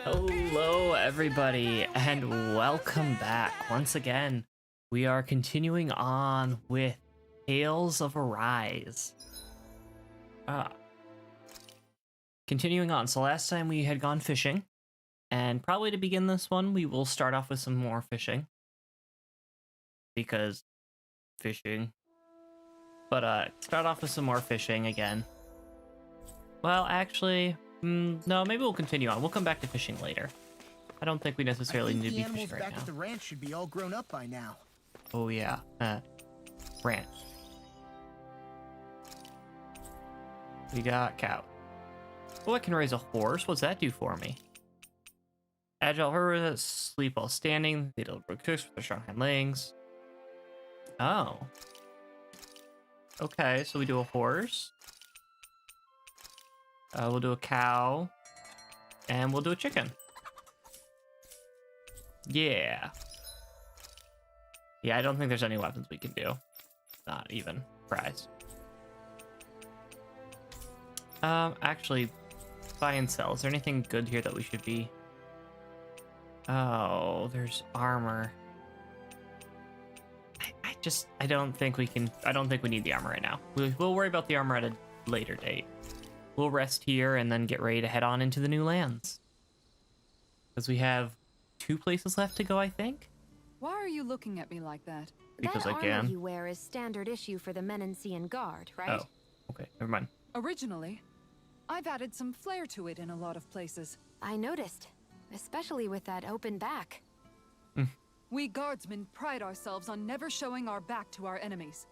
Hello, everybody, and welcome back once again. We are continuing on with Tales of Arise. Continuing on. So last time we had gone fishing, and probably to begin this one, we will start off with some more fishing because fishing. But start off with some more fishing again. Well, actually, no, maybe we'll continue on. We'll come back to fishing later. I don't think we necessarily need to be fishing right back now. at the ranch should be all grown up by now. Oh yeah, ranch. We got cow. Oh, I can raise a horse. What's that do for me? Agile herbivores sleep while standing. They don't work tricks with their strong hind legs. Oh. Okay, so we do a horse. We'll do a cow. And we'll do a chicken. Yeah. Yeah, I don't think there's any weapons we can do. Not even fries. Actually, buy and sell. Is there anything good here that we should be? Oh, there's armor. I don't think we can. I don't think we need the armor right now. We'll worry about the armor at a later date. We'll rest here and then get ready to head on into the new lands. Because we have 2 places left to go, I think. Why are you looking at me like that? Because that I can. armor you wear is standard issue for the Menancian Guard, right? Oh, okay, never mind. Originally, I've added some flair to it in a lot of places. I noticed, especially with that open back. We guardsmen pride ourselves on never showing our back to our enemies.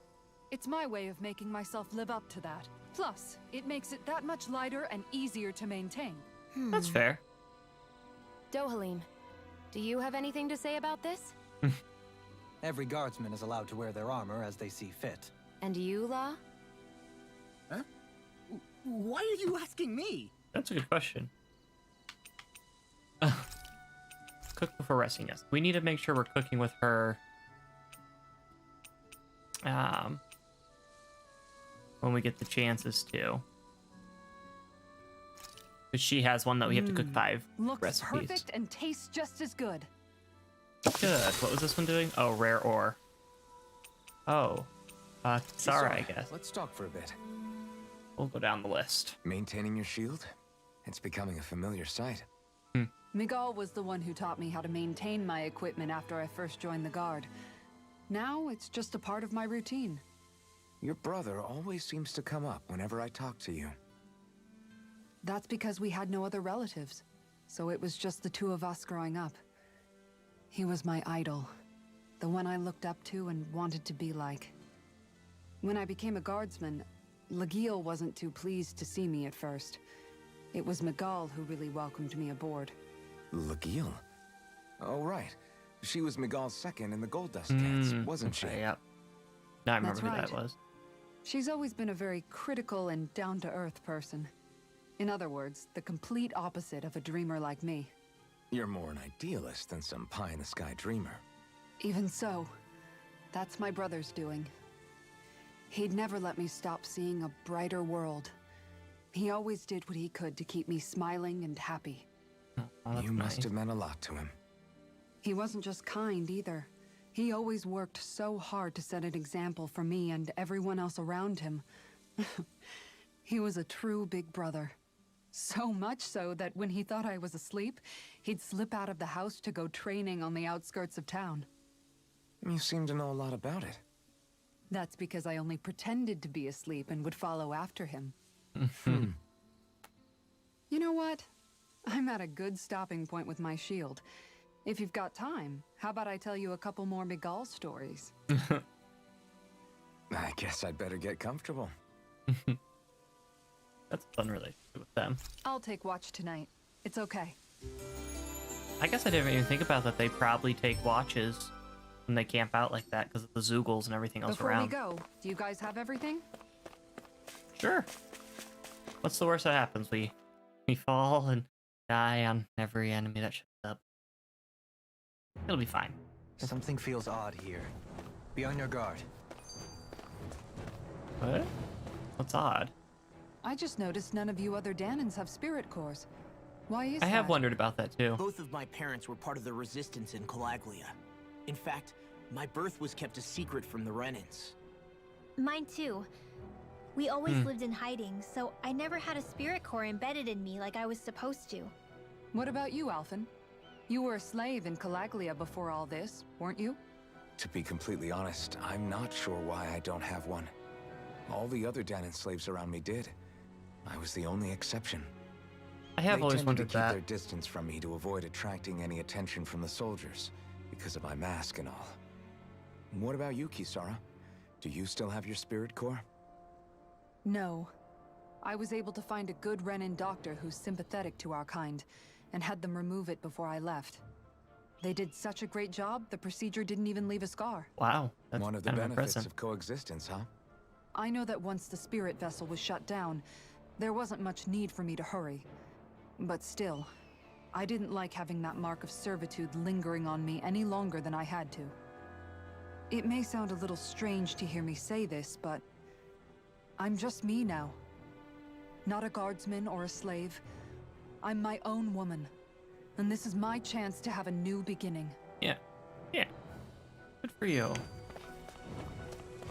It's my way of making myself live up to that. Plus, it makes it that much lighter and easier to maintain. That's fair. Dohalim, do you have anything to say about this? Every guardsman is allowed to wear their armor as they see fit. And you, Law? Huh? Why are you asking me? That's a good question. Cook before resting, yes. We need to make sure we're cooking with her. When we get the chances to. But she has one that we have to cook 5 Looks recipes. perfect and tastes just as good. Good. What was this one doing? Oh, rare ore. Oh. Sara, I guess. Let's talk for a bit. We'll go down the list. Maintaining your shield? It's becoming a familiar sight. Miguel was the one who taught me how to maintain my equipment after I first joined the Guard. Now it's just a part of my routine. Your brother always seems to come up whenever I talk to you. That's because we had no other relatives, so it was just the 2 of us growing up. He was my idol, the one I looked up to and wanted to be like. When I became a guardsman, Lagiel wasn't too pleased to see me at first. It was Miguel who really welcomed me aboard. Lagiel? Oh, right. She was Miguel's second in the Gold Dust Cats, wasn't she? Yep. Now I remember That's who that right. was. She's always been a very critical and down-to-earth person. In other words, the complete opposite of a dreamer like me. You're more an idealist than some pie-in-the-sky dreamer. Even so, that's my brother's doing. He'd never let me stop seeing a brighter world. He always did what he could to keep me smiling and happy. Oh, that's You must nice. have meant a lot to him. He wasn't just kind either. He always worked so hard to set an example for me and everyone else around him. He was a true big brother. So much so that when he thought I was asleep, he'd slip out of the house to go training on the outskirts of town. You seem to know a lot about it. That's because I only pretended to be asleep and would follow after him. You know what? I'm at a good stopping point with my shield. If you've got time, how about I tell you a couple more Miguel stories? I guess I'd better get comfortable. That's a fun relationship with them. I'll take watch tonight. It's okay. I guess I didn't even think about that. They probably take watches when they camp out like that because of the Zoogles and everything else Before around. we go, do you guys have everything? Sure. What's the worst that happens? We fall and die on every enemy that shows up. It'll be fine. Something feels odd here. Be on your guard. What? What's odd? I just noticed none of you other Danans have spirit cores. Why is I have that? wondered about that too. Both of my parents were part of the resistance in Calaglia. In fact, my birth was kept a secret from the Renans. Mine too. We always lived in hiding, so I never had a spirit core embedded in me like I was supposed to. What about you, Alphen? You were a slave in Calaglia before all this, weren't you? To be completely honest, I'm not sure why I don't have one. All the other Danon slaves around me did. I was the only exception. I have They always tended wondered to keep that. their distance from me to avoid attracting any attention from the soldiers, because of my mask and all. What about you, Kisara? Do you still have your spirit core? No. I was able to find a good Renan doctor who's sympathetic to our kind, and had them remove it before I left. They did such a great job, the procedure didn't even leave a scar. Wow, that's One of the kind of benefits impressive. of coexistence, huh? I know that once the spirit vessel was shut down, there wasn't much need for me to hurry. But still, I didn't like having that mark of servitude lingering on me any longer than I had to. It may sound a little strange to hear me say this, but I'm just me now. Not a guardsman or a slave. I'm my own woman. And this is my chance to have a new beginning. Yeah, yeah. Good for you.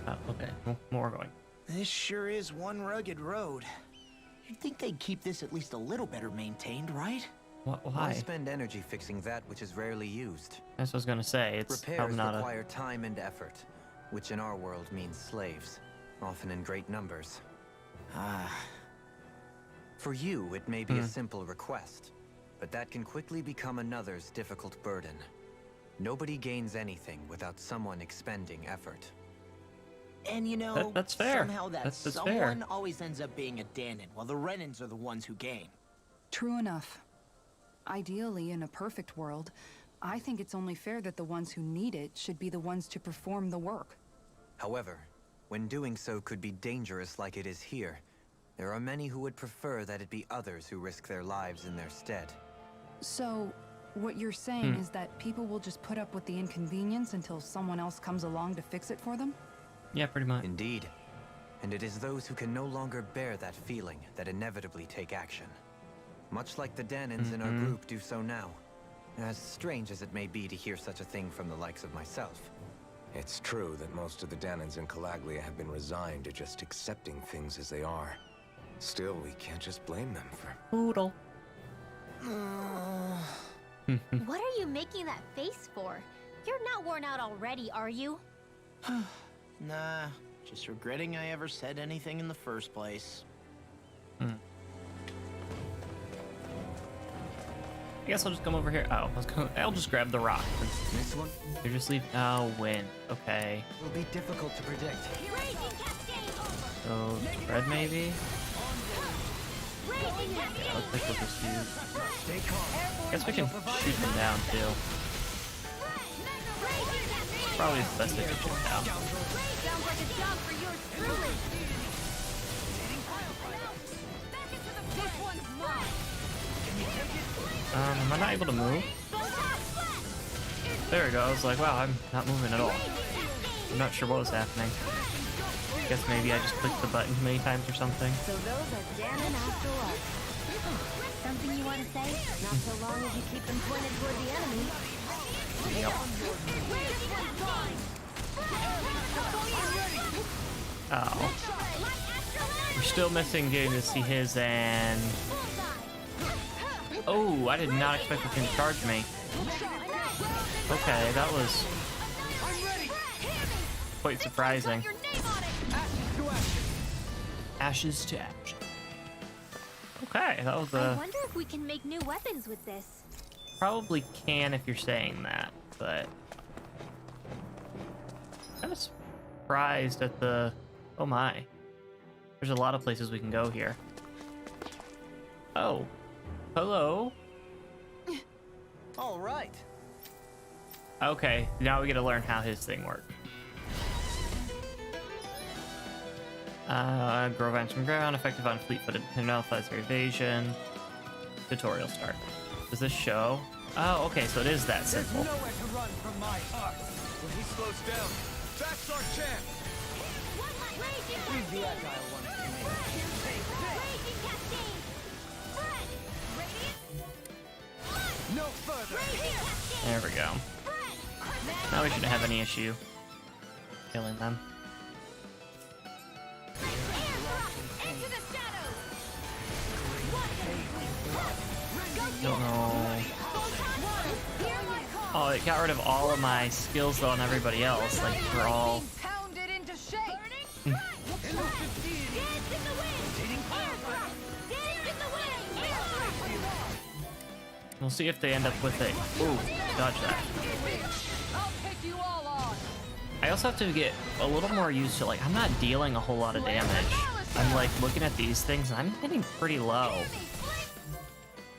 Oh, okay. More going. This sure is one rugged road. You'd think they'd keep this at least a little better maintained, right? What? Why Why? spend energy fixing that which is rarely used? That's what I was gonna say. It's Repairs probably not require time and effort, which in our world means slaves, often in great numbers. Ah, For you, it may be a simple request, but that can quickly become another's difficult burden. Nobody gains anything without someone expending effort. and you know, That's fair. somehow that That's someone fair. always ends up being a Danon, while the Renans are the ones who gain. True enough. Ideally, in a perfect world, I think it's only fair that the ones who need it should be the ones to perform the work. However, when doing so could be dangerous like it is here, there are many who would prefer that it be others who risk their lives in their stead. So, what you're saying is that people will just put up with the inconvenience until someone else comes along to fix it for them? Yeah, pretty much. Indeed. And it is those who can no longer bear that feeling that inevitably take action. Much like the Danons in our group do so now. As strange as it may be to hear such a thing from the likes of myself. It's true that most of the Danons in Calaglia have been resigned to just accepting things as they are. Still, we can't just blame them for... Poodle. What are you making that face for? You're not worn out already, are you? Nah, just regretting I ever said anything in the first place. I guess I'll just come over here. Oh, I'll just grab the rock. This one You just leave. Oh, win. Okay. will be difficult to predict. So red maybe. Looks like we'll just use. Stay calm. Guess we can shoot them down too. Probably the best way to shoot them down. Sounds like a job for yours truly. This one's mine. Am I not able to move? There we go. I was like, wow, I'm not moving at all. I'm not sure what was happening. Guess maybe I just clicked the button too many times or something. So those are Danon after all. Something you want to say? Not so long as you keep them pointed toward the enemy. Yep. Oh. We're still missing getting to see his and... Oh, I did not expect the thing to charge me. Okay, that was quite surprising. Ashes to ash. Okay, that was I a... wonder if we can make new weapons with this. Probably can if you're saying that, but... I'm surprised at the... Oh my. There's a lot of places we can go here. Oh. Hello? All right. Okay, now we get to learn how his thing works. Grow vines from ground, effective on fleet-footed nullifies their evasion. Tutorial start. Does this show? Oh, okay, so it is that simple. Nowhere to run from my heart. When he slows down, that's our chance. Leave the agile ones to me. There we go. Now we shouldn't have any issue killing them. Don't know. Oh, it got rid of all of my skills though on everybody else. Like we're all. We'll see if they end up with it. Ooh, dodge that. I also have to get a little more used to, like, I'm not dealing a whole lot of damage. I'm like looking at these things and I'm getting pretty low,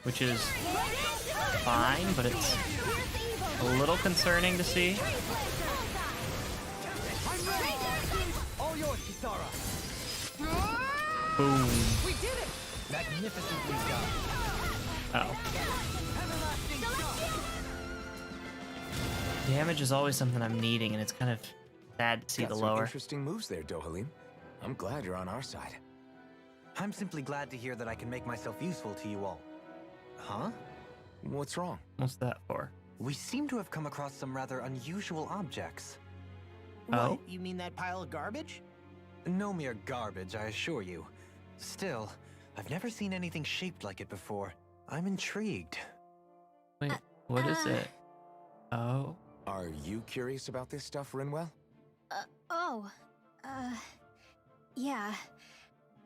which is fine, but it's a little concerning to see. All yours, Kisara. Boom. We did it! Magnificently done. Oh. Damage is always something I'm needing, and it's kind of sad to see Got the some lower. interesting moves there, Dohalim. I'm glad you're on our side. I'm simply glad to hear that I can make myself useful to you all. Huh? What's wrong? What's that for? We seem to have come across some rather unusual objects. Oh? What? You mean that pile of garbage? No mere garbage, I assure you. Still, I've never seen anything shaped like it before. I'm intrigued. Wait, what is it? Oh. Are you curious about this stuff, Rinwell? Yeah.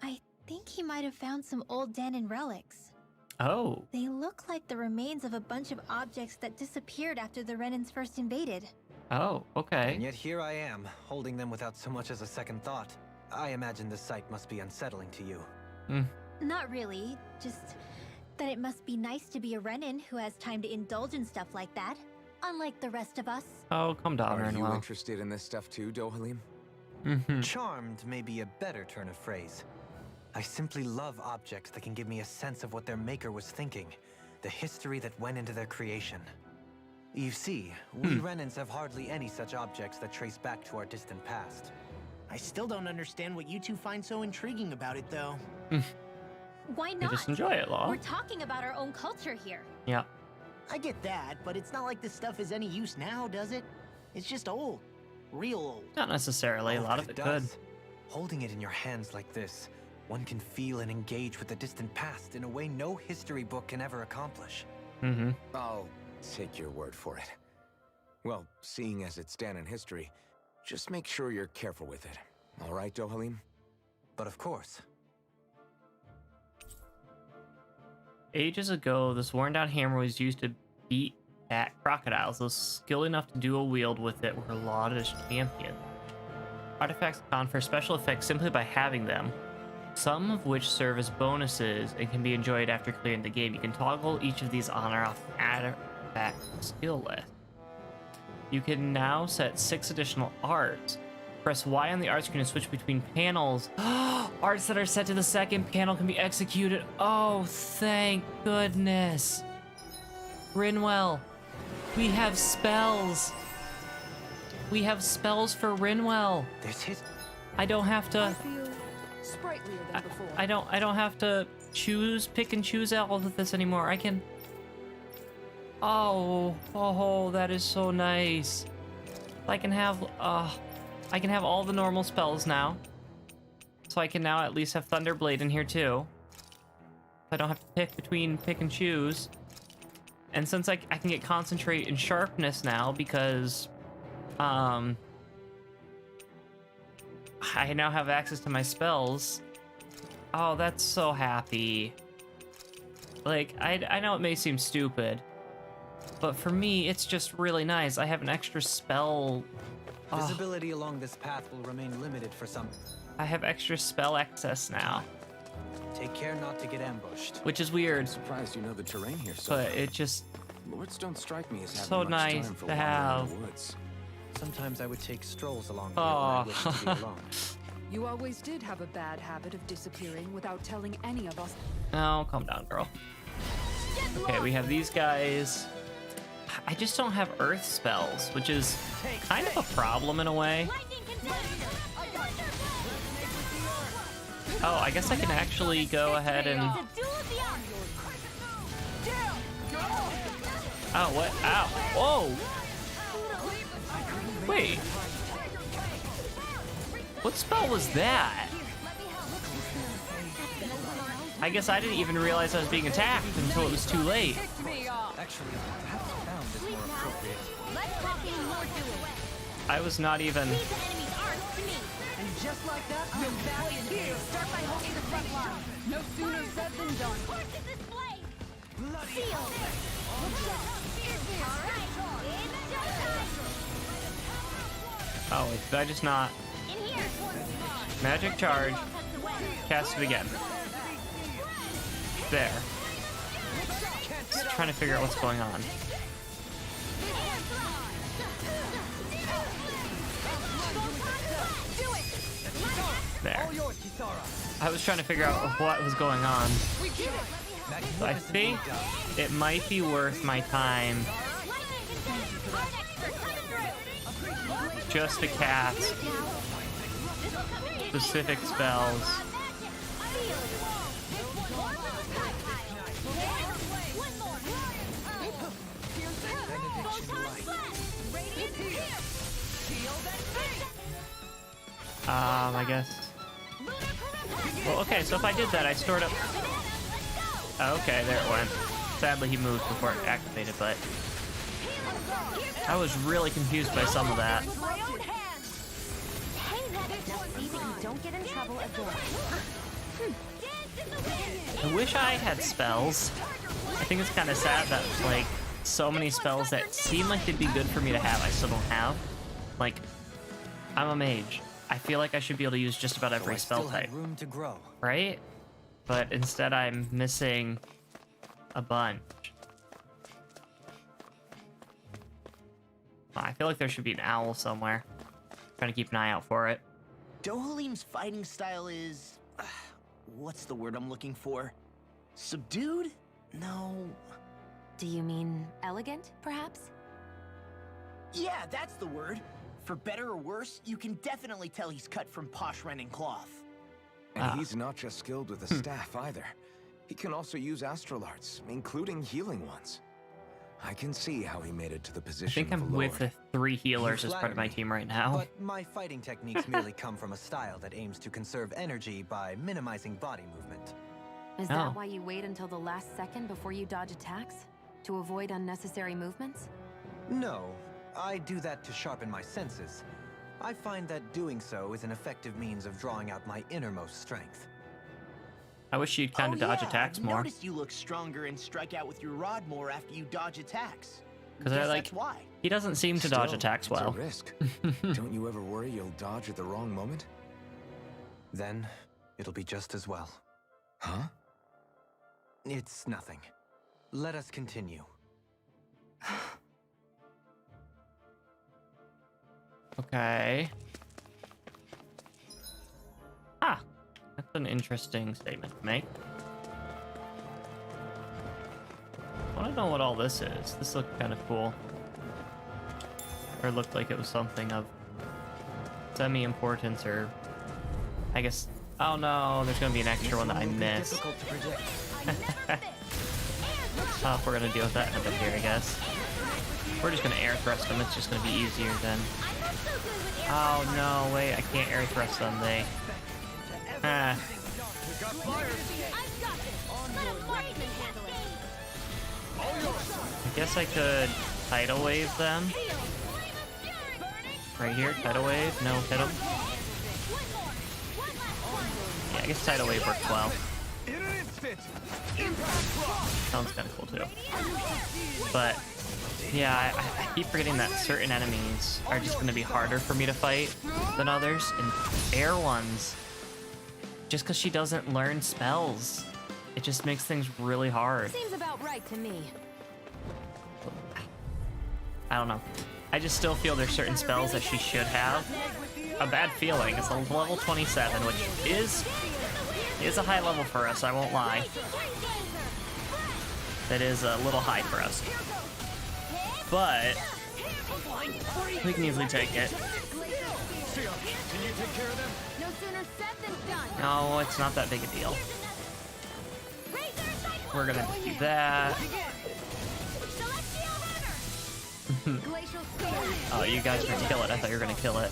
I think he might have found some old Dahnan relics. Oh. They look like the remains of a bunch of objects that disappeared after the Renans first invaded. Oh, okay. And yet here I am, holding them without so much as a second thought. I imagine this sight must be unsettling to you. Not really, just that it must be nice to be a Renan who has time to indulge in stuff like that, unlike the rest of us. Oh, calm down, Are you Rinwell. interested in this stuff too, Dohalim? Charmed may be a better turn of phrase. I simply love objects that can give me a sense of what their maker was thinking, the history that went into their creation. You see, we Renans have hardly any such objects that trace back to our distant past. I still don't understand what you two find so intriguing about it, though. Why I not? just enjoy it, Law. We're talking about our own culture here. Yeah. I get that, but it's not like this stuff is any use now, does it? It's just old. Real old. Not necessarily. A Oh, lot but of it could. does. Holding it in your hands like this, one can feel and engage with the distant past in a way no history book can ever accomplish. I'll take your word for it. Well, seeing as it's Dahnan history, just make sure you're careful with it. All right, Dohalim? But of course. Ages ago, this worn-down hammer was used to beat at crocodiles. Those skilled enough to dual wield with it were lauded as champions. Artifacts confer special effects simply by having them, some of which serve as bonuses and can be enjoyed after clearing the game. You can toggle each of these on or off artifact skill list. You can now set 6 additional arts. Press Y on the art screen to switch between panels. Arts that are set to the second panel can be executed. Oh, thank goodness. Rinwell, we have spells. We have spells for Rinwell. There's his. I don't have to. feel sprightlier than before. I don't have to pick and choose all of this anymore. I can. Oh, that is so nice. I can have all the normal spells now. So I can now at least have Thunderblade in here too. I don't have to pick and choose. And since I can get Concentrate and Sharpness now because I now have access to my spells. Oh, that's so happy. Like, I know it may seem stupid, but for me, it's just really nice. I have an extra spell. Visibility along this path will remain limited for some. I have extra spell access now, Take care not to get ambushed. which is weird, Surprised you know the terrain here so but well. it just, Lords don't strike me as having so much nice time for to wandering have. in the woods. Sometimes I would take strolls along here when I wish to be alone. You always did have a bad habit of disappearing without telling any of us. oh, calm down, girl. Okay, we have these guys. I just don't have earth spells, which is kind of a problem in a way. Oh, I guess I can actually go ahead and Oh, what? Ow. Whoa! Wait. What spell was that? I guess I didn't even realize I was being attacked until it was too late. Actually, perhaps bound is more appropriate. I was not even... And just like that, I'm back in here. Start by holding the front line. No sooner said than done. Oh, wait, did I just not... Magic charge. Cast it again. There. Just trying to figure out what's going on. There. I was trying to figure out what was going on. So I think it might be worth my time just to cast specific spells. I guess. Well, okay, so if I did that, I stored up... Oh, okay, there it went. Sadly, he moved before it activated, but... I was really confused by some of that. I wish I had spells. I think it's kind of sad that, like, so many spells that seem like they'd be good for me to have, I still don't have. Like, I'm a mage. I feel like I should be able to use just about every spell type, room to grow. right? But instead I'm missing a bunch. I feel like there should be an owl somewhere. Trying to keep an eye out for it. Dohalim's fighting style is... what's the word I'm looking for? Subdued? No... Do you mean elegant, perhaps? Yeah, that's the word. For better or worse, you can definitely tell he's cut from posh Renin cloth. And he's not just skilled with the staff either. He can also use astral arts, including healing ones. I can see how he made it to the I position think of I'm a with lord. the 3 healers You as part of my flatter me, team right now. But my fighting techniques merely come from a style that aims to conserve energy by minimizing body movement. Is Oh. that why you wait until the last second before you dodge attacks? To avoid unnecessary movements? No, I do that to sharpen my senses. I find that doing so is an effective means of drawing out my innermost strength. I wish you'd kind of dodge attacks I've more. noticed you look stronger and strike out with your rod more after you dodge attacks. Because I Guess like... that's why. He doesn't seem to dodge Still, attacks it's well. a risk. Don't you ever worry you'll dodge at the wrong moment? Then, it'll be just as well. Huh? It's nothing. Let us continue. Okay. Ah, that's an interesting statement to make. I want to know what all this is. This looked kind of cool. Or looked like it was something of semi-importance, or I guess... Oh no, there's gonna be an extra one that I missed. Difficult to predict. Oh, we're gonna deal with that in a bit here, I guess. We're just gonna air thrust them. It's just gonna be easier then. Oh no, wait, I can't air thrust them. They... Ah. I guess I could tidal wave them. Right here, tidal wave. No, hit them. Yeah, I guess tidal wave works well. Sounds kind of cool too. But yeah, I keep forgetting that certain enemies are just going to be harder for me to fight than others, and air ones, just because she doesn't learn spells, it just makes things really hard. Seems about right to me. I don't know. I just still feel there's certain spells that she should have. A bad feeling. It's a level 27, which is a high level for us, I won't lie. That is a little high for us. But we can easily take it. No sooner said than done. No, it's not that big a deal. We're gonna do that. Oh, you guys are gonna kill it. I thought you were gonna kill it.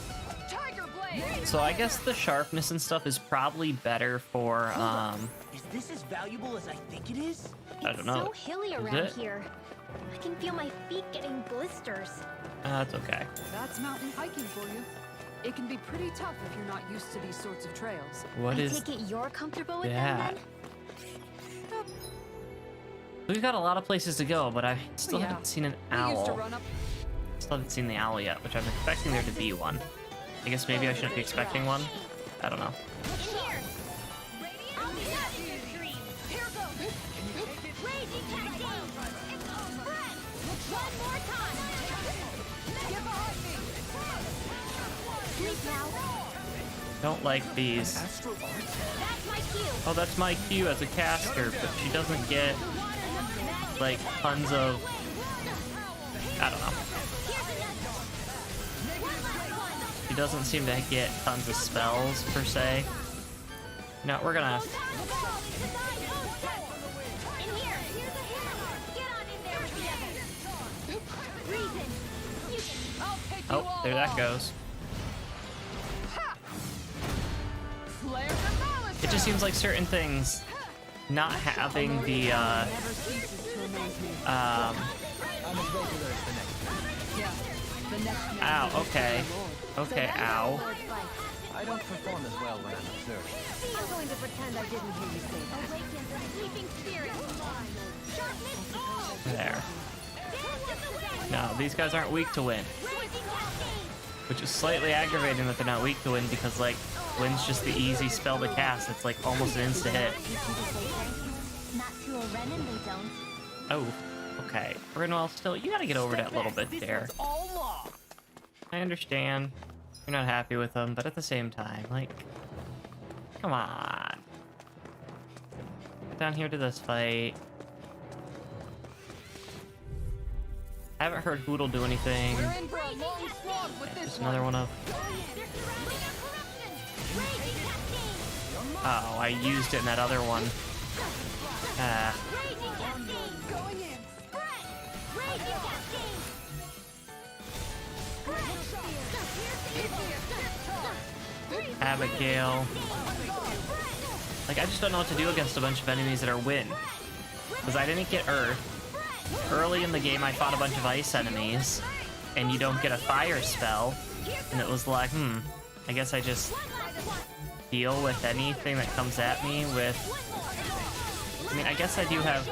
So I guess the sharpness and stuff is probably better for, Is this as valuable as I think it is? I don't know. It's so hilly Is around it? here. I can feel my feet getting blisters. That's okay. That's mountain hiking for you. It can be pretty tough if you're not used to these sorts of trails. What I is take it you're comfortable with that? them We've got a lot of places to go, but I still Yeah. haven't seen an We used to owl. run up. Still haven't seen the owl yet, which I'm expecting there to be one. I guess maybe I shouldn't be expecting one. I don't know. then? Here! I'll be happy to dream. Here goes! Raging Cascade! Spread! One more time! Get behind me! Sleep now. Don't like these. That's my cue. Oh, that's my cue as a caster, but she doesn't get like tons of. I don't know. She doesn't seem to get tons of spells per se. No, we're gonna. In here! Get on in there with the Reason! You can... I'll take Oh, there that goes. It just seems like certain things not having the Never ceases to amaze me. I'm as regular as the next man. Yeah. The next man Ow, will be okay. the Lord. Okay, ow. I don't perform as well when I'm observed. I'm going to pretend I didn't hear you say that. Awaken the sleeping spirit! Sharpness all! There. Dance of the wind! No, these guys aren't weak to wind, Raging Cascade! which is slightly aggravating that they're not weak to wind because like wind's just the easy spell to cast. It's like almost an insta hit. You can just say thank you. Not to a Renin, they don't. Oh, okay. Rinwell, still, you gotta get over that little bit there. I understand you're not happy with them, but at the same time, like, come on. Get down here to this fight. I haven't heard Boodle do anything. We're in for a long slog with this There's another one of. They're surrounding our corruption! Raging Cascade! Oh, I used it in that other one. Ah, Raging Cascade! Going in! Spread! Raging Cascade! Abigail. Like, I just don't know what to do against a bunch of enemies that are wind. Because I didn't get Earth. Early in the game, I fought a bunch of ice enemies, and you don't get a fire spell. And it was like, I guess I just deal with anything that comes at me with... I mean, I guess I do have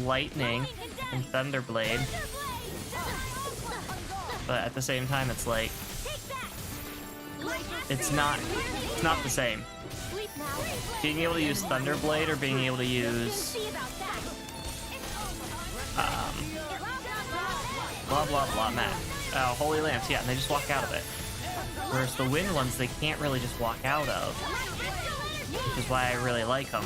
Lightning and Thunderblade. But at the same time, it's like... It's not the same. Being able to use Thunderblade or being able to use... blah blah blah map. Oh, Holy Lamps, yeah, and they just walk out of it. Whereas the wind ones, they can't really just walk out of. Which is why I really like them.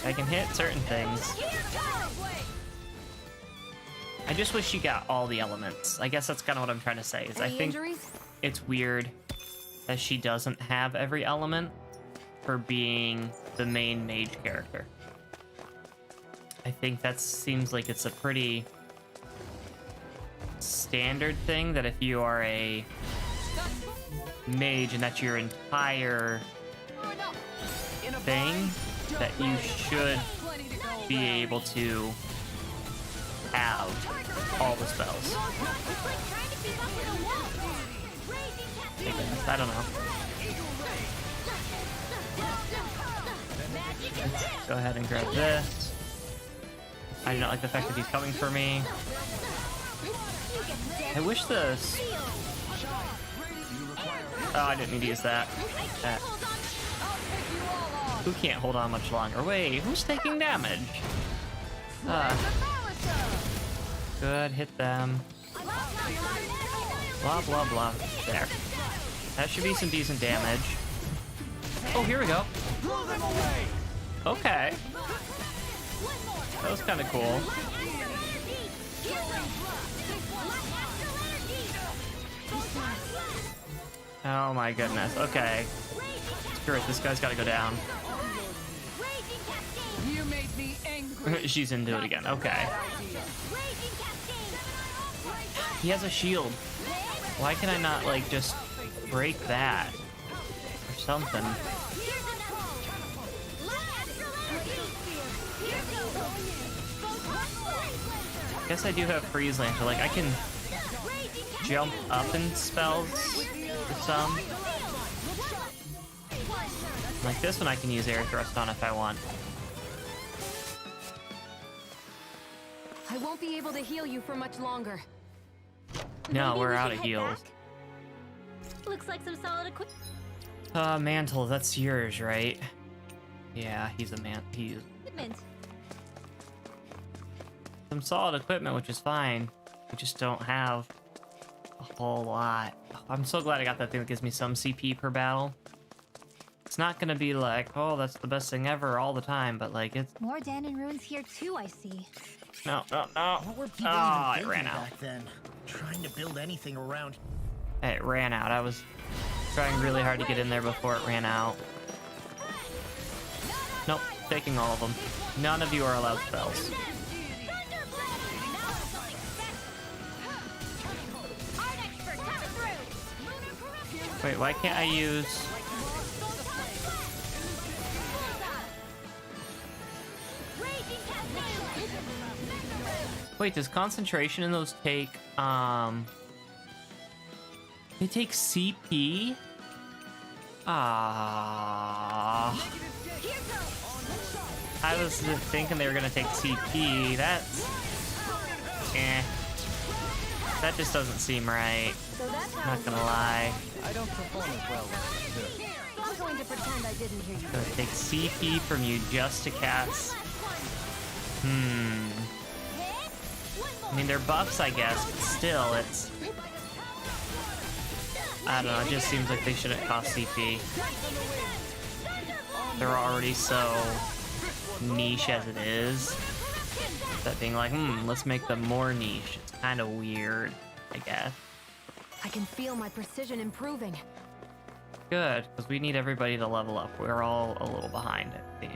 I can hit certain things. I just wish she got all the elements. I guess that's kind of what I'm trying to say, is I Any think injuries? it's weird that she doesn't have every element for being the main mage character. I think that seems like it's a pretty standard thing that if you are a mage and that's your entire thing, that you should be able to have all the spells. I guess. I don't know. Let's go ahead and grab this. I do not like the fact that he's coming for me. I wish this... Oh, I didn't need to use that. Who can't hold on much longer? Wait, who's taking damage? Good, hit them. Blah, blah, blah. There. That should be some decent damage. Oh, here we go. Okay. That was kind of cool. Oh my goodness. Okay. Screw it. This guy's got to go down. You made me angry. She's into it again. Okay. He has a shield. Why can I not, like, just break that? Or something. Guess I do have Freeze Lance, like I can jump up in spells for some. Like this one I can use Air Thrust on if I want. I won't be able to heal you for much longer. No, Maybe we're we out should of head heals. back? Looks like some solid equipment. Mantle, that's yours, right? Yeah, he's a man. He's some solid equipment, which is fine. We just don't have a whole lot. I'm so glad I got that thing that gives me some CP per battle. It's not gonna be like, oh, that's the best thing ever all the time, but like it's More Danon ruins here too, I see. no. What were people Oh, even it ran thinking out. back then? Trying to build anything around. It ran out. I was trying really hard to get in there before it ran out. Nope, taking all of them. None of you are allowed spells. Wait, why can't I use... Wait, does concentration in those take, they take CP? Ah. I was thinking they were gonna take CP. That's... eh. That just doesn't seem right. Not gonna lie. I don't perform as well with Subdued. I'm going to pretend I didn't hear you. Gonna take CP from you just to cast... I mean, they're buffs, I guess, but still, it's... I don't know, it just seems like they shouldn't cost CP. They're already so niche as it is. That being like, let's make them more niche. It's kind of weird, I guess. I can feel my precision improving. Good, because we need everybody to level up. We're all a little behind, it seems.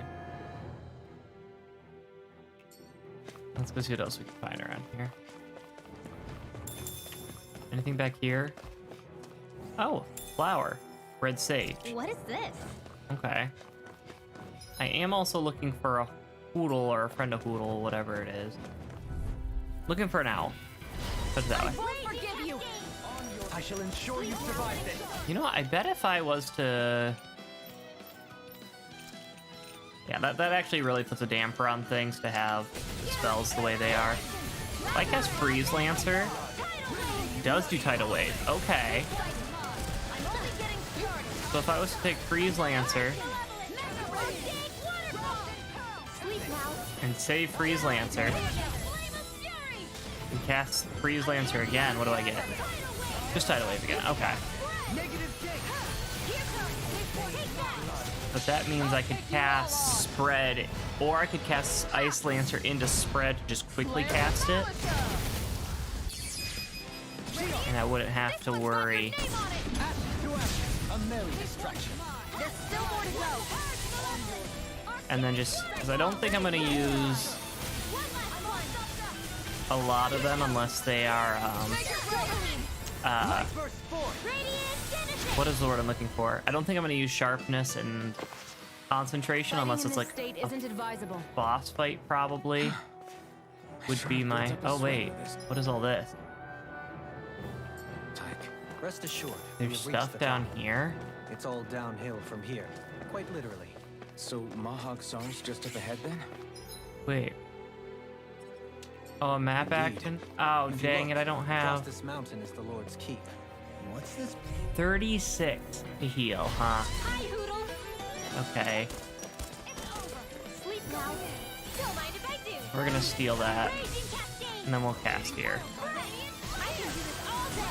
Let's go see what else we can find around here. Anything back here? Oh, flower. Red sage. What is this? Okay. I am also looking for a Hoodle or a friend of Hoodle, whatever it is. Looking for an owl. Put it that way. Won't forgive you. I shall ensure you survive this. You know what? I bet if I was to... Yeah, that actually really puts a damper on things to have spells the way they are. If I cast Freeze Lancer, it does do Tidal Wave. Okay. So if I was to take Freeze Lancer and save Freeze Lancer and cast Freeze Lancer again, what do I get? Just Tidal Wave again. Okay. But that means I could cast Spread, or I could cast Ice Lancer into Spread to just quickly cast it. And I wouldn't have to worry. A merry distraction. There's still more to go. And then just, because I don't think I'm going to use a lot of them unless they are, what is the word I'm looking for? I don't think I'm going to use Sharpness and Concentration unless it's like state a isn't advisable. boss fight, probably. Would be my... Oh, wait. What is all this? Rest assured, we There's have reached stuff the down top. here. It's all downhill from here, quite literally. So Mahag Sar's just up ahead then? Wait. Oh, a map Indeed. action? Oh, If you dang look, it, I don't across have this mountain is the Lord's Keep. What's this? 36 to heal, huh? Hi, Hoodle. Okay. It's over. Sleep now. Don't mind if I do. We're gonna steal that, Raging Cascade. and then we'll cast here. I can do this all day.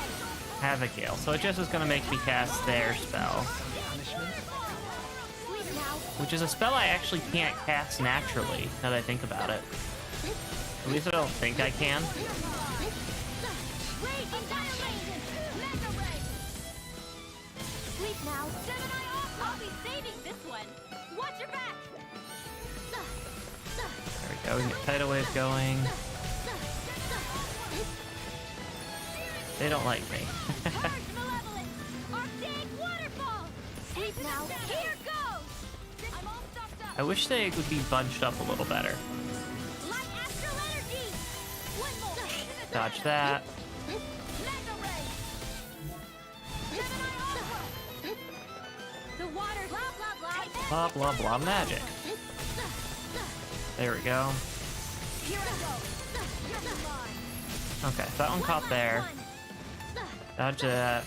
Havoc Gale. So it just is gonna make me cast their spell, Sleep now. which is a spell I actually can't cast naturally, now that I think about it. At least I don't think I can. Raging Dilation. Mega Ray. Sleep now. Gemini off. I'll be saving this one. Watch your back. There we go. We can get tidal wave going. They don't like me. I wish they would be bunched up a little better. Dodge that. Blah blah blah magic. There we go. Okay, so that one caught there. Dodge that.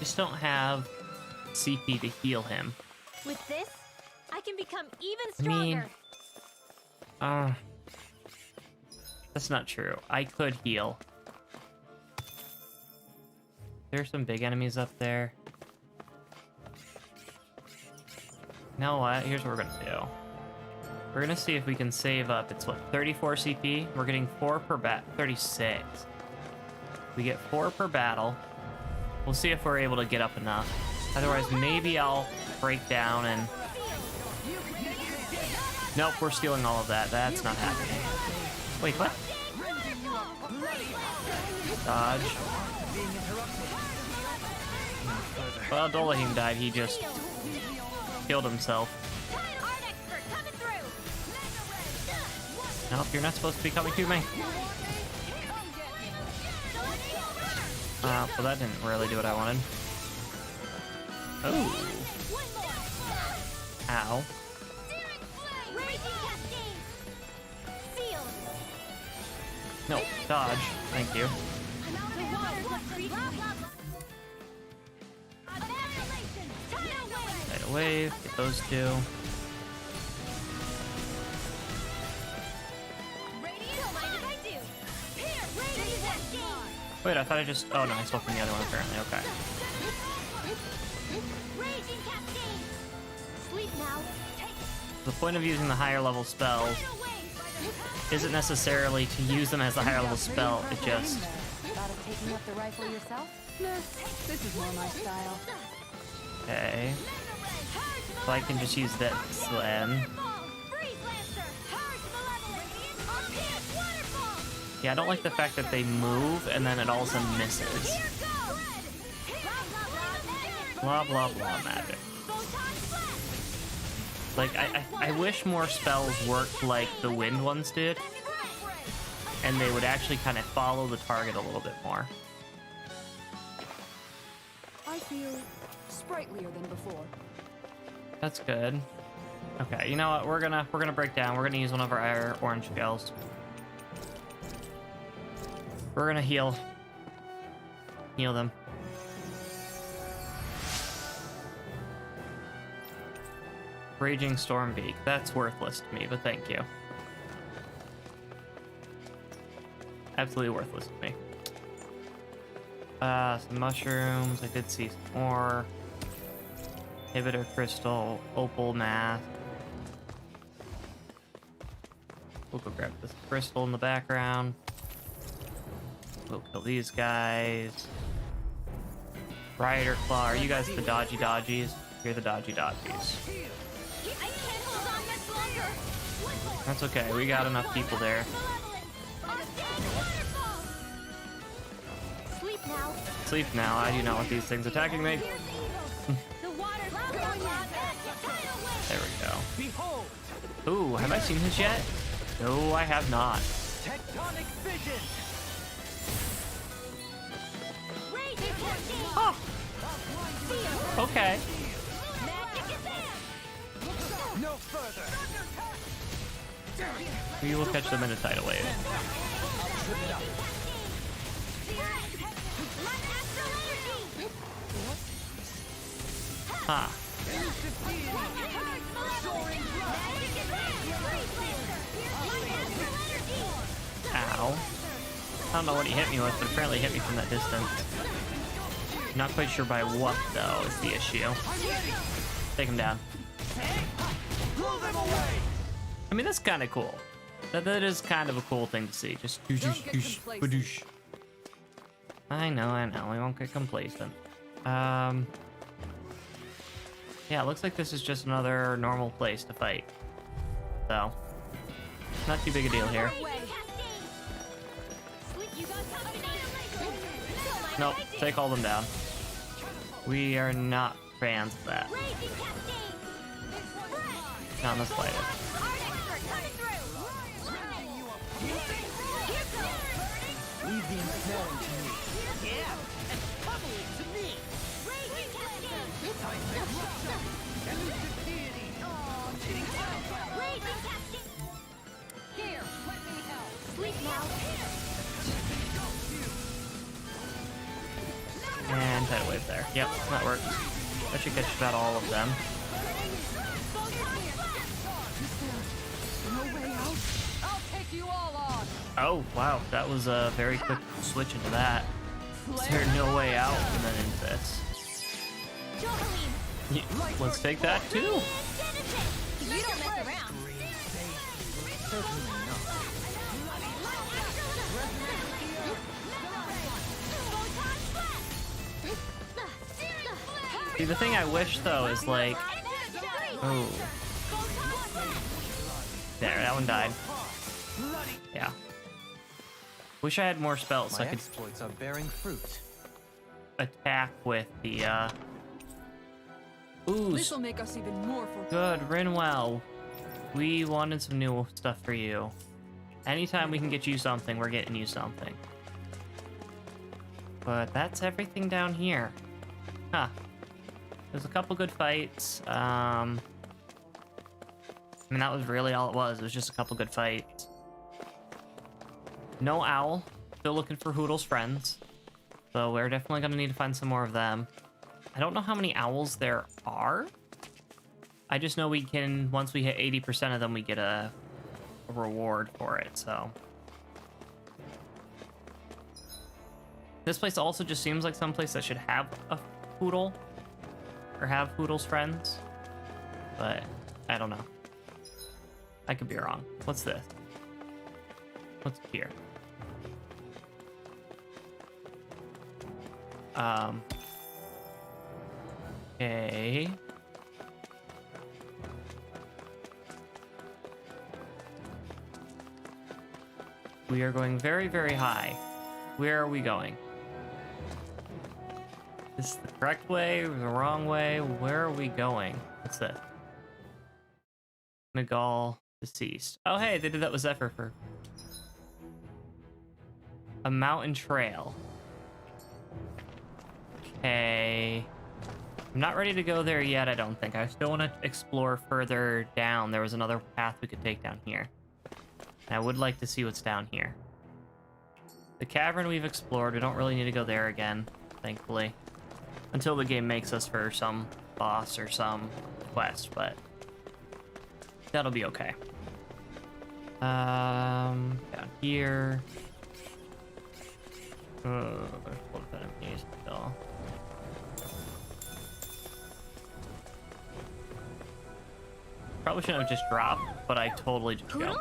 Just don't have CP to heal him. With this, I can become even I mean, stronger. that's not true. I could heal. There's some big enemies up there. You know what? Here's what we're gonna do. We're gonna see if we can save up. It's what, 34 CP? We're getting 4 per 36. We get 4 per battle. We'll see if we're able to get up enough. Otherwise, maybe I'll break down and... Nope, we're stealing all of that. That's not happening. Wait, what? Dodge. Well, Dolahim died. He just killed himself. Nope, you're not supposed to be coming to me. Well, that didn't really do what I wanted. Oh. Ow. No, dodge. Thank you. Tidal wave, get those two. Wait, I thought I just... Oh, no, I stole from the other one, apparently. Okay. The point of using the higher level spells isn't necessarily to use them as a higher level spell, it just... Thought of taking up the rifle yourself? Nah, this is more my style. Okay. So I can just use that then. Yeah, I don't like the fact that they move and then it all of a sudden misses. Blah, blah, blah magic. Like, I wish more spells worked like the wind ones did. And they would actually kind of follow the target a little bit more. I feel sprightlier than before. That's good. Okay, you know what? We're gonna break down. We're gonna use one of our orange gels. We're gonna heal. Heal them. Raging Stormbeak. That's worthless to me, but thank you. Absolutely worthless to me. Some mushrooms. I did see some more. Inhibitor crystal, opal mask. We'll go grab this crystal in the background. We'll kill these guys. Rider Claw. Are you guys the dodgy dodgies? You're the dodgy dodgies. That's okay. We got enough people there. Sleep now. I do not want these things attacking me. There we go. Ooh, have I seen this yet? No, I have not. Tectonic vision. Oh. Okay. No further. We will catch them in a tidal wave. Huh. Ow. I don't know what he hit me with, but apparently hit me from that distance. Not quite sure by what, though, is the issue. Take him down. I mean, that's kind of cool. That is kind of a cool thing to see. Just doosh, badoosh. I know. We won't get complacent. Yeah, it looks like this is just another normal place to fight. So, not too big a deal here. Nope, take all them down. We are not fans of that. Not in the slightest. Leave the ensnaring to me. Yeah, and pummel it to me. Here, let me help. Sleep now. And tidal wave there. Yep, that works. That should catch about all of them. I'll take you all on. Oh, wow. That was a very quick switch into that. Is there no way out? And then into this. Yeah, let's take that too. You don't mess around. See, the thing I wish though is like, oh, there, that one died. Yeah. Wish I had more spells so My I could exploits are bearing fruit. attack with the Ooh, This'll make us even more for. good, Rinwell. We wanted some new stuff for you. Anytime we can get you something, we're getting you something. But that's everything down here. Huh. There's a couple good fights. I mean, that was really all it was. It was just a couple good fights. No owl. Still looking for Hoodle's friends. So we're definitely going to need to find some more of them. I don't know how many owls there are. I just know we can, once we hit 80% of them, we get a reward for it, so. This place also just seems like some place that should have a Hoodle. Or have Hoodle's friends. But, I don't know. I could be wrong. What's this? What's here? Okay. We are going very, very high. Where are we going? Is this the correct way or the wrong way? Where are we going? What's this? Nagal deceased. Oh, hey, they did that with Zephyr for a mountain trail. Okay. I'm not ready to go there yet, I don't think. I still want to explore further down. There was another path we could take down here. And I would like to see what's down here. The cavern we've explored. We don't really need to go there again, thankfully. Until the game makes us for some boss or some quest, but that'll be okay. Down here. There's full of enemies still. Probably shouldn't have just dropped, but I totally just go.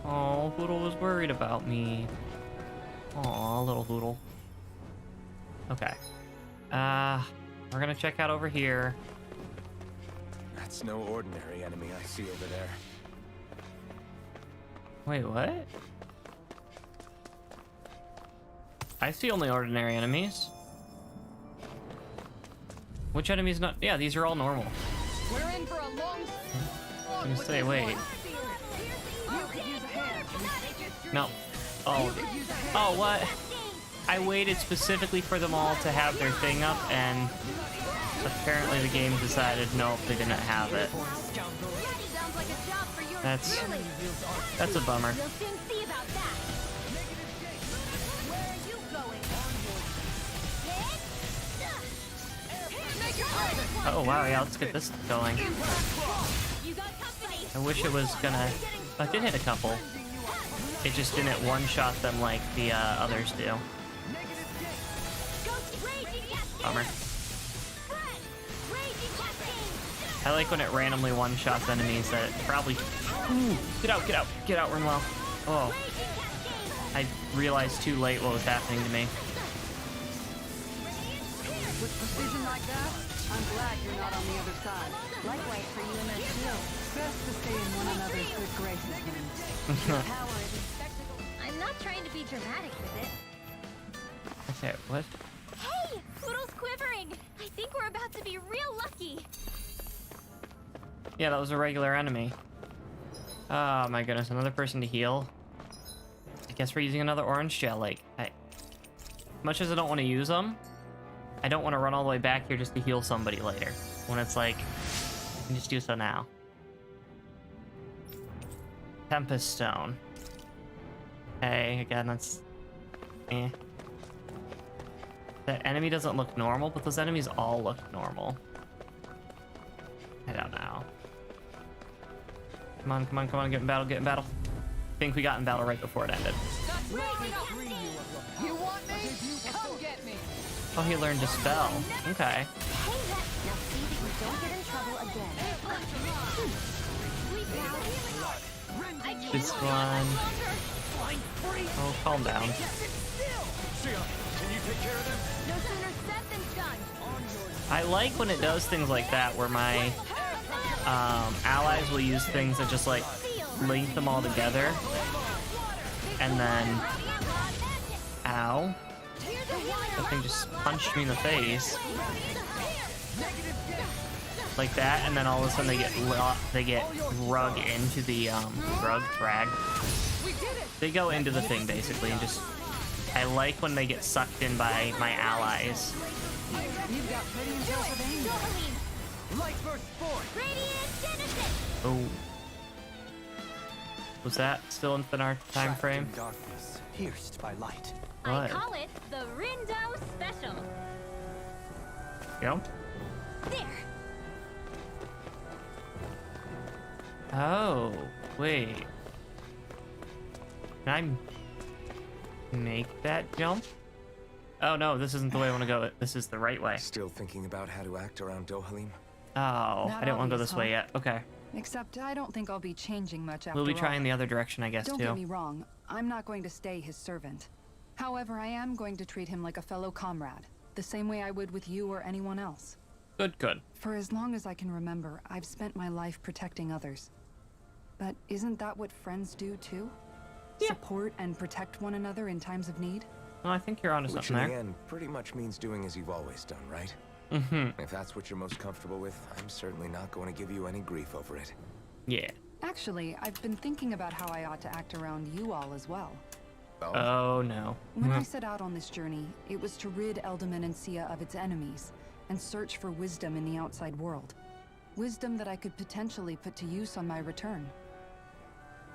Oh, Hoodle was worried about me. Aw, little Hoodle. Okay. We're gonna check out over here. That's no ordinary enemy I see over there. Wait, what? I see only ordinary enemies. Which enemies not? Yeah, these are all normal. We're in for a long. I'm gonna say, wait. No. Oh. Oh, what? I waited specifically for them all to have their thing up, and apparently the game decided nope, they didn't have it. That's a bummer. Oh wow, yeah, let's get this going. I wish it was gonna. I did hit a couple. It just didn't one-shot them like the others do. Bummer. I like when it randomly one-shots enemies that it probably... Ooh, get out, Rinwell. Oh. I realized too late what was happening to me. With precision like that, I'm glad you're not on the other side. Likewise for you and that shield. Best to stay in one another's good graces, Link. Your power is a spectacle. I'm not trying to be dramatic with it. Okay, what? Hey! Poodle's quivering! I think we're about to be real lucky. Yeah, that was a regular enemy. Oh my goodness, another person to heal. I guess we're using another orange gel. Like, much as I don't want to use them, I don't want to run all the way back here just to heal somebody later. When it's like, I can just do so now. Tempest Stone. Okay, again, that's... eh. The enemy doesn't look normal, but those enemies all look normal. I don't know. Come on, come on, come on, get in battle, get in battle. I think we got in battle right before it ended. You want me? Come get me! Oh, he learned Dispel. Okay. Hey, that... Now see that you don't get in trouble again. This one. Oh, calm down. Sia, can you take care of them? No sooner said than done. I like when it does things like that, where my allies will use things that just like link them all together, and then, ow, that thing just punched me in the face, like that, and then all of a sudden they get drug into the drag. They go into the thing basically, and just, I like when they get sucked in by my allies. You've got pretty impressive aim. Light burst forth! Radiant Genesis! Oh. Was that still in our time frame? Trapped in darkness, pierced by light. I What? call it the Rindo Special. Yep. There. Oh, wait. Can I make that jump? Oh no, this isn't the way I want to go. This is the right way. Still thinking about how to act around Dohalim? Oh, I Not didn't want to go obvious, this way huh? yet. Okay. Except I don't think I'll be changing much after We'll be all. trying the other direction, I guess, Don't too. get me wrong, I'm not going to stay his servant. However, I am going to treat him like a fellow comrade, the same way I would with you or anyone else. Good, good. For as long as I can remember, I've spent my life protecting others. But isn't that what friends do too? Yeah. Support and protect one another in times of need? Well, I think you're onto Which something in the there. end pretty much means doing as you've always done, right? Mm-hmm. If that's what you're most comfortable with, I'm certainly not going to give you any grief over it. Yeah. Actually, I've been thinking about how I ought to act around you all as well. Oh, no. When I set out on this journey, it was to rid Eldaman and Sia of its enemies, and search for wisdom in the outside world. Wisdom that I could potentially put to use on my return.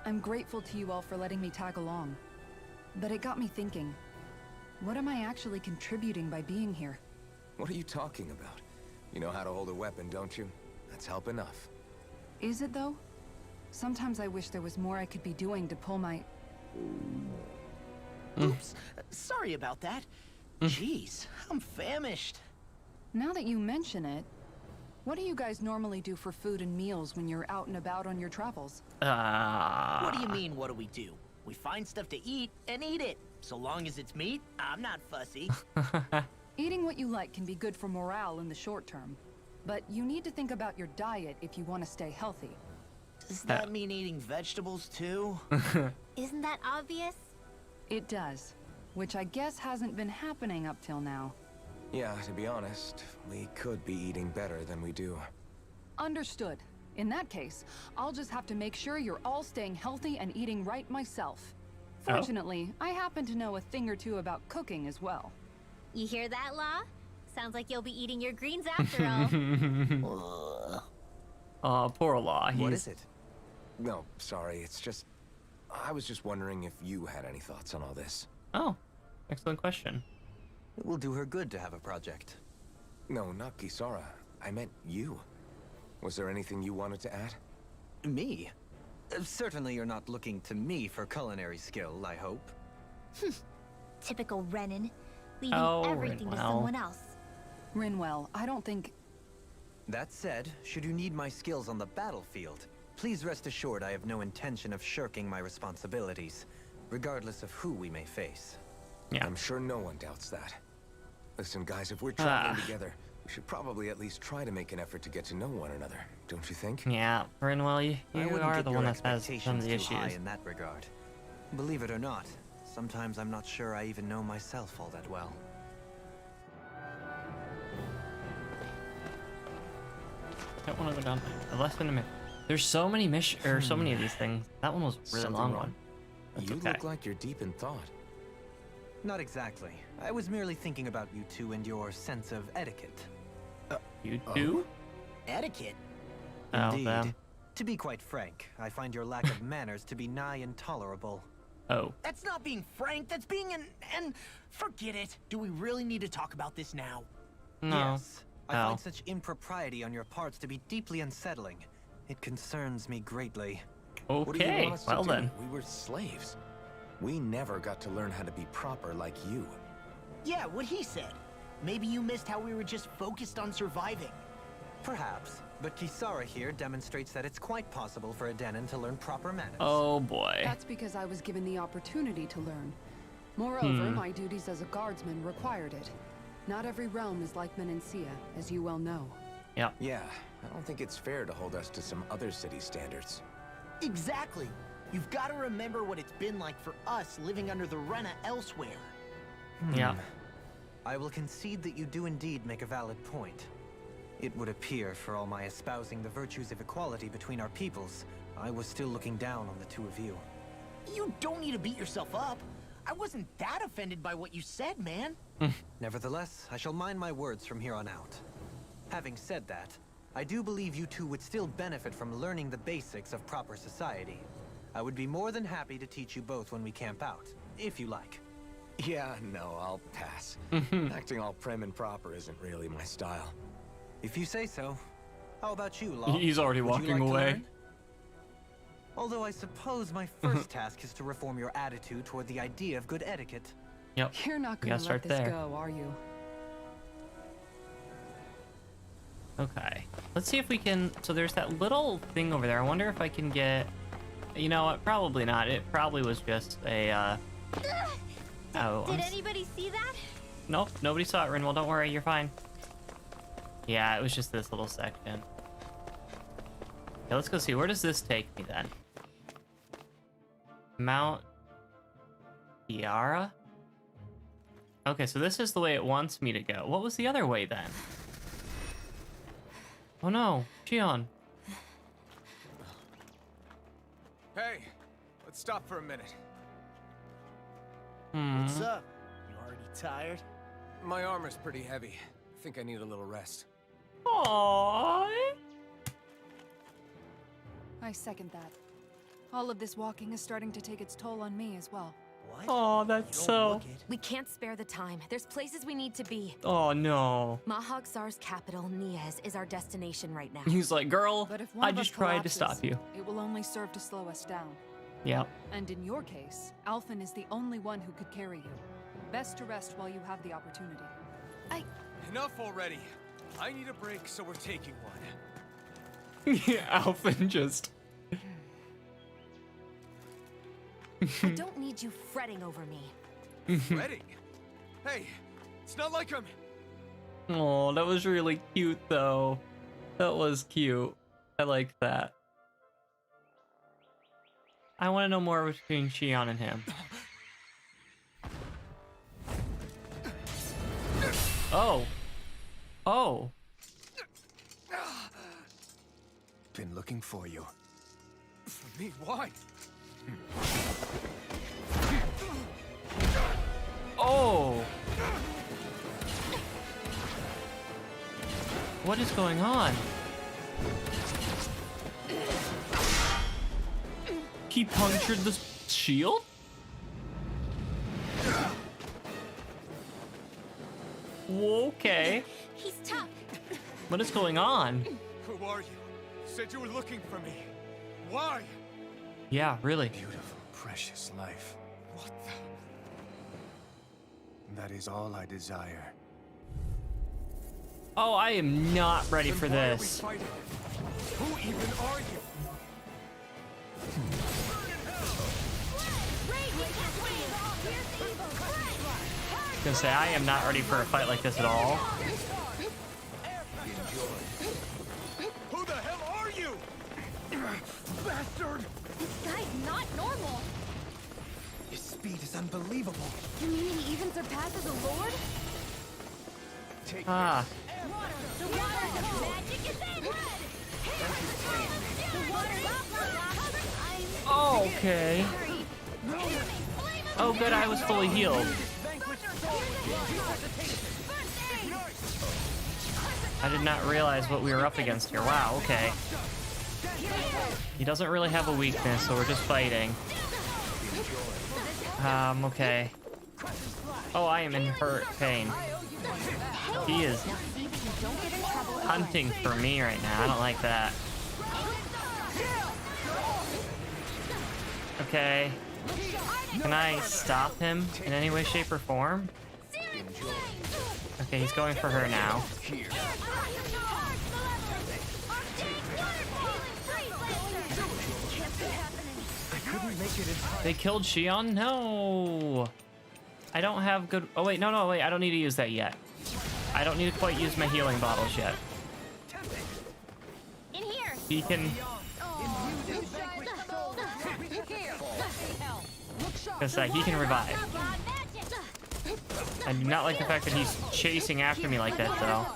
I'm grateful to you all for letting me tag along. But it got me thinking, what am I actually contributing by being here? What are you talking about? You know how to hold a weapon, don't you? That's help enough. Is it though? Sometimes I wish there was more I could be doing to pull my... Oops. Sorry about that. Jeez, I'm famished. Now that you mention it, what do you guys normally do for food and meals when you're out and about on your travels? What do you mean, what do we do? We find stuff to eat and eat it. So long as it's meat, I'm not fussy. Eating what you like can be good for morale in the short term. But you need to think about your diet if you want to stay healthy. Does that mean eating vegetables too? Isn't that obvious? It does. Which I guess hasn't been happening up till now. Yeah, to be honest, we could be eating better than we do. Understood. In that case, I'll just have to make sure you're all staying healthy and eating right myself. Fortunately, I happen to know a thing or two about cooking as well. You hear that, Law? Sounds like you'll be eating your greens after all. Oh, poor Law. What is it? No, sorry, it's just... I was just wondering if you had any thoughts on all this. Oh, excellent question. It will do her good to have a project. No, not Kisara. I meant you. Was there anything you wanted to add? Me? Certainly you're not looking to me for culinary skill, I hope. Typical Renan. Leaving Oh, everything to Rinwell. someone else. Rinwell, I don't think... That said, should you need my skills on the battlefield, please rest assured I have no intention of shirking my responsibilities, regardless of who we may face. Yeah. I'm sure no one doubts that. Listen, guys, if we're traveling together, We should probably at least try to make an effort to get to know one another, don't you think? Yeah, Rinwell, you I wouldn't are get the your one that has some expectations of the too high issues. in that regard. Believe it or not, sometimes I'm not sure I even know myself all that well. Don't want to go down less than a minute. There's so many so many of these things. That one was a really Something long wrong? one. That's You okay. look like you're deep in thought. Not exactly. I was merely thinking about you two and your sense of etiquette. You do? Etiquette? Oh, Indeed. them. To be quite frank, I find your lack of manners to be nigh intolerable. Oh. That's not being frank, that's being and forget it. Do we really need to talk about this now? No. Yes. I Oh. find such impropriety on your parts to be deeply unsettling. It concerns me greatly. What do you Okay. want us to Well do? then. We were slaves. We never got to learn how to be proper like you. Yeah, what he said. Maybe you missed how we were just focused on surviving. Perhaps, but Kisara here demonstrates that it's quite possible for a Denon to learn proper manners. Oh boy. That's because I was given the opportunity to learn. Moreover, my duties as a guardsman required it. Not every realm is like Menancia, as you well know. Yeah. Yeah, I don't think it's fair to hold us to some other city standards. Exactly. You've got to remember what it's been like for us living under the Rena elsewhere. Yeah. I will concede that you do indeed make a valid point. It would appear, for all my espousing the virtues of equality between our peoples, I was still looking down on the two of you. You don't need to beat yourself up. I wasn't that offended by what you said, man. Nevertheless, I shall mind my words from here on out. Having said that, I do believe you two would still benefit from learning the basics of proper society. I would be more than happy to teach you both when we camp out, if you like. Yeah, no, I'll pass. Acting all prim and proper isn't really my style. If you say so. How about you, Law? He's already Would you walking like to away. learn? Although I suppose my first task is to reform your attitude toward the idea of good etiquette. Yep. You're not We gonna gotta start let this there. go, are you? Okay. Let's see if we can. So there's that little thing over there. I wonder if I can get. You know what? Probably not. It probably was just a. Oh. Did anybody see that? Nope. Nobody saw it, Rinwell. Don't worry. You're fine. Yeah, it was just this little section. Okay, let's go see. Where does this take me then? Mount Tiara? Okay, so this is the way it wants me to go. What was the other way then? Oh no, Shion. Hey, let's stop for a minute. What's up? You already tired? My armor's pretty heavy. Think I need a little rest. Aww. I second that. All of this walking is starting to take its toll on me as well. What? Oh, that's You don't so. look it. We can't spare the time. There's places we need to be. Oh no. Mahag Sar's capital, Niez, is our destination right now. He's like, girl, But if one I of us just tried to collapses, stop you. it will only serve to slow us down. Yep. And in your case, Alphen is the only one who could carry you. Best to rest while you have the opportunity. Enough already. I need a break, so we're taking one. Yeah, Alphen just. I don't need you fretting over me. Ready? Hey, it's not like I'm... Oh, that was really cute though. That was cute. I liked that. I want to know more between Shion and him. Oh. Oh. Been looking for you. For me, why? Oh. What is going on? He punctured the shield? Okay. He's tough. What is going on? Who are you? You said you were looking for me. Why? Yeah, really. Beautiful, precious life. What the... That is all I desire. Oh, I am not ready Then for why are we this. fighting? Who even are you? I was gonna say, I am not ready for a fight like this at all. Who the hell are you? Bastard! This guy's not normal. His speed is unbelievable. You mean he even surpasses a lord? Ah, The water magic is in! The water okay. Oh, good, I was fully healed. I did not realize what we were up against here. Wow, okay. He doesn't really have a weakness, so we're just fighting. Okay. Oh, I am in hurt pain. He is hunting for me right now. I don't like that. Okay. Can I stop him in any way, shape, or form? Okay, he's going for her now. They killed Xion? No! I don't have good... Oh, wait, no, wait. I don't need to use that yet. I don't need to quite use my healing bottles yet. In here. He can... Because he can revive. I do not like the fact that he's chasing after me like that, though.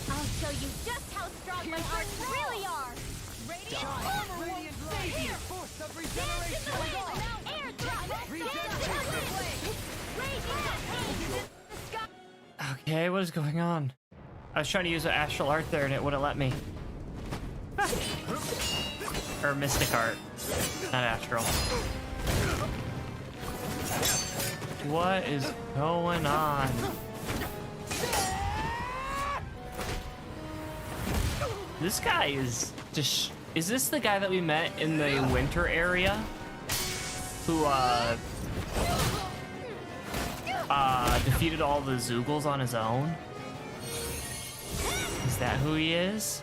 I'll show you just how strong my arts really are. Okay, what is going on? I was trying to use an astral art there and it wouldn't let me. Or mystic art, not astral. What is going on? This guy is just... Is this the guy that we met in the winter area? Who, defeated all the Zoogles on his own? Is that who he is?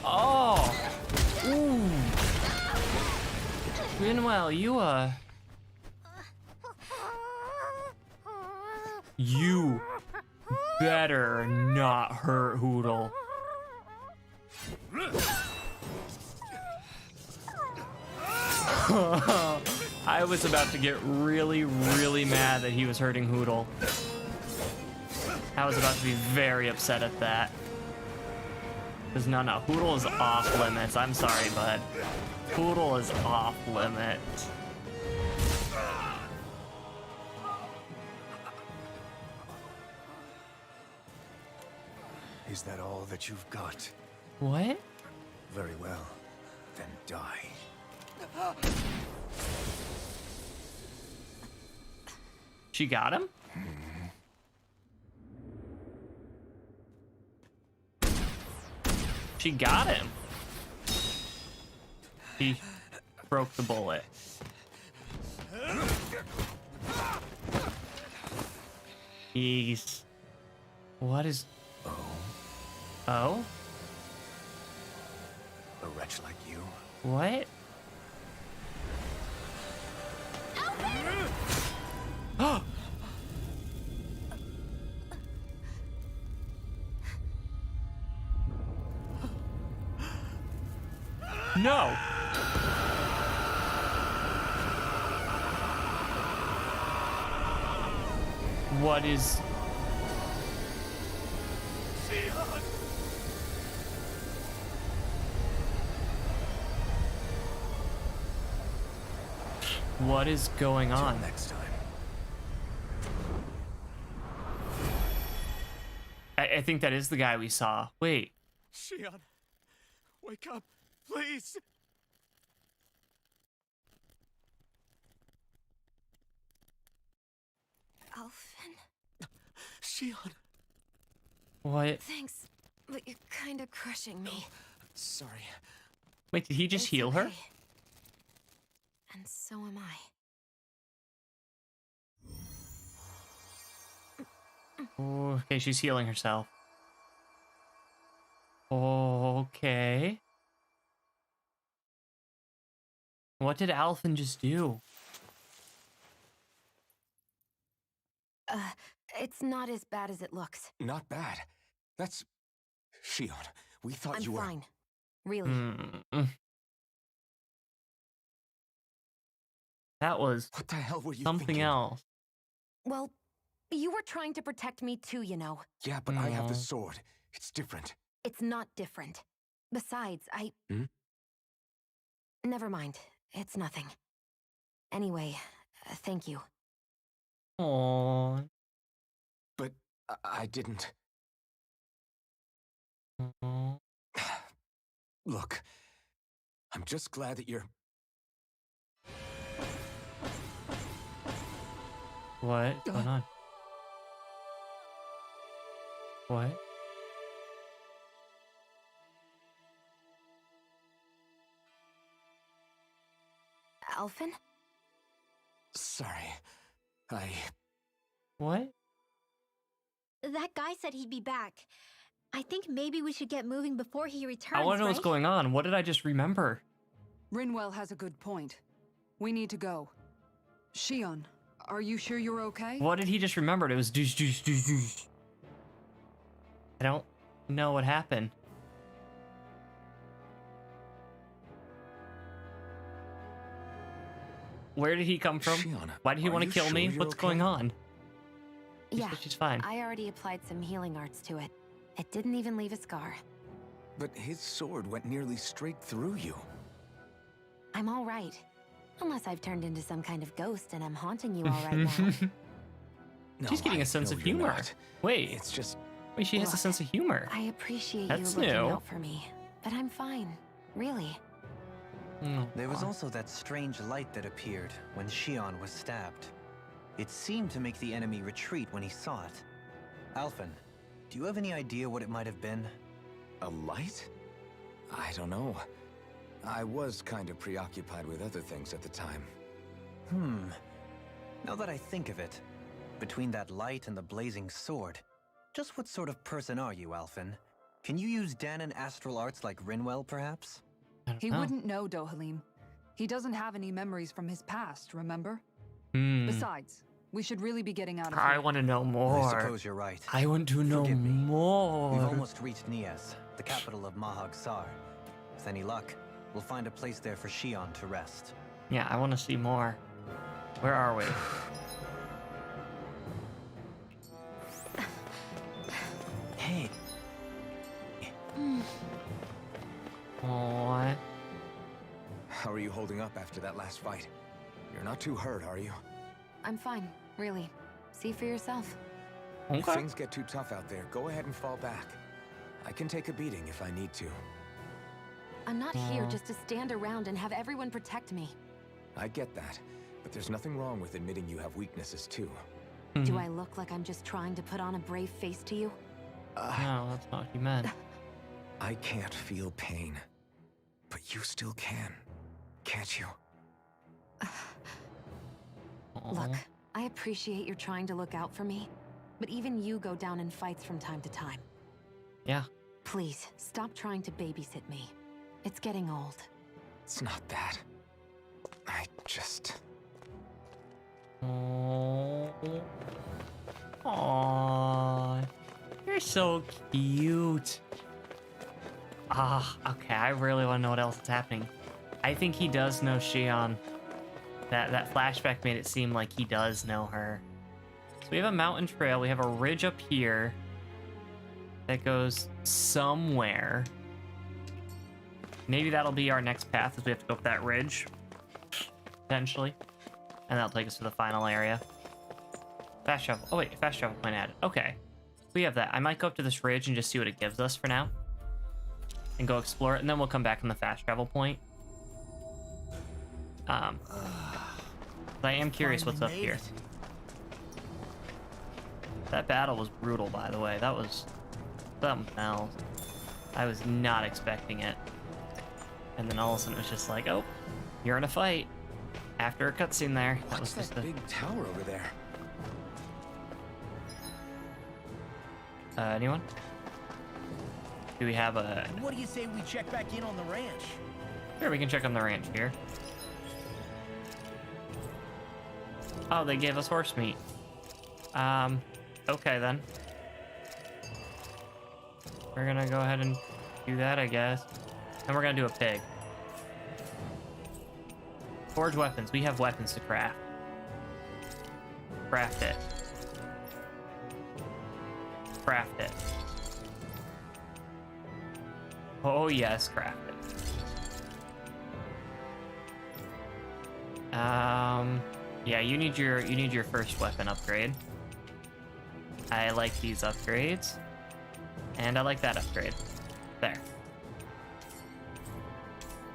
Oh! Ooh! Rinwell, you better not hurt Hootle. I was about to get really, really mad that he was hurting Hootle. I was about to be very upset at that. Because no, Hootle is off limits. I'm sorry, bud. Hootle is off limits. Is that all that you've got? What? Very well. Then die. She got him? She got him. He broke the bullet. He's... What is... Oh? A wretch like you? What? No! What is... What is going on? Till next time. I think that is the guy we saw. Wait. Xion, wake up, please. Alphen, Xion. What? thanks, but you're kind of crushing me. Sorry. Wait, did he just It's heal her? okay. And so am I. Oh, okay, she's healing herself. Okay. What did Alphen just do? It's not as bad as it looks. Not bad. That's... Shion, we thought I'm you were... fine. Really. That was What the hell were you something thinking? else. Well, you were trying to protect me too, you know. Yeah, but I have the No. sword. It's different. It's not different. Besides, Hmm? Never mind. It's nothing. Anyway, thank you. Aww. But I didn't... Aw. Look, I'm just glad that you're... What's going on? What? Alphen? Sorry. What? That guy said he'd be back. I think maybe we should get moving before he returns, I want to know what's right? going on. What did I just remember? Rinwell has a good point. We need to go. Shion, are you sure you're okay? What did he just remember? It was doosh, doosh, doosh, doosh. I don't know what happened. Where did he come from? Shion, Why did he are want to you kill sure me? you're What's okay? going on? She Yeah, said she's fine. I already applied some healing arts to it. It didn't even leave a scar. But his sword went nearly straight through you. I'm all right. Unless I've turned into some kind of ghost and I'm haunting you all right now. No, She's getting I a sense know of you're humor. not. Wait, It's just... wait, she has a Look, sense of humor. I appreciate That's you looking new. out for me, but I'm fine. Really. Oh, There was God. also that strange light that appeared when Shion was stabbed. It seemed to make the enemy retreat when he saw it. Alphen, do you have any idea what it might have been? a light? I don't know. I was kind of preoccupied with other things at the time. Now that I think of it, between that light and the blazing sword, just what sort of person are you, Alphen? Can you use Danon astral arts like Rinwell, perhaps? I don't He know. wouldn't know, Dohalim. He doesn't have any memories from his past, remember? Hmm. Besides, we should really be getting out of I here. want to know I more. suppose you're right. I want to know Forgive me. more. We've almost reached Nias, the capital of Mahag Sar. With any luck, we'll find a place there for Shion to rest. Yeah, I want to see more. Where are we? Hey, Oh, How are you holding up after that last fight? You're not too hurt, are you? I'm fine, really. See for yourself. If okay. things get too tough out there, go ahead and fall back. I can take a beating if I need to. I'm not here just to stand around and have everyone protect me. I get that, but there's nothing wrong with admitting you have weaknesses too. Do I look like I'm just trying to put on a brave face to you? No, that's not what you meant. I can't feel pain, but you still can, can't you? Look, Aw. I appreciate you're trying to look out for me, but even you go down in fights from time to time. Yeah. Please, stop trying to babysit me. It's getting old. It's not that. I just... Oh. Aw. You're so cute. Ah, okay. I really want to know what else is happening. I think he does know Shion. That flashback made it seem like he does know her. So we have a mountain trail. We have a ridge up here that goes somewhere. Maybe that'll be our next path, as we have to go up that ridge, potentially, and that'll take us to the final area. Fast travel. Oh wait, fast travel point added. Okay, we have that. I might go up to this ridge and just see what it gives us for now, and go explore it, and then we'll come back on the fast travel point. I am curious what's up Finally made here. it. That battle was brutal, by the way. That was something else. I was not expecting it. And then all of a sudden it was just like, oh, you're in a fight. After a cutscene there. That was What's just that big tower over there? anyone? Do we have a... What do you say we check back in on the ranch? Here, we can check on the ranch here. Oh, they gave us horse meat. Okay then. We're gonna go ahead and do that, I guess. And we're gonna do a pig. Forge weapons. We have weapons to craft. Craft it. Craft it. Oh yes, craft it. Yeah, you need your first weapon upgrade. I like these upgrades. And I like that upgrade. There.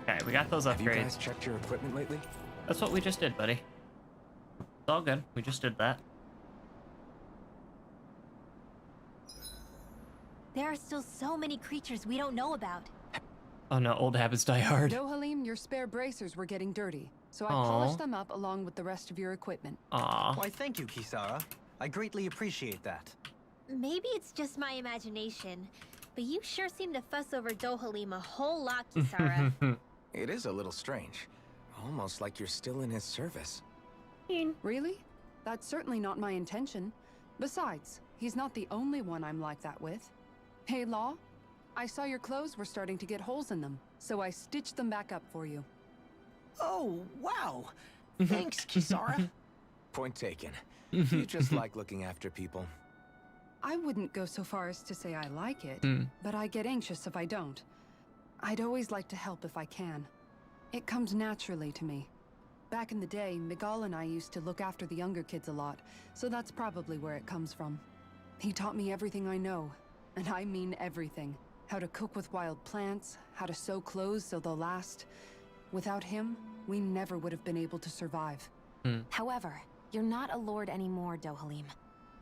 Okay, we got those upgrades. Have you guys checked your equipment lately? That's what we just did, buddy. It's all good. We just did that. There are still so many creatures we don't know about. Oh no, old habits die hard. Dohalim, your spare bracers were getting dirty, so I Aw. polished them up along with the rest of your equipment. Aw. Why, thank you, Kisara. I greatly appreciate that. Maybe it's just my imagination, but you sure seem to fuss over Dohalim a whole lot, Kisara. It is a little strange. Almost like you're still in his service. Really? That's certainly not my intention. Besides, he's not the only one I'm like that with. Hey, Law, I saw your clothes were starting to get holes in them, so I stitched them back up for you. Oh, wow. Thanks, Kisara. Point taken. You just like looking after people. I wouldn't go so far as to say I like it, Hmm. but I get anxious if I don't. I'd always like to help if I can. It comes naturally to me. Back in the day, Miguel and I used to look after the younger kids a lot, so that's probably where it comes from. He taught me everything I know, and I mean everything. How to cook with wild plants, how to sew clothes so they'll last. Without him, we never would have been able to survive. However, you're not a lord anymore, Dohalim.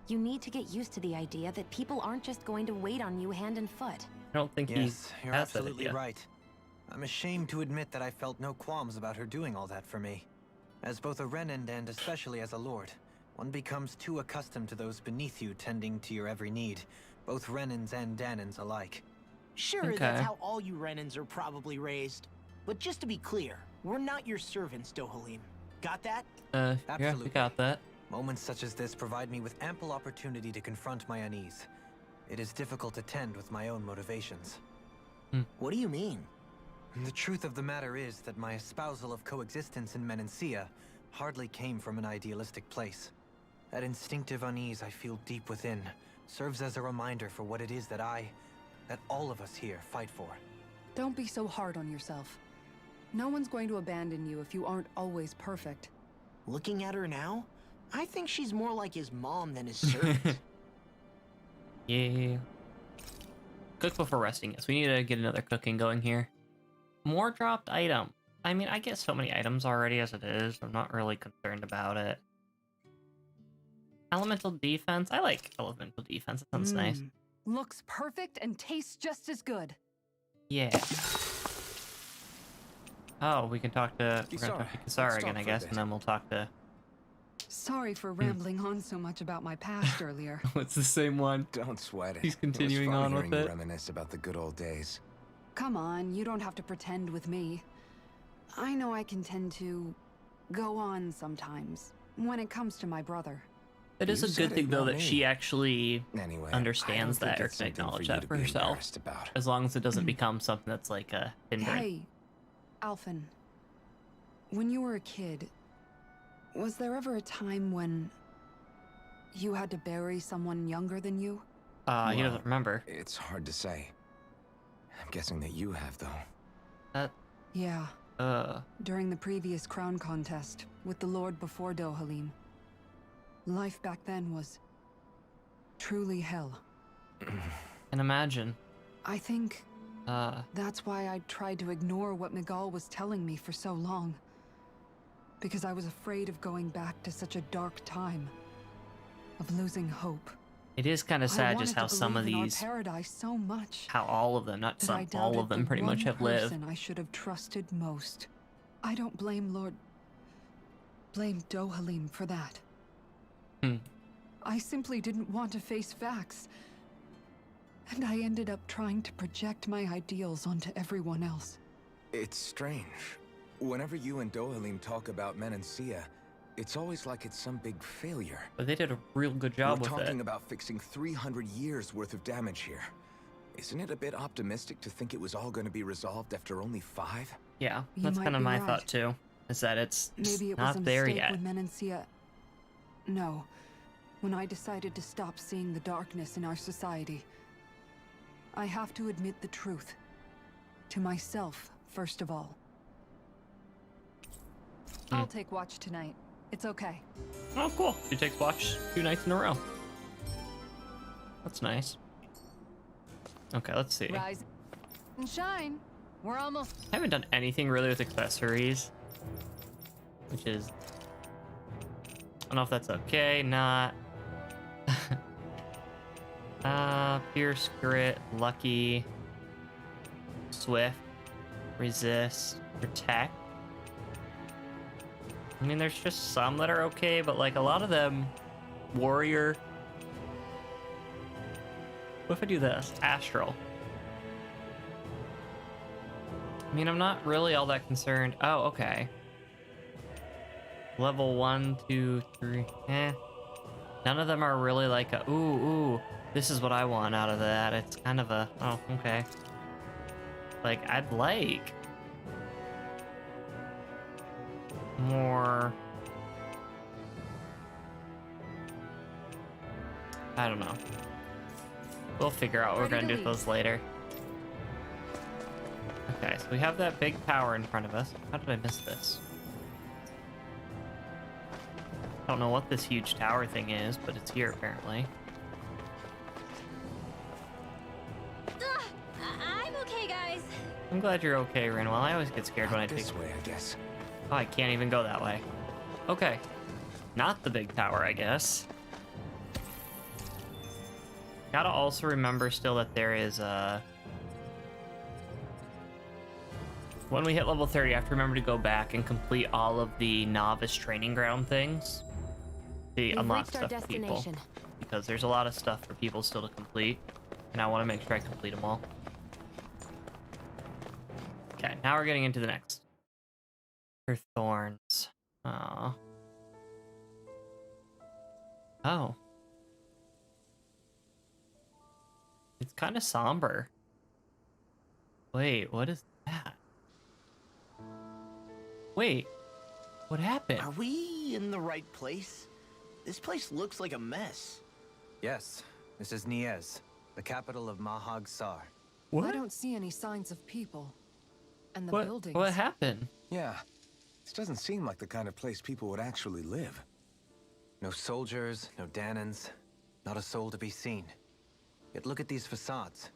You need to get used to the idea that people aren't just going to wait on you hand and foot. I don't think Yes, you're has that absolutely idea. right. I'm ashamed to admit that I felt no qualms about her doing all that for me. As both a Renan and especially as a lord, one becomes too accustomed to those beneath you tending to your every need, both Renans and Danans alike. Sure, Okay. that's how all you Renans are probably raised. But just to be clear, we're not your servants, Dohalim. Got that? Yeah, we Absolutely. got that. Moments such as this provide me with ample opportunity to confront my unease. It is difficult to tend with my own motivations. What do you mean? The truth of the matter is that my espousal of coexistence in Menancia hardly came from an idealistic place. That instinctive unease I feel deep within serves as a reminder for what it is that all of us here fight for. Don't be so hard on yourself. No one's going to abandon you if you aren't always perfect. Looking at her now, I think she's more like his mom than his servant. Yeah. Cook before resting. Yes, we need to get another cooking going here. More dropped item. I mean, I get so many items already as it is. I'm not really concerned about it. Elemental defense. I like elemental defense. It sounds nice. Looks perfect and tastes just as good. Yeah. Oh, we can talk to we're gonna talk to Kisara. Kisara Let's again, talk I for a guess, bit. and then we'll talk to. Sorry for rambling on so much about my past earlier. It's the same one. Don't sweat it. He's continuing it was fun on with hearing you it. reminisce about the good old days. Come on, you don't have to pretend with me. I know I can tend to go on sometimes when it comes to my brother. It is You a said good thing it, though not that me. she actually Anyway, understands I don't that think or it's can something acknowledge you that to for be herself. embarrassed about. As long as it doesn't become something that's like a hindrance. Hey, Alphen. When you were a kid, was there ever a time when you had to bury someone younger than you? He Well, doesn't remember. It's hard to say. I'm guessing that you have, though. Yeah, during the previous crown contest with the Lord before Dohalim. Life back then was truly hell. And imagine. I think Uh, that's why I tried to ignore what Miguel was telling me for so long. Because I was afraid of going back to such a dark time. Of losing hope. it is kind of I sad wanted just to how some of believe in our these, paradise so much how all of them, not that I some, all doubted of them the pretty much one have lived. person I should have trusted most. I don't blame blame Dohalim for that. I simply didn't want to face facts. And I ended up trying to project my ideals onto everyone else. It's strange. Whenever you and Dohalim talk about Menancia, it's always like it's some big failure. But they did a real good job We're with talking it. about fixing 300 years worth of damage here. Isn't it a bit optimistic to think it was all going to be resolved after only 5? Yeah, You that's might kind of be my right. thought too. Is that it's Maybe it was not a there mistake yet. when Menancia... No. When I decided to stop seeing the darkness in our society. I have to admit the truth. To myself, first of all. I'll take watch tonight. It's okay. Oh, cool. She takes watch 2 nights in a row. That's nice. Okay, let's see. Rise and shine. We're almost... I haven't done anything really with accessories, which is... I don't know if that's okay, not... Pierce, Grit, Lucky, Swift, Resist, Protect. I mean, there's just some that are okay, but like a lot of them... Warrior. What if I do this? Astral. I mean, I'm not really all that concerned. Oh, okay. Level 1, 2, 3. None of them are really like a, ooh, this is what I want out of that. It's kind of a, oh, okay. Like, I'd like more... I don't know. We'll figure out what we're Ready gonna to do with those later. Okay, so we have that big tower in front of us. How did I miss this? I don't know what this huge tower thing is, but it's here apparently. I'm okay, guys. I'm glad you're okay, Rinwell. I always get scared when I Out take... this way, I guess. Oh, I can't even go that way. Okay. Not the big tower, I guess. Gotta also remember still that there is when we hit level 30, I have to remember to go back and complete all of the novice training ground things. To We've unlock reached our stuff for people. destination. Because there's a lot of stuff for people still to complete. And I want to make sure I complete them all. Okay, now we're getting into the next. Her thorns. Aww. Oh. It's kind of somber. Wait, what is that? Wait, what happened? Are we in the right place? This place looks like a mess. Yes, this is Niez, the capital of Mahag Sar. I don't see any signs of people. And the buildings. What happened? Yeah, this doesn't seem like the kind of place people would actually live. No soldiers, no Danans, not a soul to be seen. Yet look at these facades.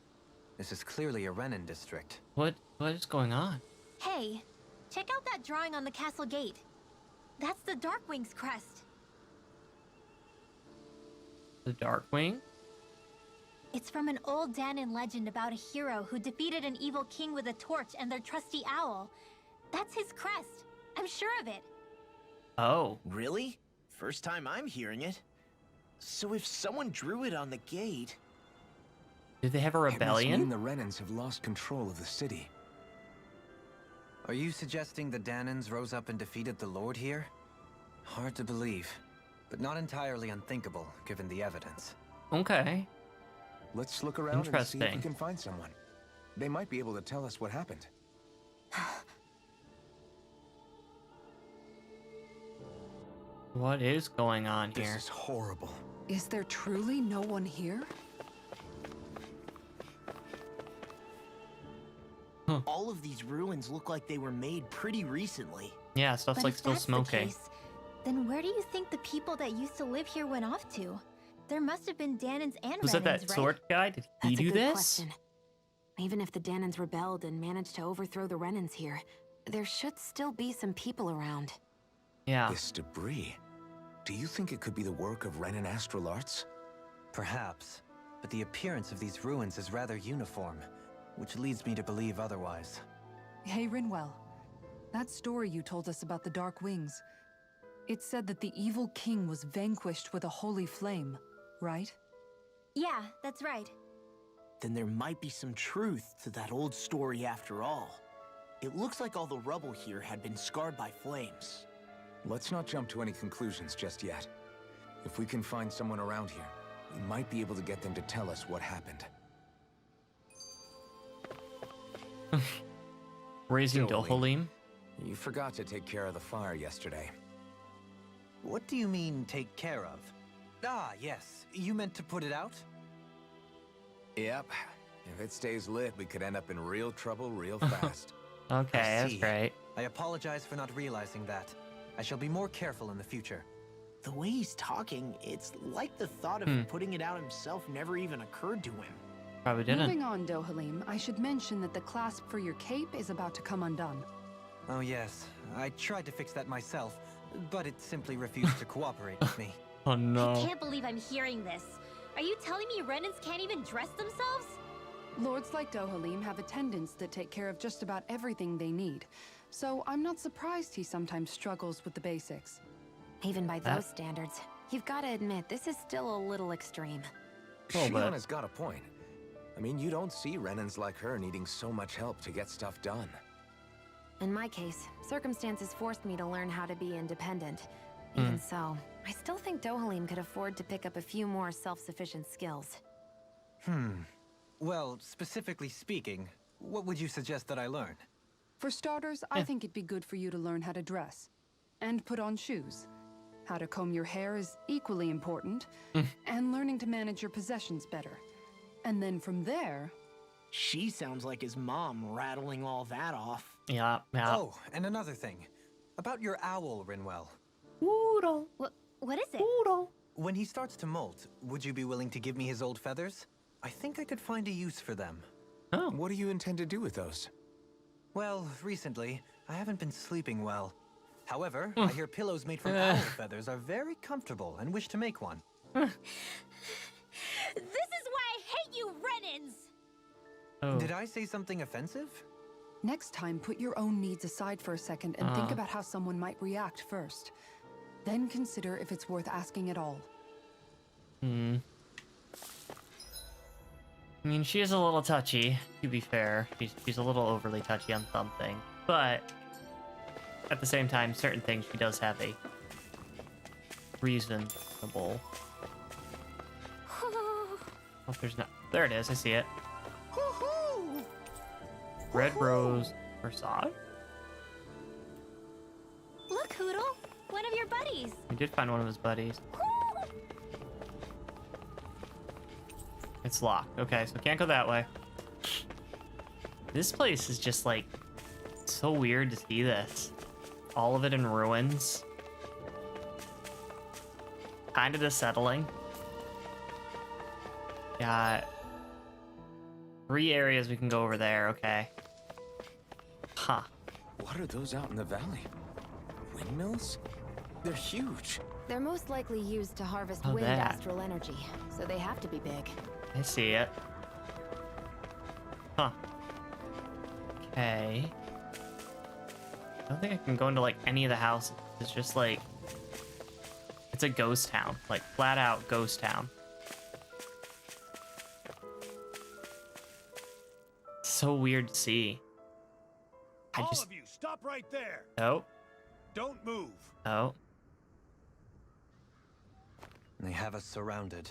This is clearly a Renan district. What is going on? Hey, check out that drawing on the castle gate. That's the Darkwing's crest. The Darkwing? It's from an old Danon legend about a hero who defeated an evil king with a torch and their trusty owl. That's his crest. I'm sure of it. Oh. Really? First time I'm hearing it. So if someone drew it on the gate... Did they have a It must mean rebellion? the Renans have lost control of the city. Are you suggesting the Danans rose up and defeated the Lord here? Hard to believe, but not entirely unthinkable, given the evidence. Okay. Let's look around and see if we Interesting. can find someone. They might be able to tell us what happened. What is going on This here? is horrible. Is there truly no one here? All of these ruins look like they were made pretty recently. Yeah, stuff's But like if still that's smoking. the case, then where do you think the people that used to live here went off to? There must have been Danons and Was that Renans, that right? sword guy? Did he That's a do good this? question. Even if the Danons rebelled and managed to overthrow the Renans here, there should still be some people around. Yeah. This debris. Do you think it could be the work of Renan Astral Arts? Perhaps, but the appearance of these ruins is rather uniform, which leads me to believe otherwise. Hey, Rinwell. That story you told us about the Dark Wings. It said that the evil king was vanquished with a holy flame, right? Yeah, that's right. Then there might be some truth to that old story after all. It looks like all the rubble here had been scarred by flames. Let's not jump to any conclusions just yet. If we can find someone around here, we might be able to get them to tell us what happened. Raising Dohalim. Dohalim? You forgot to take care of the fire yesterday. What do you mean, take care of? Ah, yes. You meant to put it out? Yep. If it stays lit, we could end up in real trouble real fast. Okay, I that's see. great. I apologize for not realizing that. I shall be more careful in the future. The way he's talking, it's like the thought of putting it out himself never even occurred to him. Probably didn't. Moving on, Dohalim, I should mention that the clasp for your cape is about to come undone. Oh yes, I tried to fix that myself, but it simply refused to cooperate with me. Oh I no. can't believe I'm hearing this. Are you telling me Renans can't even dress themselves? Lords like Dohalim have attendants that take care of just about everything they need, so I'm not surprised he sometimes struggles with the basics. Even by those standards, you've got to admit this is still a little extreme. Shion has got a point. I mean, you don't see Renans like her needing so much help to get stuff done. In my case, circumstances forced me to learn how to be independent. Even so, I still think Dohalim could afford to pick up a few more self-sufficient skills. Well, specifically speaking, what would you suggest that I learn? For starters, I think it'd be good for you to learn how to dress. And put on shoes. How to comb your hair is equally important. And learning to manage your possessions better. And then from there... She sounds like his mom rattling all that off. Yeah. Oh, and another thing. About your owl, Rinwell. What is it? When he starts to molt, would you be willing to give me his old feathers? I think I could find a use for them. Oh. What do you intend to do with those? Well, recently, I haven't been sleeping well. However, I hear pillows made from owl feathers are very comfortable and wish to make one. This is why I hate you, Renans! Oh. Did I say something offensive? Next time, put your own needs aside for a second and think about how someone might react first. Then consider if it's worth asking at all. I mean, she is a little touchy, to be fair. She's a little overly touchy on something. But at the same time, certain things she does have a reasonable... Oh, there's not... There it is, I see it. Red Rose Versage? Look, Hoodle! One of your buddies! We did find one of his buddies. It's locked. Okay, so can't go that way. This place is just like so weird to see this. All of it in ruins. Kind of unsettling. Got 3 areas we can go over there. Okay. Huh. What are those out in the valley? Windmills? They're huge. They're most likely used to harvest Oh, wind that. astral energy, so they have to be big. I see it. Huh. Okay. I don't think I can go into like any of the houses. It's just like it's a ghost town, like flat out ghost town. So weird to see. All of you, stop right there. Oh, Don't move. oh. They have us surrounded.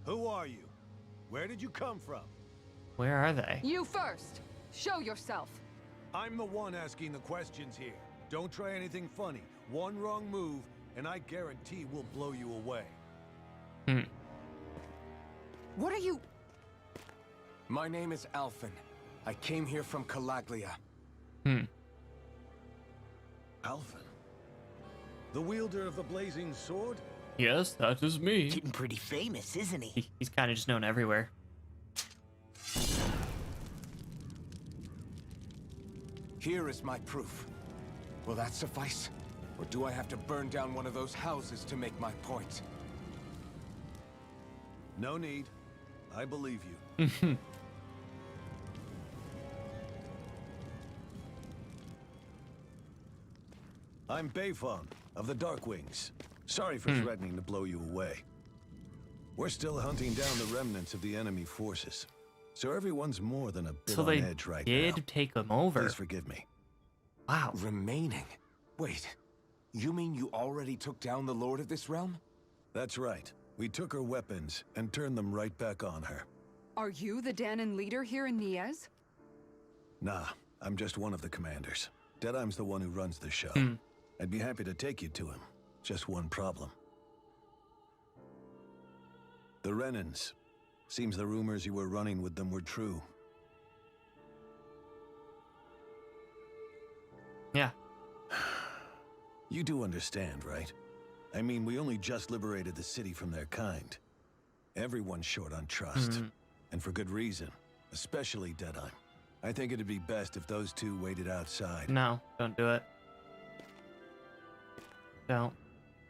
Who are you? Where did you come from? Where are they? You first! Show yourself! I'm the one asking the questions here. Don't try anything funny. One wrong move, and I guarantee we'll blow you away. What are you... My name is Alphen. I came here from Calaglia. Alphen? The wielder of the blazing sword? Yes, that is me. Getting pretty famous, isn't he? He's kind of just known everywhere. Here is my proof. Will that suffice? Or do I have to burn down one of those houses to make my point? No need. I believe you. I'm Beifong of the Darkwings. Sorry for threatening to blow you away. We're still hunting down the remnants of the enemy forces. So everyone's more than a bit So on they edge right did now. take them over. Please forgive me. Wow. Remaining? Wait, You mean you already took down the Lord of this realm? That's right. We took her weapons and turned them right back on her. Are you the Danon leader here in Niez? Nah, I'm just one of the commanders. Deadeye's the one who runs the show. I'd be happy to take you to him. Just one problem. The Renans. Seems the rumors you were running with them were true. Yeah. You do understand, right? I mean, we only just liberated the city from their kind. Everyone's short on trust. And for good reason. Especially Deadeye. I think it'd be best if those two waited outside. No, don't do it. Don't.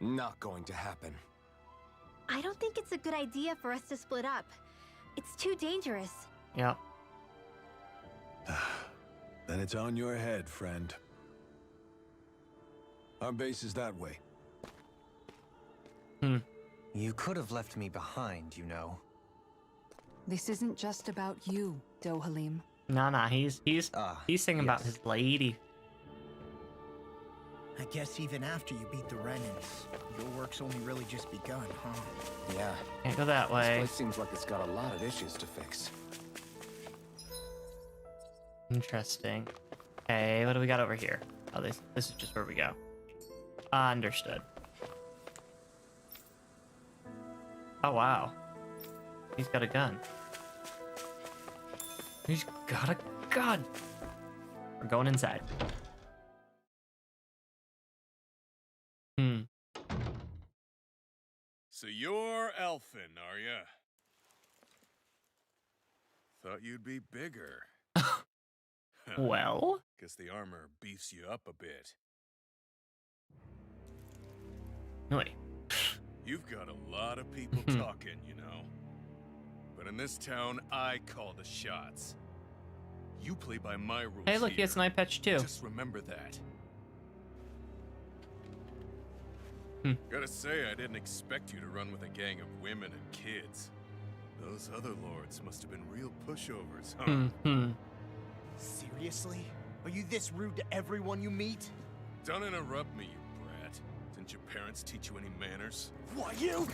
Not going to happen. I don't think it's a good idea for us to split up. It's too dangerous. Yep. Then it's on your head, friend. Our base is that way. You could have left me behind, you know. This isn't just about you, Dohalim. Nah, he's thinking about his lady. I guess even after you beat the Renans, your work's only really just begun, huh? Yeah. Can't go that This way. place seems like it's got a lot of issues to fix. Interesting. Okay, what do we got over here? Oh, this is just where we go. Understood. Oh, wow. He's got a gun. He's got a gun. We're going inside. So you're Elfin, are ya? Thought you'd be bigger. Well? Guess the armor beefs you up a bit. Wait. You've got a lot of people talking, you know. But in this town, I call the shots. You play by my rules. Hey, look, he has an eye patch too. Just remember that. Gotta say, I didn't expect you to run with a gang of women and kids. Those other lords must have been real pushovers, huh? Seriously? Are you this rude to everyone you meet? Don't interrupt me, you brat. Didn't your parents teach you any manners? What, you?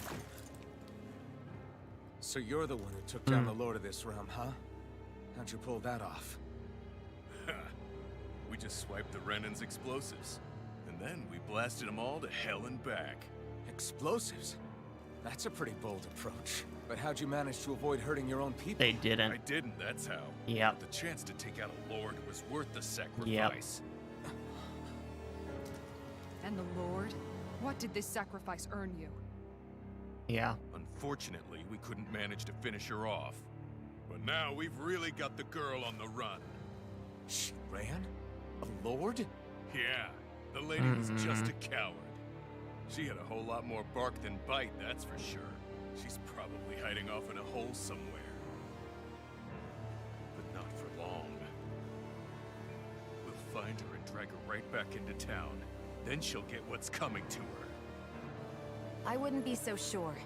So you're the one who took down the Lord of this realm, huh? How'd you pull that off? We just swiped the Renan's explosives. And then we blasted them all to hell and back. Explosives? That's a pretty bold approach. But how'd you manage to avoid hurting your own people? They didn't. I didn't, that's how. Yep. But the chance to take out a lord was worth the sacrifice. And the Lord? What did this sacrifice earn you? Yeah. Unfortunately, we couldn't manage to finish her off. But now we've really got the girl on the run. She ran? A lord? Yeah, the lady was just a coward. She had a whole lot more bark than bite, that's for sure. She's probably hiding off in a hole somewhere. But not for long. We'll find her and drag her right back into town. Then she'll get what's coming to her. I wouldn't be so sure.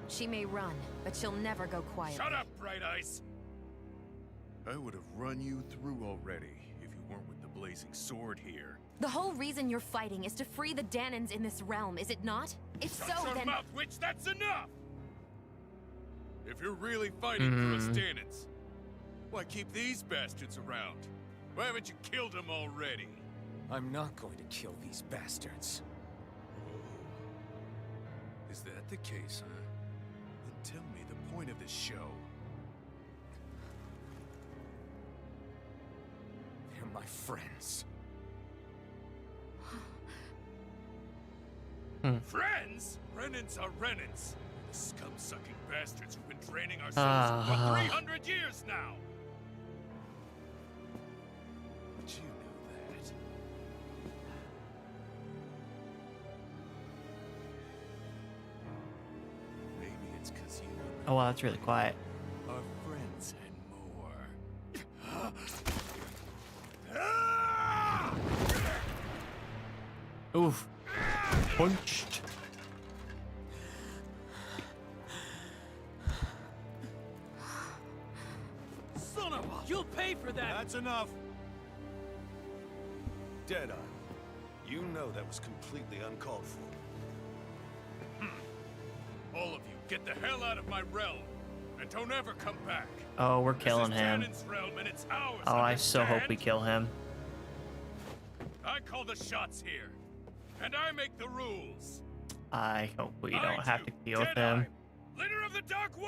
She may run, but she'll never go quiet. Shut up, Bright Eyes! I would have run you through already if you weren't with the blazing sword here. The whole reason you're fighting is to free the Danons in this realm, is it not? If so, Shut your then... mouth, witch! That's enough! If you're really fighting for us Danons, why keep these bastards around? Why haven't you killed them already? I'm not going to kill these bastards. Oh. Is that the case, huh? Then tell me the point of this show. They're my friends. Friends? Renans are Renans. The scum-sucking bastards who've been draining our souls for 300 years now. But you knew that. Maybe it's because you Oh, wow, that's really quiet. are friends and more. Oof. Punched. Son of a... You'll pay for that! That's enough. Deadeye, You know that was completely uncalled for. All of you, get the hell out of my realm, and don't ever come back. Oh, we're killing This is him. Danon's realm, and it's ours, Oh, I so hope we understand? kill him. I call the shots here, and I make the rules. I hope we I don't have do, to deal with him. Deadime, leader of the Dark Way!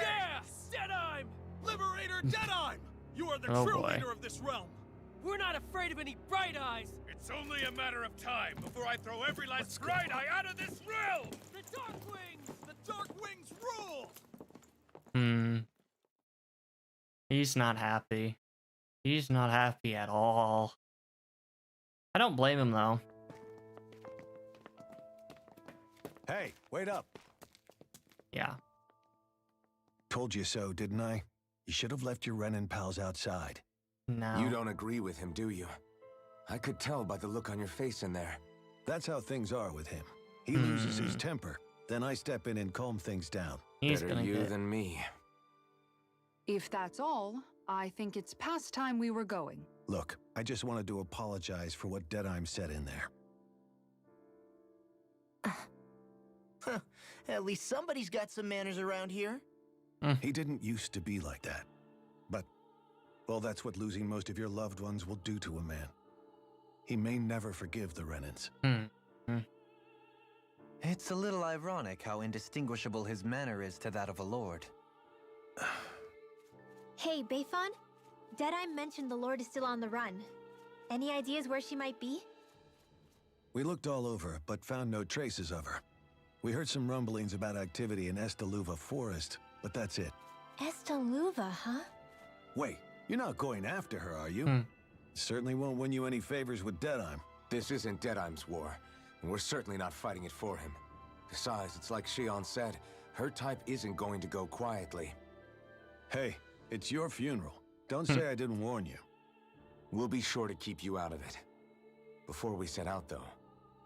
Yeah! Deadime! Liberator Deadime! You are the Oh, true boy. leader of this realm. We're not afraid of any Bright Eyes. It's only a matter of time before I throw every last Bright Eye out of this realm! The Dark Wings! The Dark Wings rule! He's not happy. He's not happy at all. I don't blame him, though. Hey, wait up. Yeah. Told you so, didn't I? You should have left your Renin pals outside. No. You don't agree with him, do you? I could tell by the look on your face in there. That's how things are with him. He loses his temper, then I step in and calm things down. He's Better gonna you get... than me. If that's all, I think it's past time we were going. Look, I just wanted to apologize for what Deadime said in there. At least somebody's got some manners around here. He didn't used to be like that. But, well, that's what losing most of your loved ones will do to a man. He may never forgive the Renins. It's a little ironic how indistinguishable his manner is to that of a lord. Hey, Bayfon? Deadeye mentioned the Lord is still on the run. Any ideas where she might be? We looked all over, but found no traces of her. We heard some rumblings about activity in Estaluva Forest, but that's it. Estaluva, huh? Wait, you're not going after her, are you? Certainly won't win you any favors with Deadime. This isn't Deadime's war, and we're certainly not fighting it for him. Besides, it's like Shion said, her type isn't going to go quietly. Hey, it's your funeral. Don't say I didn't warn you. We'll be sure to keep you out of it. Before we set out, though,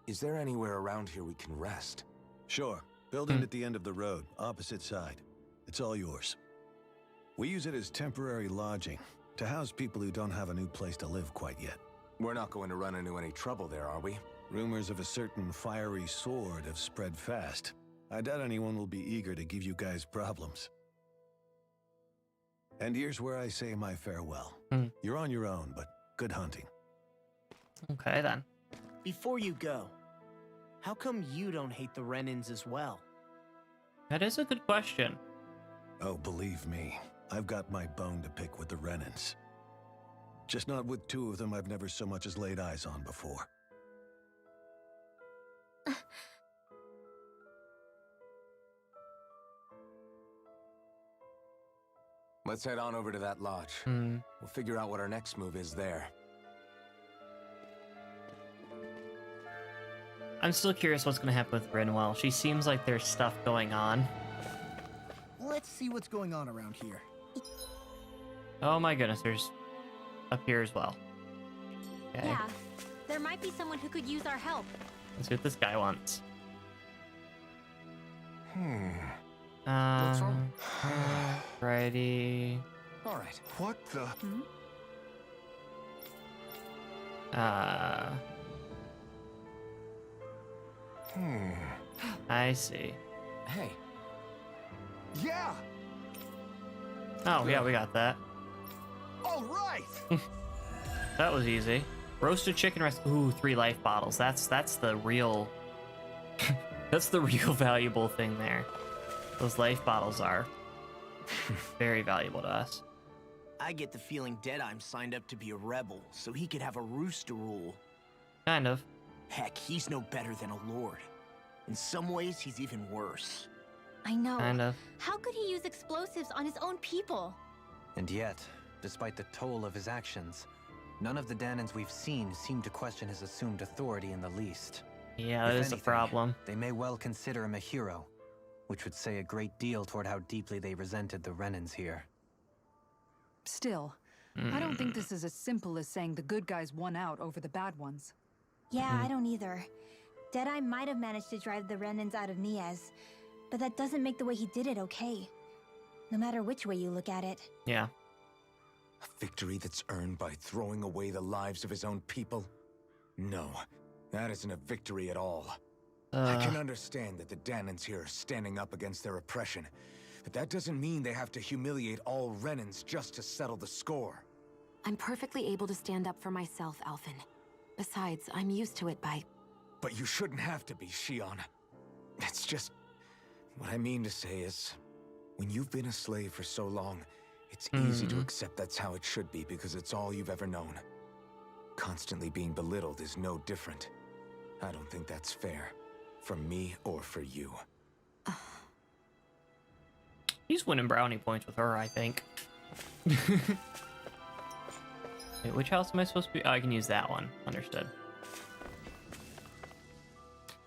is there anywhere around here we can rest? Sure. Building at the end of the road, opposite side. It's all yours. We use it as temporary lodging, to house people who don't have a new place to live quite yet. We're not going to run into any trouble there, are we? Rumors of a certain fiery sword have spread fast. I doubt anyone will be eager to give you guys problems. And here's where I say my farewell. You're on your own, but good hunting. Okay, then. Before you go, how come you don't hate the Renins as well? That is a good question. Oh, believe me, I've got my bone to pick with the Renins. Just not with two of them I've never so much as laid eyes on before. Let's head on over to that lodge. We'll figure out what our next move is there. I'm still curious what's going to happen with Rinwell. She seems like there's stuff going on. Let's see what's going on around here. Oh my goodness, there's up here as well. Okay, Yeah. There might be someone who could use our help. let's see what this guy wants. What's wrong? Righty. All right. What the? I see. Hey. Yeah! Oh, yeah, we got that. All right! That was easy. Roasted chicken rest. Ooh, 3 life bottles. That's the real... that's the real valuable thing there. Those life bottles are very valuable to us. I get the feeling Deadime signed up to be a rebel, so he could have a rooster rule. Kind of. Heck, he's no better than a lord. In some ways, he's even worse. I know. Kind of. How could he use explosives on his own people? And yet, despite the toll of his actions, none of the Danons we've seen seem to question his assumed authority in the least. Yeah, that If is a anything, problem. They may well consider him a hero, which would say a great deal toward how deeply they resented the Renins here. Still, I don't think this is as simple as saying the good guys won out over the bad ones. Yeah, I don't either. Deadeye might have managed to drive the Renins out of Niaz, but that doesn't make the way he did it okay. No matter which way you look at it. Yeah. A victory that's earned by throwing away the lives of his own people? No. That isn't a victory at all. I can understand that the Danans here are standing up against their oppression, but that doesn't mean they have to humiliate all Renans just to settle the score. I'm perfectly able to stand up for myself, Alphen. Besides, I'm used to it by... But you shouldn't have to be, Shion. It's just... What I mean to say is, when you've been a slave for so long, it's easy to accept that's how it should be because it's all you've ever known. Constantly being belittled is no different. I don't think that's fair. For me or for you. He's winning brownie points with her, I think. Wait, which house am I supposed to be? Oh, I can use that one. Understood.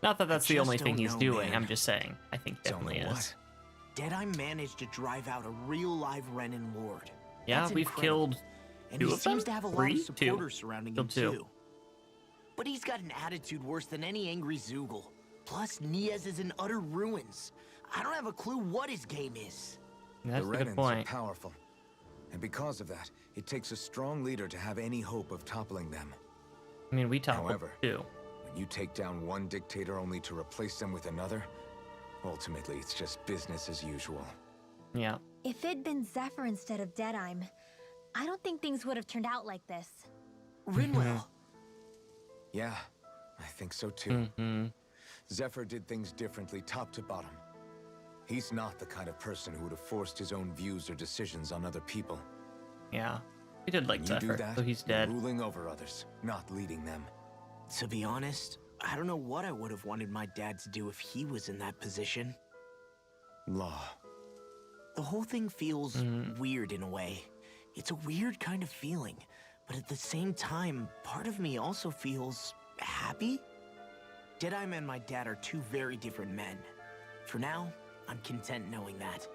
Not that that's the only thing he's doing. I'm just saying. I think definitely is. Deadeye managed to drive out a real live Renan Lord. Yeah, That's we've incredible. killed And two he of them? seems to have a lot Three? of supporters surrounding him Killed two. too. But he's got an attitude worse than any angry Zoogle. Plus, Niaz is in utter ruins. I don't have a clue what his game is. That's The a good Renans are point. powerful. And because of that, it takes a strong leader to have any hope of toppling them. I mean, we toppled However, two. when you take down one dictator only to replace them with another, ultimately it's just business as usual. Yeah. If it'd been Zephyr instead of Deadeye, I don't think things would have turned out like this. Rinwell. Yeah, I think so too. Mm-hmm. Zephyr did things differently top to bottom. He's not the kind of person who would have forced his own views or decisions on other people. Yeah. He did like When you do Zephyr, that, so he's you're dead. ruling over others, not leading them. To be honest, I don't know what I would have wanted my dad to do if he was in that position. Law. The whole thing feels weird in a way. It's a weird kind of feeling, but at the same time, part of me also feels happy. Deadeye and my dad are two very different men. For now, I'm content knowing that.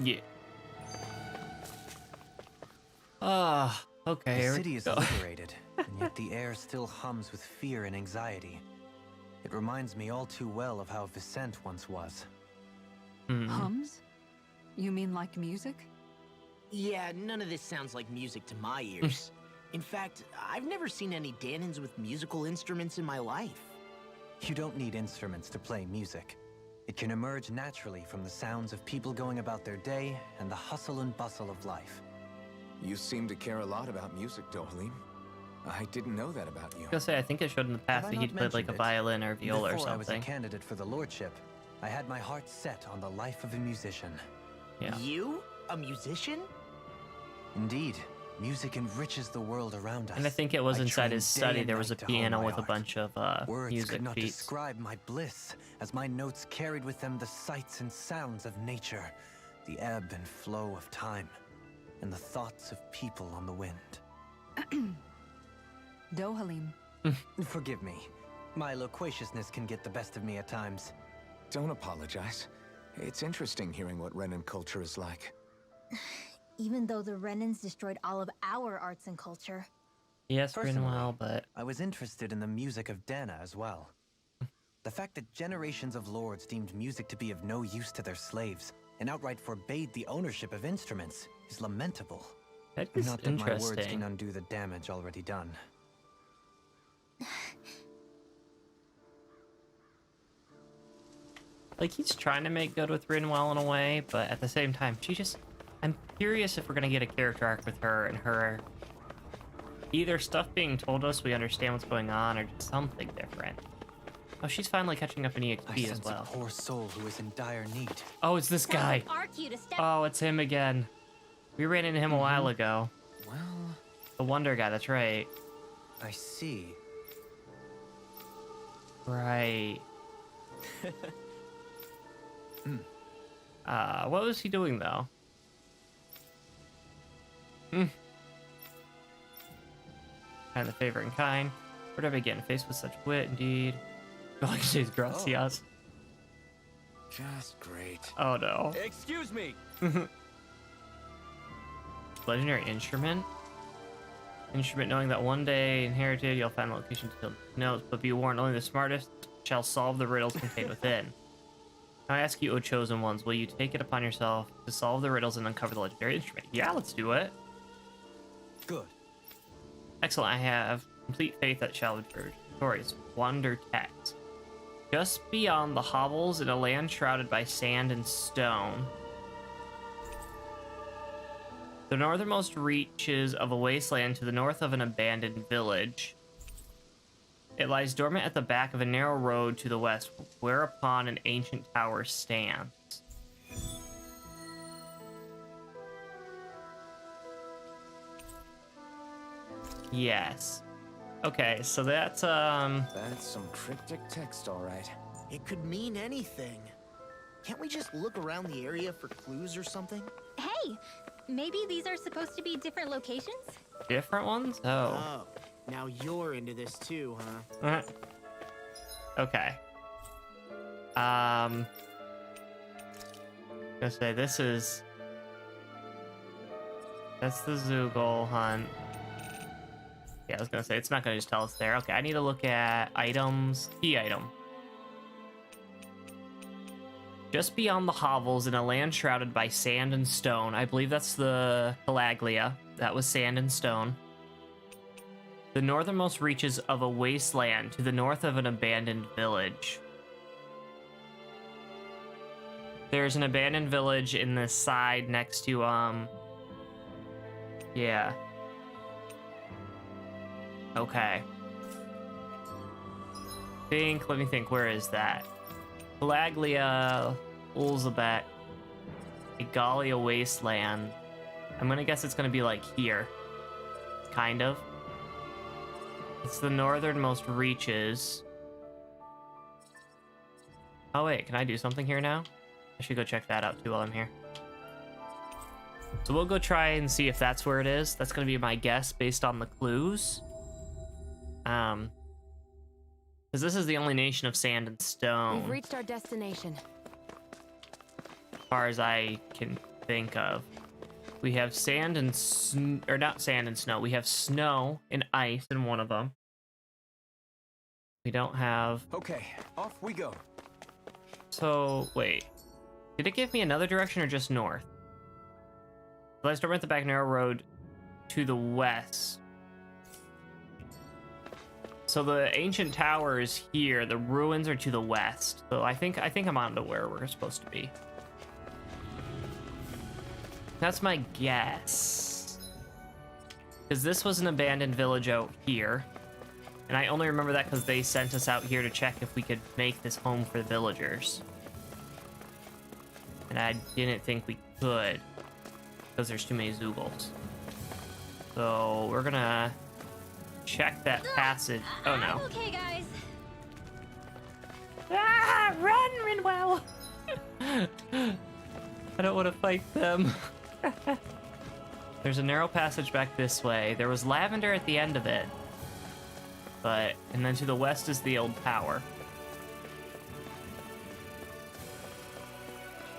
Yeah. Okay. The here we city is go. liberated, and yet the air still hums with fear and anxiety. It reminds me all too well of how Vicente once was. Hums? You mean like music? Yeah, none of this sounds like music to my ears. In fact, I've never seen any Danans with musical instruments in my life. You don't need instruments to play music. It can emerge naturally from the sounds of people going about their day and the hustle and bustle of life. You seem to care a lot about music, Dohalim. I didn't know that about you. I was gonna say, I think I showed in the past Have I that not he'd played like a mentioned it? violin or viola or Before I was a something. candidate for the lordship, I had my heart set on the life of a musician. Yeah. You? A musician? Indeed, music enriches the world around us. And I think it was I inside trained his day study. and There was a night to hone piano my with a art. bunch of Words music could not beats. describe my bliss, as my notes carried with them the sights and sounds of nature, the ebb and flow of time, and the thoughts of people on the wind. Dohalim. Forgive me. My loquaciousness can get the best of me at times. Don't apologize. It's interesting hearing what Renan culture is like. Even though the Renans destroyed all of our arts and culture. Yes, Personally, Rinwell, but I was interested in the music of Dana as well. The fact that generations of lords deemed music to be of no use to their slaves and outright forbade the ownership of instruments is lamentable. that is Not that my words can interesting. undo the damage already done. Like, he's trying to make good with Rinwell in a way, but at the same time, I'm curious if we're gonna get a character arc with her and her either stuff being told us, we understand what's going on, or just something different. Oh, she's finally catching up in I EXP as sense well. a poor soul who is in dire need. Oh, it's this guy. Sounds like our cue to step. Oh, it's him again. We ran into him a while ago. Well, The Wonder guy, that's right. I see. Right. What was he doing though? Kind of the favorite in kind. Where did I begin? Faced with such wit, indeed. All I can say is gracias. Just great. Oh no. Excuse me. Legendary instrument? Instrument knowing that one day inherited, you'll find a location to build notes, but be warned, only the smartest shall solve the riddles contained within. Now I ask you, O chosen ones, will you take it upon yourself to solve the riddles and uncover the legendary instrument? Yeah, let's do it. Good. Excellent, I have complete faith that shall Stories. Wonder text. Just beyond the hovels in a land shrouded by sand and stone. The northernmost reaches of a wasteland to the north of an abandoned village. It lies dormant at the back of a narrow road to the west, whereupon an ancient tower stands. Yes. Okay, so that's That's some cryptic text, all right. It could mean anything. Can't we just look around the area for clues or something? Hey, maybe these are supposed to be different locations? different ones? Oh. Oh, now you're into this too, huh? Okay. Gonna say this is... That's the Zoogle hunt. Yeah, I was gonna say, it's not gonna just tell us there. Okay, I need to look at items. Key item. Just beyond the hovels in a land shrouded by sand and stone. I believe that's the Calaglia. That was sand and stone. The northernmost reaches of a wasteland to the north of an abandoned village. There's an abandoned village in the side next to, yeah. Okay. Let me think, where is that? Calaglia, Ulzabek, Igalia Wasteland. I'm gonna guess it's gonna be like here. Kind of. It's the northernmost reaches. Oh wait, can I do something here now? I should go check that out too while I'm here. So we'll go try and see if that's where it is. That's gonna be my guess based on the clues. Because this is the only nation of sand and stone. We've reached our destination. As far as I can think of. We have sand and or not sand and snow. We have snow and ice in one of them. We don't have... Okay, off we go. So, wait. Did it give me another direction or just north? So I start at the back narrow road to the west. So the ancient tower is here. The ruins are to the west. So I think I'm on to where we're supposed to be. That's my guess. Because this was an abandoned village out here. And I only remember that because they sent us out here to check if we could make this home for the villagers. And I didn't think we could. Because there's too many Zoogles. So we're gonna check that passage. Oh no. Okay, guys. Ah, run, Rinwell! I don't want to fight them. There's a narrow passage back this way. There was lavender at the end of it. And then to the west is the old tower.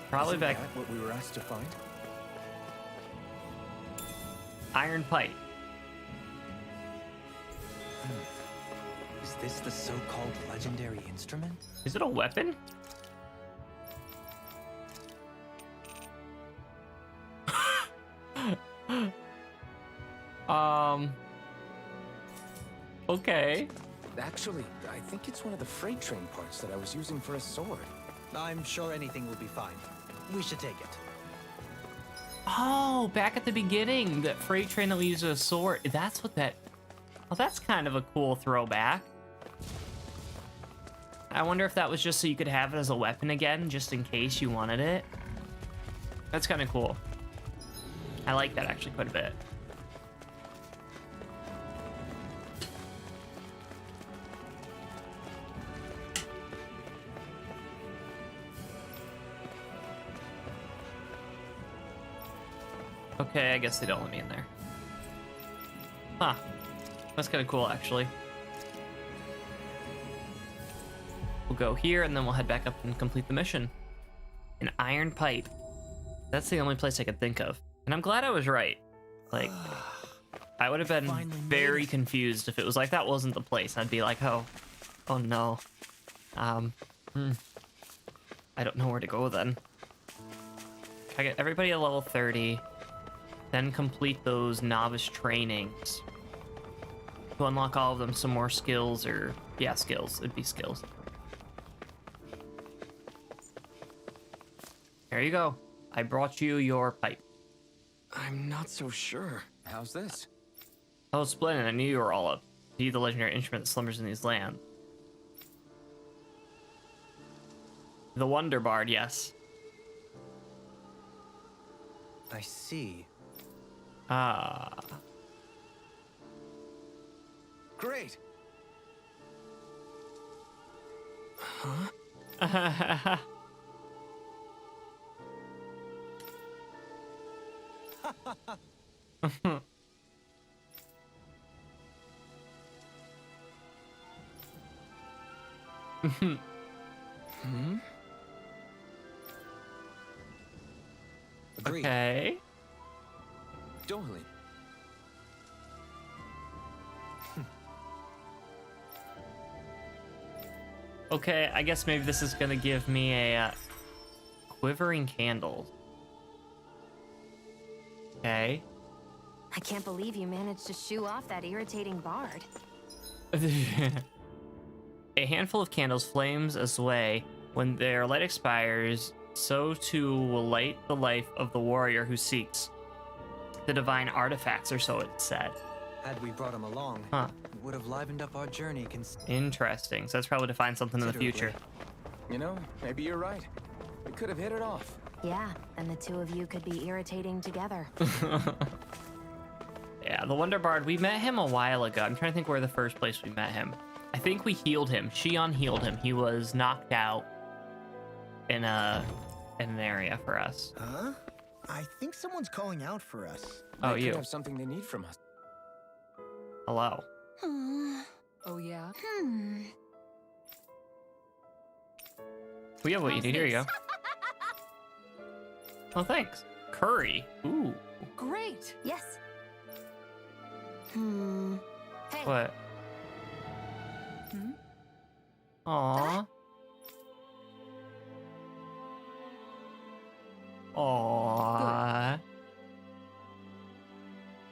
Probably Isn't back... that what we were asked to find? Iron pipe. Is this the so-called legendary instrument? Is it a weapon? Okay. Actually, I think it's one of the freight train parts that I was using for a sword. I'm sure anything will be fine. We should take it. Oh, back at the beginning, that freight train that we used as a sword. That's what that... Oh, that's kind of a cool throwback. I wonder if that was just so you could have it as a weapon again, just in case you wanted it. That's kind of cool. I like that actually quite a bit. Okay, I guess they don't let me in there. Huh. That's kind of cool, actually. We'll go here, and then we'll head back up and complete the mission. An iron pipe. That's the only place I could think of. And I'm glad I was right. Like, I would have been very confused if it was like, that wasn't the place. I'd be like, oh no. I don't know where to go then. Can I get everybody at level 30? Then complete those novice trainings to unlock all of them some more skills or Yeah, skills. It'd be skills. There you go. I brought you your pipe. I'm not so sure. How's this? Oh, splendid. I knew you were all up. See the legendary instrument that slumbers in these lands. The Wonder Bard, yes. I see. Ah. Great. Huh? Agreed. Okay. Dohalim. Okay, I guess maybe this is gonna give me a quivering candle. Okay. I can't believe you managed to shoo off that irritating bard. A handful of candles flames a sway. When their light expires, so too will light the life of the warrior who seeks the divine artifacts, or so it said. Had we brought him along, Huh. it would have livened up our journey Interesting. So that's probably to find something in the future. You know, maybe you're right. We could have hit it off. Yeah, and the two of you could be irritating together. Yeah, the Wonder Bard, we met him a while ago. I'm trying to think where the first place we met him. I think we healed him. Shion healed him. He was knocked out in an area for us. Huh? I think someone's calling out for us. Oh, They you. could have something they need from us. Hello. Oh, yeah? We have what you How's need. Here you go. this? Oh, thanks. Curry. Ooh. Great! Yes. Hey. What? Hmm? Aww. Aww.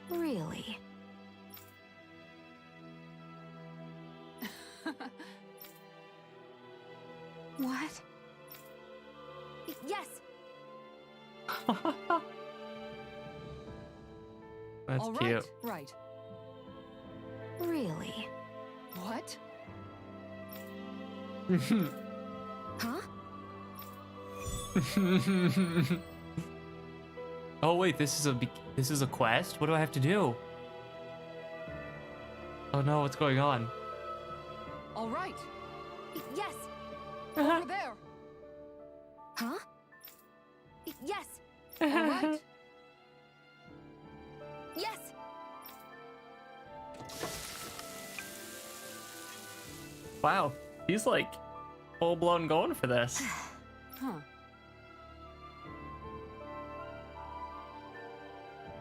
Really? What? Yes. That's All right, cute. right. Really? What? Huh? Oh wait, this is a quest? What do I have to do? Oh no, what's going on? All right, Yes. over there. Huh? Yes. All right. Yes. Wow, he's like full blown going for this. Huh.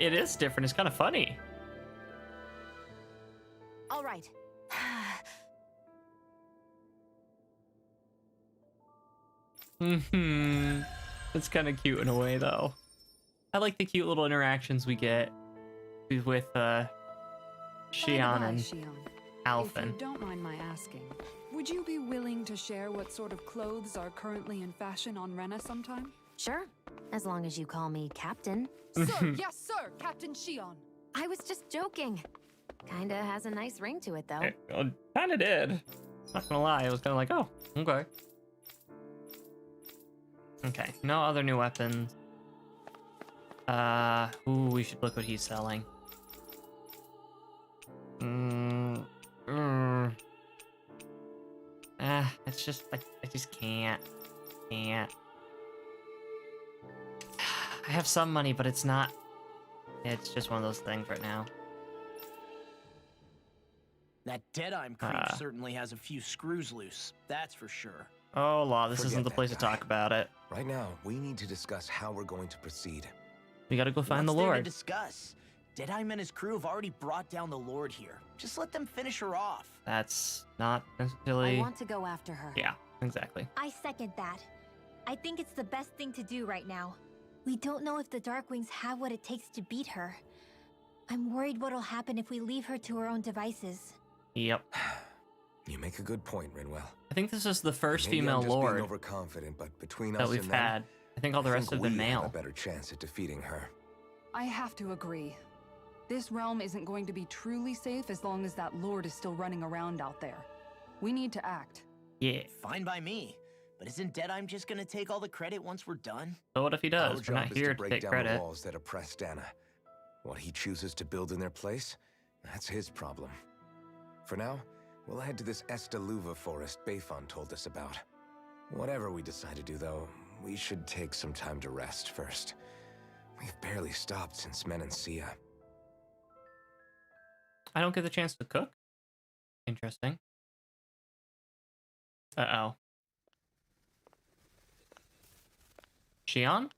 It is different. It's kind of funny. All right. It's kind of cute in a way, though. I like the cute little interactions we get with Shion and Shion, if Alphen. you don't mind my asking, would you be willing to share what sort of clothes are currently in fashion on Rena sometime? Sure. As long as you call me Captain. Sir, yes, sir, Captain Shion. I was just joking. Kinda has a nice ring to it, though. It kind of did. Not gonna lie, I was kind of like, oh, okay. Okay, no other new weapons. Ooh, we should look what he's selling. It's just like, I just can't. I have some money, but it's not. It's just one of those things right now. That Deadeye creep certainly has a few screws loose, that's for sure. Oh, Law, this Forget isn't the that place to guy. talk about it. Right now, we need to discuss how we're going to proceed. We gotta go find What's the there to Lord. discuss? Deadeye and his crew have already brought down the Lord here. Just let them finish her off. That's not I necessarily. want to go after her. Yeah, exactly. I second that. I think it's the best thing to do right now. We don't know if the Darkwings have what it takes to beat her. I'm worried what'll happen if we leave her to her own devices. Yep. You make a good point, Rinwell. I think this is the first Maybe female I'm just lord being overconfident, but between that us we've and them, had. I think all the rest have been we have a male. better chance at defeating her. I have to agree. This realm isn't going to be truly safe as long as that lord is still running around out there. We need to act. Yeah. Fine by me. But isn't Deadeye just gonna take all the credit once we're done? So what if he Our does? We're job not is here to to break take down credit. the walls that oppress Dana. What he chooses to build in their place, that's his problem. For now, we'll head to this Estaluva forest Bayfon told us about. Whatever we decide to do, though, we should take some time to rest first. We've barely stopped since Menancia. I don't get the chance to cook? Interesting. Uh-oh. Shion?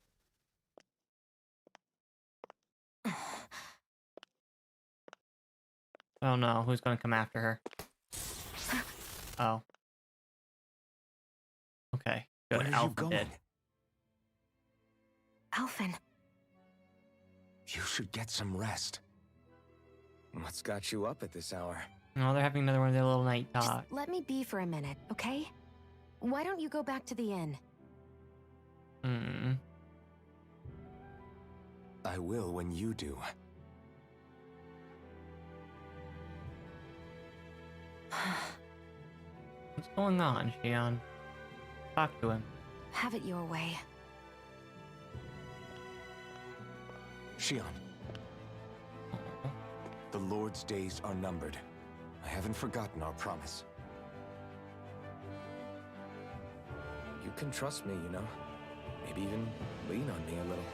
Oh no, who's gonna come after her? Oh. Okay, good. Where are you Alpha going? did. Alphen. You should get some rest. What's got you up at this hour? No, they're having another one of their little night Just talk. let me be for a minute, okay? Why don't you go back to the inn? Hmm. I will when you do. What's going on, Shion? Talk to him. Have it your way. Shion, the Lord's days are numbered. I haven't forgotten our promise. You can trust me, you know. Maybe even lean on me a little,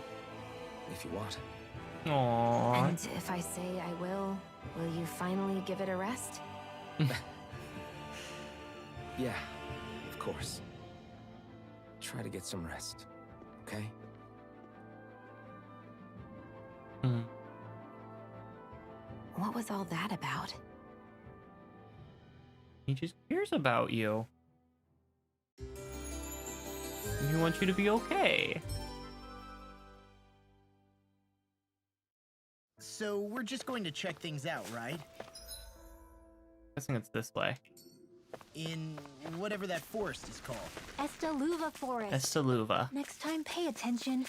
if you want. Aww. And if I say I will you finally give it a rest? Yeah, of course. Try to get some rest, okay? Hmm. What was all that about? He just cares about you. He wants you to be okay. So we're just going to check things out, right? Guessing it's this way. In whatever that forest is called. Estaluva Forest. Estaluva. Next time, pay attention.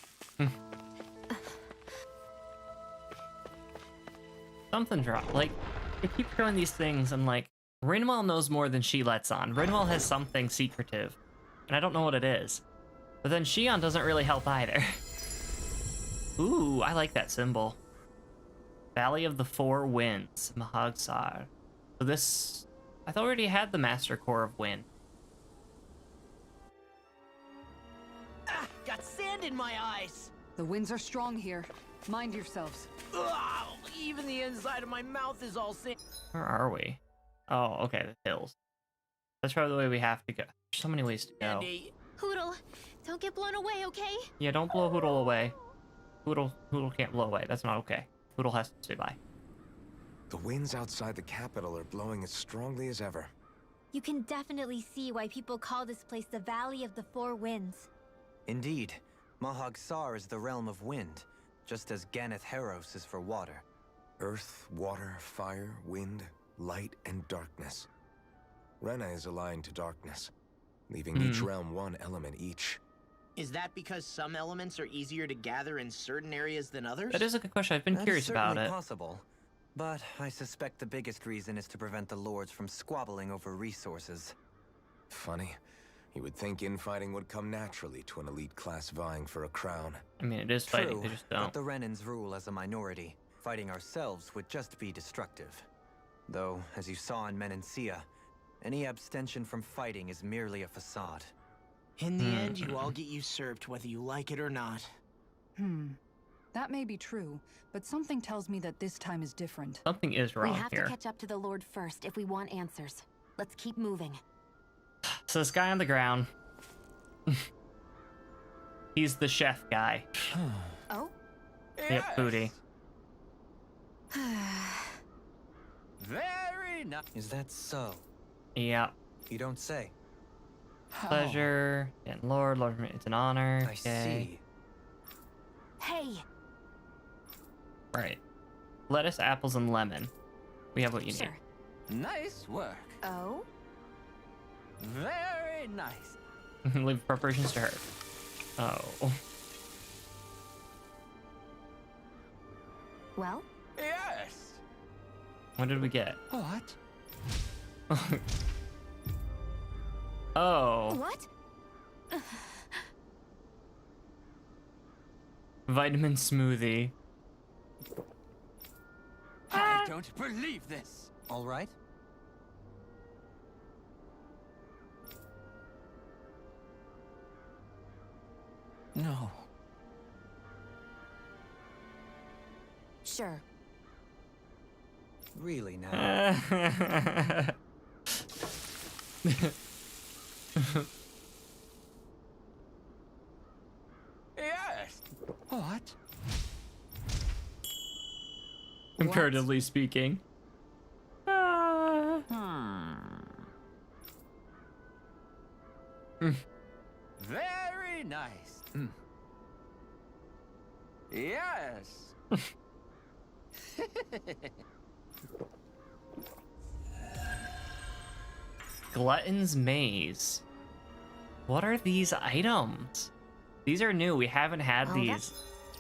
Something's wrong. Like, they keep showing these things, and like, Rinwell knows more than she lets on. Rinwell has something secretive, and I don't know what it is. But then Shion doesn't really help either. Ooh, I like that symbol. Valley of the Four Winds, Mahagsar. So this, I thought we already had the Master Core of Wind. Ah, got sand in my eyes. The winds are strong here. Mind yourselves. Ugh, even the inside of my mouth is all sand. Where are we? Oh, okay, the hills. That's probably the way we have to go. There's so many ways to go. Hootle, don't get blown away, okay? Yeah, don't blow Hootle away. Hootle can't blow away. That's not okay. Hootle has to stay by. The winds outside the capital are blowing as strongly as ever. You can definitely see why people call this place the Valley of the Four Winds. Indeed, Mahagsar is the realm of wind, just as Ganeth Heros is for water. Earth, water, fire, wind, light, and darkness. Rena is aligned to darkness, leaving each realm one element each. Is that because some elements are easier to gather in certain areas than others? That is a good question. I've been That curious is about certainly it. possible, but I suspect the biggest reason is to prevent the lords from squabbling over resources. Funny. You would think infighting would come naturally to an elite class vying for a crown. I mean, it is fighting. True, They just but don't. the Renans rule as a minority. Fighting ourselves would just be destructive. Though, as you saw in Menancia, any abstention from fighting is merely a facade. In the end, you all get usurped whether you like it or not. That may be true, but something tells me that this time is different. Something is wrong We have here. to catch up to the Lord first if we want answers. Let's keep moving. So this guy on the ground, he's the chef guy. Oh? Yep, Booty. Very nice. Is that so? Yeah. You don't say. Pleasure. And Lord, it's an honor. I Okay. see. Hey! Right. Lettuce, apples, and lemon. We have what you Sure. Nice work. Oh? Very nice. Leave preparations to her. Oh. Well? Yes. What did we get? What? Oh. What? Vitamin smoothie. I don't believe this. All right? No. Sure. Really now? Yes. What? Comparatively speaking. Very nice. Yes. Glutton's Maze. What are these items? These are new. We haven't had these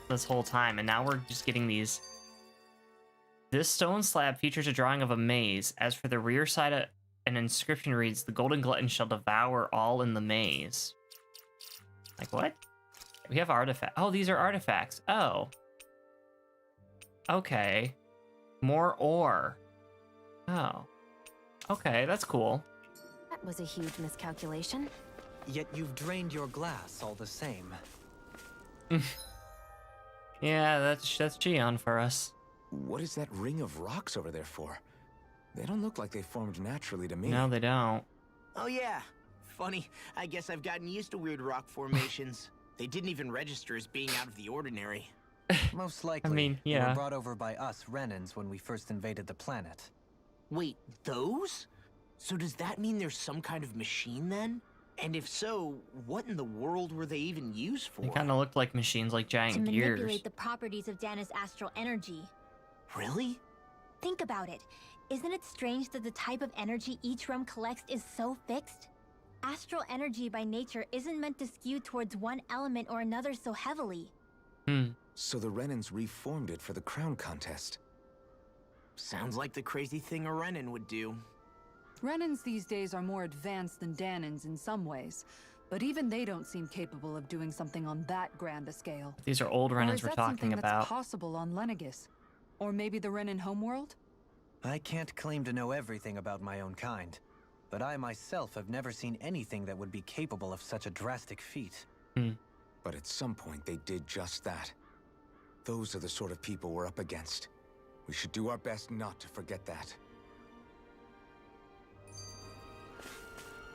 this whole time, and now we're just getting these. This stone slab features a drawing of a maze. As for the rear side, an inscription reads, "The Golden Glutton shall devour all in the maze." Like, what? We have artifacts. Oh, these are artifacts. Oh. Okay. More ore. Oh. Okay, that's cool. That was a huge miscalculation. Yet you've drained your glass all the same. Yeah, that's Gion for us. What is that ring of rocks over there for? They don't look like they formed naturally to me. No, they don't. Oh yeah. Funny. I guess I've gotten used to weird rock formations. They didn't even register as being out of the ordinary. Most likely, I mean, they yeah. were brought over by us Renans when we first invaded the planet. Wait, those? So does that mean there's some kind of machine then? And if so, what in the world were they even used for? They kind of looked like machines, like To giant gears. manipulate the properties of Dana's astral energy. Really? Think about it. Isn't it strange that the type of energy each realm collects is so fixed? Astral energy by nature isn't meant to skew towards one element or another so heavily. So the Renans reformed it for the crown contest. Sounds like the crazy thing a Renan would do. Renans these days are more advanced than Danans in some ways, but even they don't seem capable of doing something on that grand a scale. These are old Or Renans is we're that talking something about. that's possible on Lenegis? Or maybe the Renan homeworld? I can't claim to know everything about my own kind, but I myself have never seen anything that would be capable of such a drastic feat. But at some point they did just that. Those are the sort of people we're up against. We should do our best not to forget that.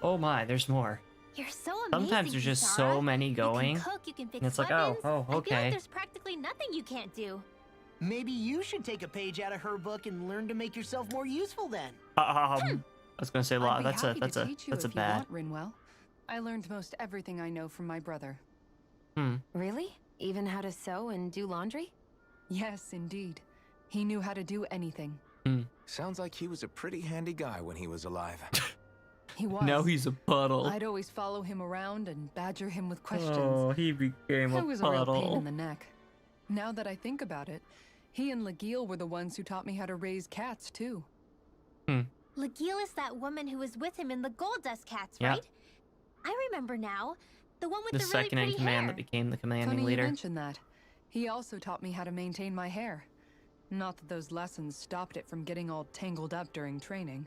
Oh my, there's more. You're so amazing. Sometimes there's just Kisara. so many going. You can cook, you can fix and it's like, weapons. oh, I feel okay. like there's practically nothing you can't do. Maybe you should take a page out of her book and learn to make yourself more useful then. I was gonna say a lot. I'd be That's a happy to teach you that's a if bad. you want, Rinwell. I learned most everything I know from my brother. Really? Even how to sew and do laundry? Yes, indeed. He knew how to do anything. Sounds like he was a pretty handy guy when he was alive. He was. Now he's a puddle. I'd always follow him around and badger him with questions. Oh, he became I a was a real pain puddle. in the neck. Now that I think about it, he and Legil were the ones who taught me how to raise cats, too. Legil is that woman who was with him in the Gold Dust Cats, Yeah. right? I remember now. The one with The the really second in pretty command hair. that became the commanding Funny you leader. mention that. He also taught me how to maintain my hair. Not that those lessons stopped it from getting all tangled up during training.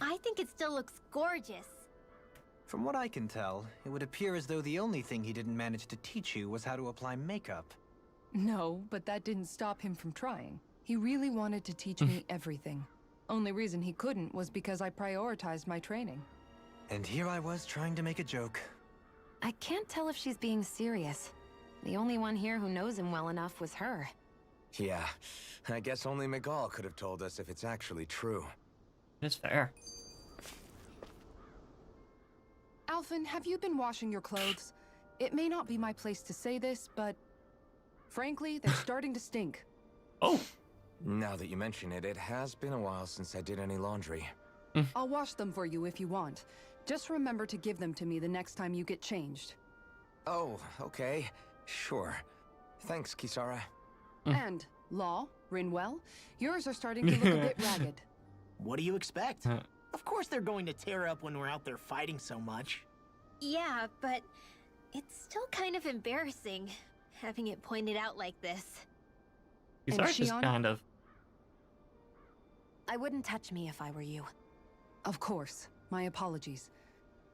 I think it still looks gorgeous. From what I can tell, it would appear as though the only thing he didn't manage to teach you was how to apply makeup. No, but that didn't stop him from trying. He really wanted to teach me everything. Only reason he couldn't was because I prioritized my training. And here I was trying to make a joke. I can't tell if she's being serious. The only one here who knows him well enough was her. Yeah, I guess only Miguel could have told us if it's actually true. It's fair. Alphen, have you been washing your clothes? It may not be my place to say this, but frankly, they're starting to stink. Oh, Now that you mention it, it has been a while since I did any laundry. I'll wash them for you if you want. Just remember to give them to me the next time you get changed. Oh, okay. Sure. Thanks, Kisara. And, Law, Rinwell, yours are starting to look a bit ragged. What do you expect? Of course they're going to tear up when we're out there fighting so much. Yeah, but it's still kind of embarrassing having it pointed out like this. These And are just Shion? kind of. I wouldn't touch me if I were you. Of course. My apologies.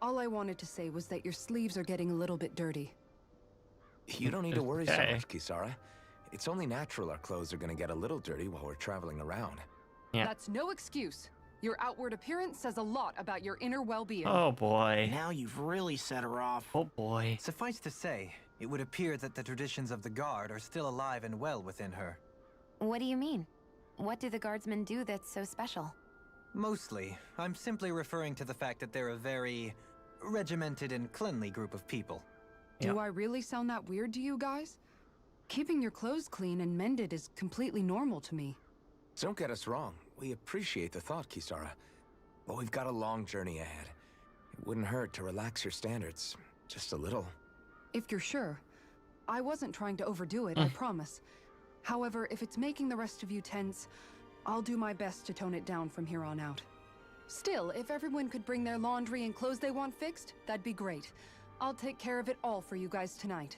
All I wanted to say was that your sleeves are getting a little bit dirty. You don't need to worry so Okay. much, Kisara. It's only natural our clothes are gonna get a little dirty while we're traveling around. Yeah. That's no excuse. Your outward appearance says a lot about your inner well-being. Oh boy. Now you've really set her off. Oh boy. Suffice to say, it would appear that the traditions of the Guard are still alive and well within her. What do you mean? What do the guardsmen do that's so special? Mostly, I'm simply referring to the fact that they're a very regimented and cleanly group of people. Do Yeah. I really sound that weird to you guys? Keeping your clothes clean and mended is completely normal to me. Don't get us wrong. We appreciate the thought, Kisara. But we've got a long journey ahead. It wouldn't hurt to relax your standards. Just a little. If you're sure. I wasn't trying to overdo it, I promise. However, if it's making the rest of you tense, I'll do my best to tone it down from here on out. Still, if everyone could bring their laundry and clothes they want fixed, that'd be great. I'll take care of it all for you guys tonight.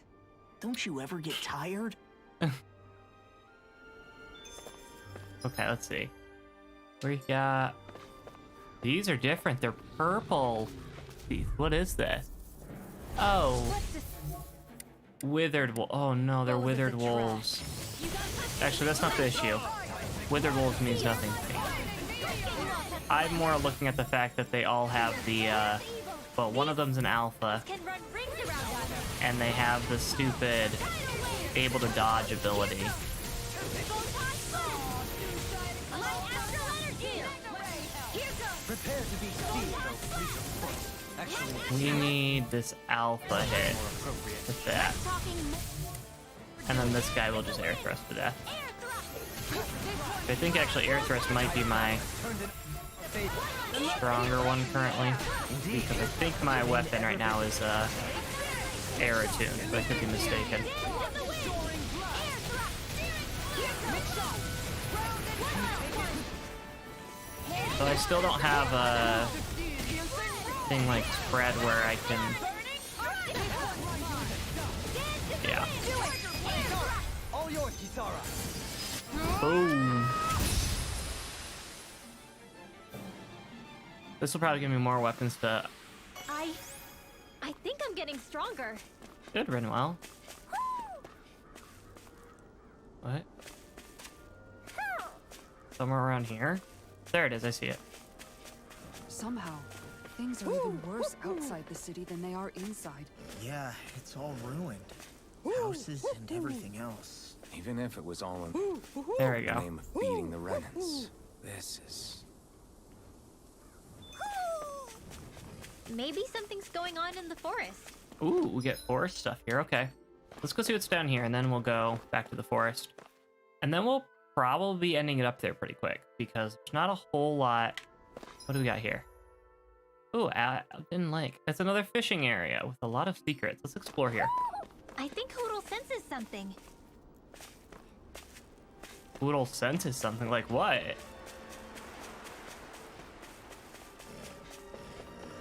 Don't you ever get tired? Okay, let's see. We got. These are different. They're purple. What is this? Oh. Withered wolf. Oh no, they're withered wolves. Actually, that's not the issue. Withered wolves means nothing to me. I'm more looking at the fact that they all have the, well, one of them's an alpha, and they have the stupid able to dodge ability. Prepare to be seized. Actually, We need this alpha hit with that. And then this guy will just air thrust to death. I think actually air thrust might be my stronger one currently. Because I think my weapon right now is air attuned, but I could be mistaken. So I still don't have a thing like spread where I can. Yeah. All yours, Kisara. Boom. This will probably give me more weapons to. I think I'm getting stronger. Good, Rinwell. What? Somewhere around here? There it is, I see it. Somehow, things are even worse outside the city than they are inside. Yeah, it's all ruined. Houses and everything else. Even if it was all in There we the go. name of beating the Renans. This is... Maybe something's going on in the forest. Ooh, we get forest stuff here. Okay. Let's go see what's down here, and then we'll go back to the forest. And then we'll probably be ending it up there pretty quick, because there's not a whole lot. What do we got here? Ooh, Alden Lake. That's another fishing area with a lot of secrets. Let's explore here. I think Hoodle senses something. Poodle senses something. Like what?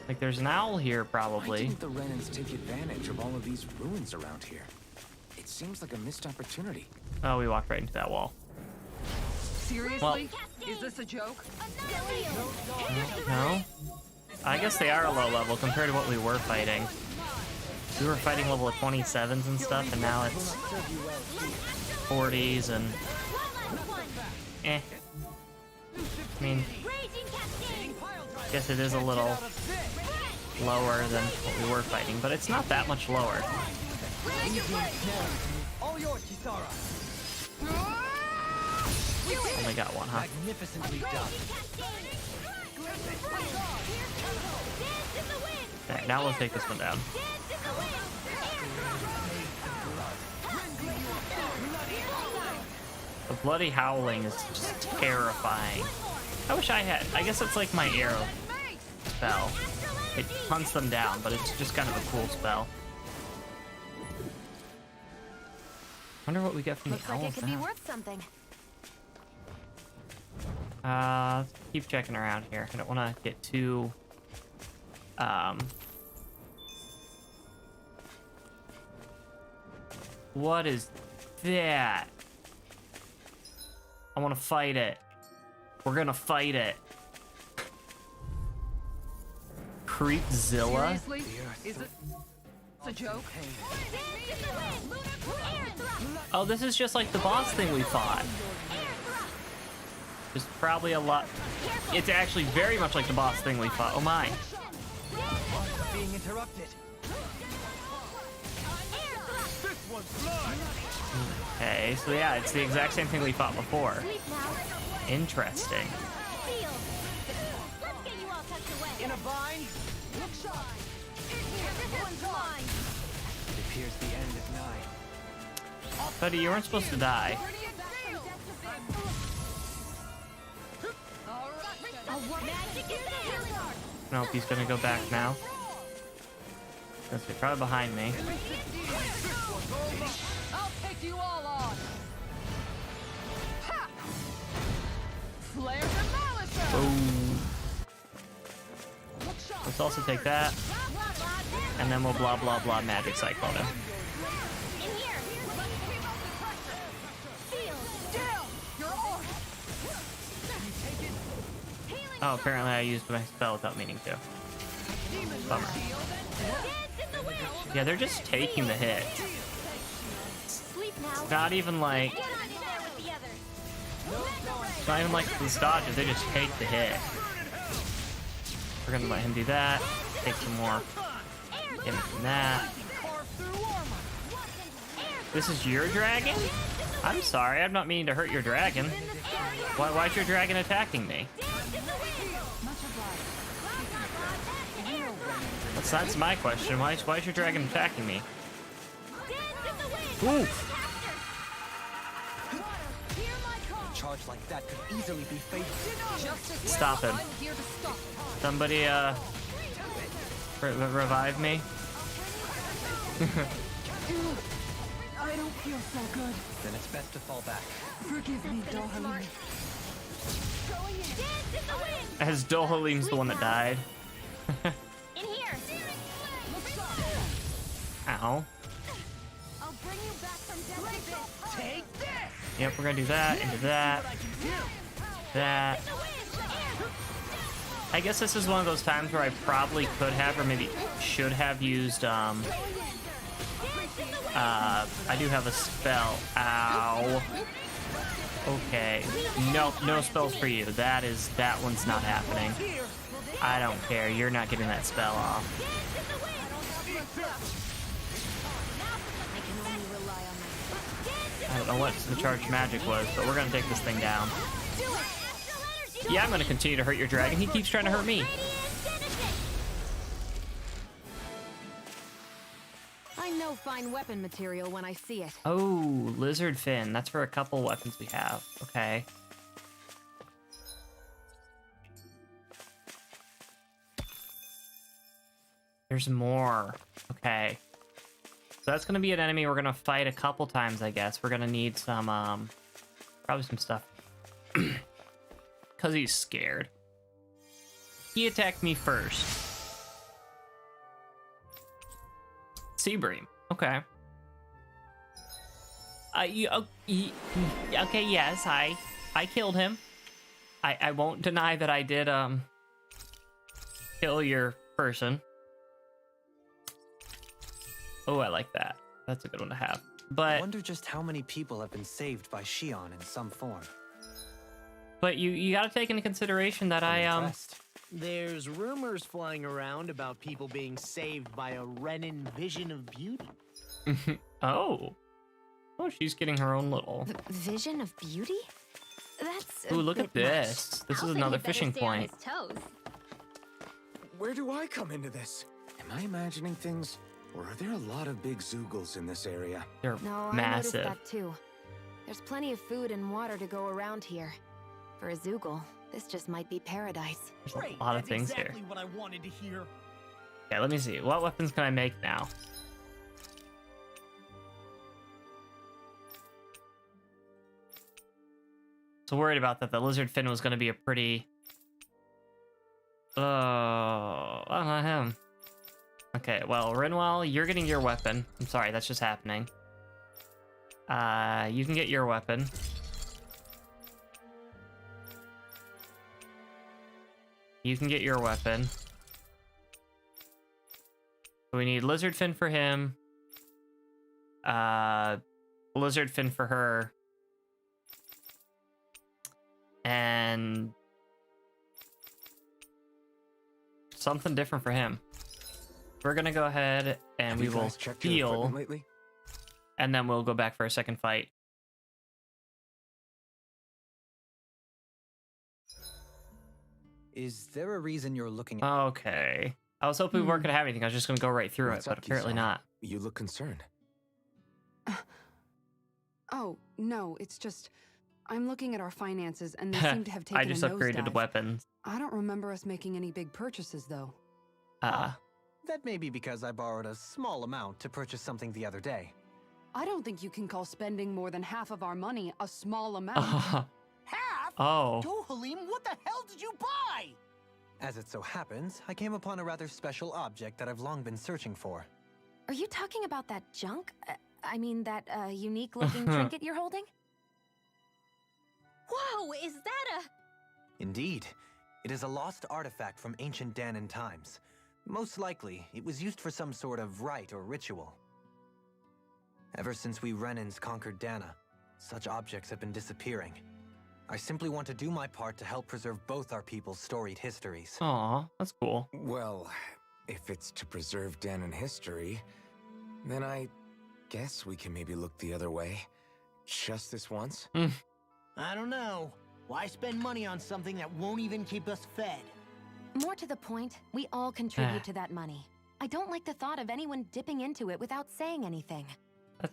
Like there's an owl here, Why probably. didn't the Renans take advantage of all of these ruins around here? It seems like a missed opportunity. Oh, we walked right into that wall. Seriously? Is this a joke? No? I guess they are low level compared to what we were fighting. We were fighting level 27s and stuff, and now it's 40s and eh. I mean, guess it is a little lower than what we were fighting, but it's not that much lower. All yours, Kisara. Only got one, huh? Magnificently done. Alright, now we'll take this one down. The bloody howling is just terrifying. I wish I had. I guess it's like my arrow spell. It hunts them down, but it's just kind of a cool spell. Wonder what we get from Looks the like owls it could be now. worth something. Let's keep checking around here. I don't want to get too what is that? I want to fight it. We're gonna fight it. Creepzilla? Seriously? Is it? It's a joke? Oh, this is just like the boss thing we fought. Just probably a lot. It's actually very much like the boss thing we fought. Oh my. Being interrupted. Okay, so yeah, it's the exact same thing we fought before. Interesting. In a vine. Look sharp. It appears the end is nigh. Buddy, you weren't supposed to die. No, he's gonna go back now. That's probably behind me. I'll take you all on. Ha! Flare demolisher. Boom. Let's also take that. And then we'll blah blah blah magic cyclone him. Oh, apparently I used my spell without meaning to. Bummer. Yeah, they're just taking the hit. It's not even like... It's not even like the dodges, they just take the hit. We're gonna let him do that. Take some more. Get him from that. This is your dragon? I'm sorry, I'm not meaning to hurt your dragon. Why's your dragon attacking me? That's my question. Why is your dragon attacking me? Oof. Charge like that could easily be fatal. Stop him. Somebody, revive me. I don't feel so good. Then it's best to fall back. Forgive me, Dohalim. As Dohalim's the one that died. In here. Ow. I'll bring you back from death. Take this. Yep, we're gonna do that, into that, that. I guess this is one of those times where I probably could have, or maybe should have used, I do have a spell. Ow. Okay. Nope, no spells for you. That one's not happening. I don't care. You're not getting that spell off. I don't know what the charged magic was, but we're gonna take this thing down. Yeah, I'm gonna continue to hurt your dragon. He keeps trying to hurt me. I know fine weapon material when I see it. Oh, lizard fin. That's for a couple weapons we have. Okay. There's more. Okay. So that's gonna be an enemy we're gonna fight a couple times, I guess. We're gonna need some, probably some stuff. Because he's scared. He attacked me first. Seabream. Okay. Okay, yes, I killed him. I won't deny that I did, kill your person. Oh, I like that. That's a good one to have. I But wonder just how many people have been saved by Shion in some form. you gotta take into consideration that I'm impressed. There's rumors flying around about people being saved by a Renin vision of beauty. Oh, she's getting her own little. Vision of beauty? That's. Ooh, look at this. This is another fishing point. Where do I come into this? Am I imagining things? Or are there a lot of big Zoogles in this area? They're No, massive. I noticed that too. There's plenty of food and water to go around here. For a Zoogle, this just might be paradise. There's a lot of things exactly here. what I wanted to hear. Okay, let me see. What weapons can I make now? So worried about that. The lizard fin was going to be a pretty... Oh, not him. Okay, well, Rinwell, you're getting your weapon. I'm sorry, that's just happening. You can get your weapon. You can get your weapon. We need lizard fin for him. Lizard fin for her. And something different for him. We're gonna go ahead and we will heal, and then we'll go back for a second fight. Is there a reason you're looking at... Okay. I was hoping we weren't gonna have anything. I was just gonna go right through it, but apparently not. You look concerned. Oh, no, it's just... I'm looking at our finances, and they seem to have taken I just a upgraded nosedive. weapons. I don't remember us making any big purchases, though. That may be because I borrowed a small amount to purchase something the other day. I don't think you can call spending more than half of our money a small amount. Half? Oh. Dohalim, what the hell did you buy? As it so happens, I came upon a rather special object that I've long been searching for. Are you talking about that junk? I mean, that unique-looking trinket you're holding? Whoa, is that a... Indeed. It is a lost artifact from ancient Dahnan times. Most likely, it was used for some sort of rite or ritual. Ever since we Renans conquered Dahna, such objects have been disappearing. I simply want to do my part to help preserve both our people's storied histories. Aw, that's cool. Well, if it's to preserve Dahnan history, then I guess we can maybe look the other way. Just this once? I don't know. Why spend money on something that won't even keep us fed? More to the point, we all contribute to that money. I don't like the thought of anyone dipping into it without saying anything.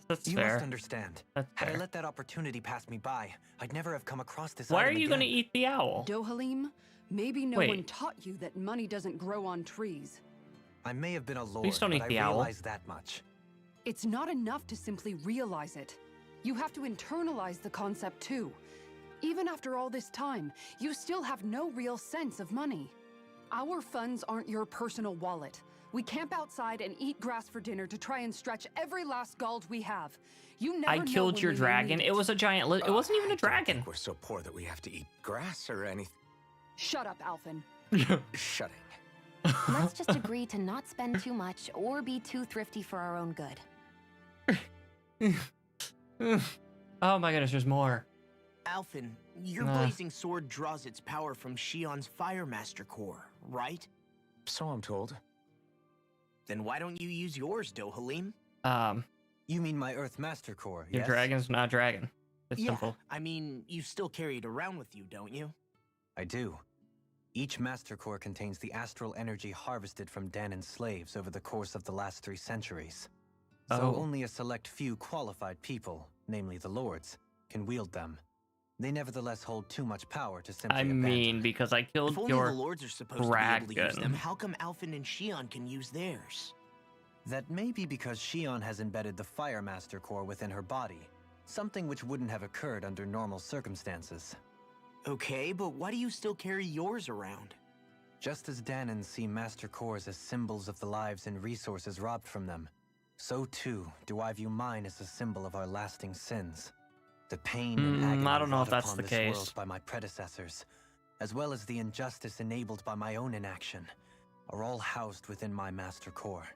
That's you fair. must understand. That's Had I fair. let that opportunity pass me by, I'd never have come across this Why are item you again. gonna eat the owl? Dohalim, maybe no Wait. one taught you that money doesn't grow on trees. I may have been a lord, Please don't but eat I the owl. realize that much. It's not enough to simply realize it. You have to internalize the concept too. Even after all this time, you still have no real sense of money. Our funds aren't your personal wallet. We camp outside and eat grass for dinner to try and stretch every last gold we have. You never I know killed when your we will dragon. need It was a giant. It wasn't even a I don't dragon. think we're so poor that we have to eat grass or anything. Shut up, Alphen. Shutting. Let's just agree to not spend too much or be too thrifty for our own good. Oh my goodness, there's more. Alphen, your Nah. blazing sword draws its power from Shion's Firemaster core, right? So I'm told. Then why don't you use yours, Dohalim? You mean my Earth Master Core, Your yes? dragon's not a dragon. It's Yeah, simple. I mean, you still carry it around with you, don't you? I do. Each Master Core contains the astral energy harvested from Dahnan's slaves over the course of the last 3 centuries. So Oh. only a select few qualified people, namely the Lords, can wield them. They nevertheless hold too much power to simply I abandon. mean, because I killed If only your the lords are supposed to be able to use them, dragon. how come Alphen and Shion can use theirs? That may be because Shion has embedded the Fire Master Core within her body, something which wouldn't have occurred under normal circumstances. Okay, but why do you still carry yours around? Just as Dahnans see Master Cores as symbols of the lives and resources robbed from them, so too do I view mine as a symbol of our lasting sins. The pain and agony I don't know if wrought that's upon the this case. world by my predecessors, as well as the injustice enabled by my own inaction, are all housed within my Master Core.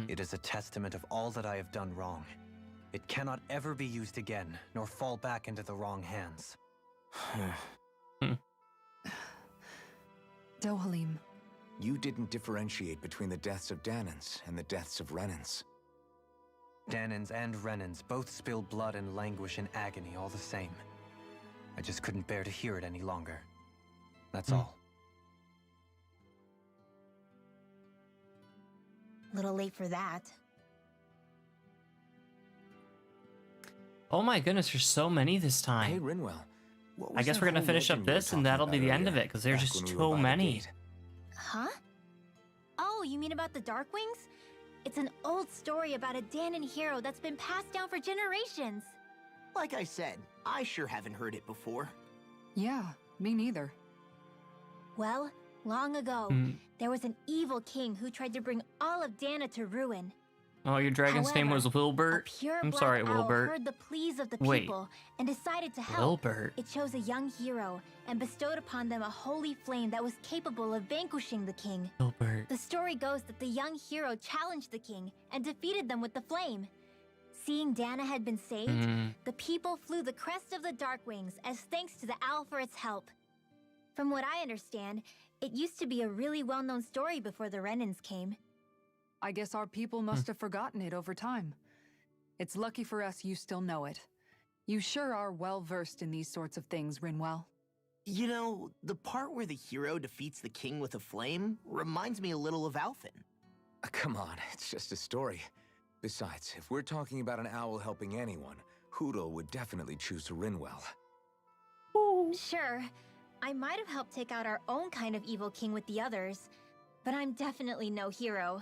It is a testament of all that I have done wrong. It cannot ever be used again, nor fall back into the wrong hands. Dohalim, You didn't differentiate between the deaths of Dahnans and the deaths of Renans. Dahnans and Renans both spill blood and languish in agony all the same. I just couldn't bear to hear it any longer. That's all. Little late for that. Oh my goodness, there's so many this Hey, time. Rinwell. what I was guess that we're gonna whole finish up legend you were this and talking that'll be about the end of earlier, it, because there's back just when we were so by the many. gate? Huh? Oh, you mean about the Darkwings? It's an old story about a Dahnan hero that's been passed down for generations. Like I said, I sure haven't heard it before. Yeah, me neither. Well, long ago, there was an evil king who tried to bring all of Dahna to ruin. Oh, your dragon's name was However, Wilbert? A pure I'm black sorry, owl Wilbert. heard the pleas of the Wait. people and decided to help. Wilbert? It chose a young hero and bestowed upon them a holy flame that was capable of vanquishing the king. Wilbert. The story goes that the young hero challenged the king and defeated them with the flame. Seeing Dahna had been saved, the people flew the crest of the Darkwings as thanks to the owl for its help. From what I understand, it used to be a really well-known story before the Renans came. I guess our people must have forgotten it over time. It's lucky for us you still know it. You sure are well-versed in these sorts of things, Rinwell. You know, the part where the hero defeats the king with a flame reminds me a little of Alphen. Come on, it's just a story. Besides, if we're talking about an owl helping anyone, Hootle would definitely choose Rinwell. Sure, I might have helped take out our own kind of evil king with the others, but I'm definitely no hero.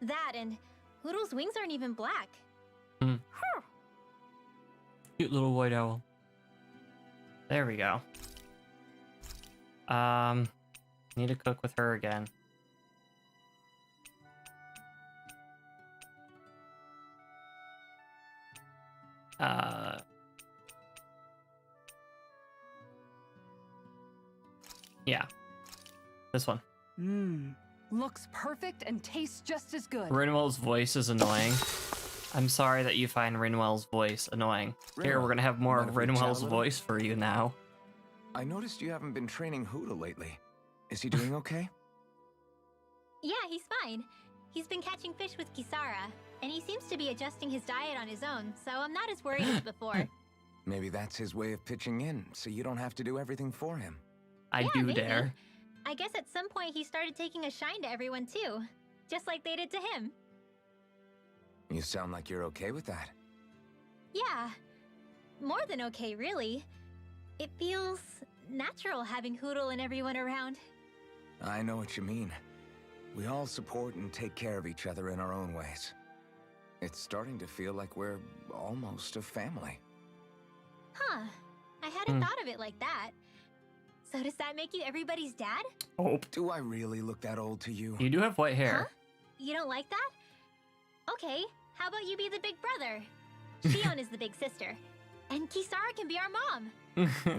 That and Hootle's wings aren't even black. Cute little white owl. There we go. Need to cook with her again. Yeah. This one. Looks perfect and tastes just as good. Rinwell's voice is annoying. I'm sorry that you find Rinwell's voice annoying. Here, we're gonna have more of mind if we chat a Rinwell's little? voice for you now. I noticed you haven't been training Hootle lately. Is he doing okay? Yeah, he's fine. He's been catching fish with Kisara, and he seems to be adjusting his diet on his own, so I'm not as worried as before. Maybe that's his way of pitching in, so you don't have to do everything for him. I Yeah, do maybe. dare. I guess at some point he started taking a shine to everyone too, just like they did to him. You sound like you're okay with that. Yeah, more than okay, really. It feels natural having Hootle and everyone around. I know what you mean. We all support and take care of each other in our own ways. It's starting to feel like we're almost a family. Huh, I hadn't thought of it like that. So does that make you everybody's dad? Oh, Do I really look that old to you? you do have white hair. You don't like that? Okay, how about you be the big brother? Shion is the big sister. And Kisara can be our mom.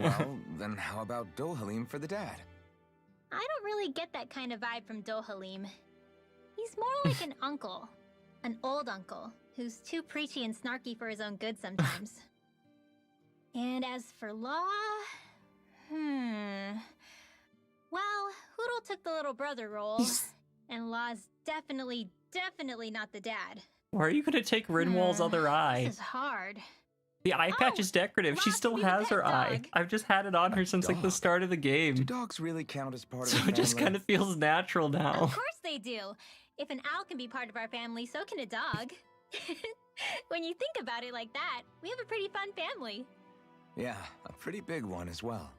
Well, then how about Dohalim for the dad? I don't really get that kind of vibe from Dohalim. He's more like an uncle. An old uncle, who's too preachy and snarky for his own good sometimes. And as for Law... Well, Hootle took the little brother role. And Law's definitely not the dad. Why are you gonna take Rinwell's other eye? This is hard. The eye patch is decorative. She Lost still me the has pet her eye. dog. I've just had it on her since like the dog? start of the Do game. dogs really count as part of So the family? it just kind of feels natural now. Of course they do. If an owl can be part of our family, so can a dog. When you think about it like that, we have a pretty fun family. Yeah, a pretty big one as well.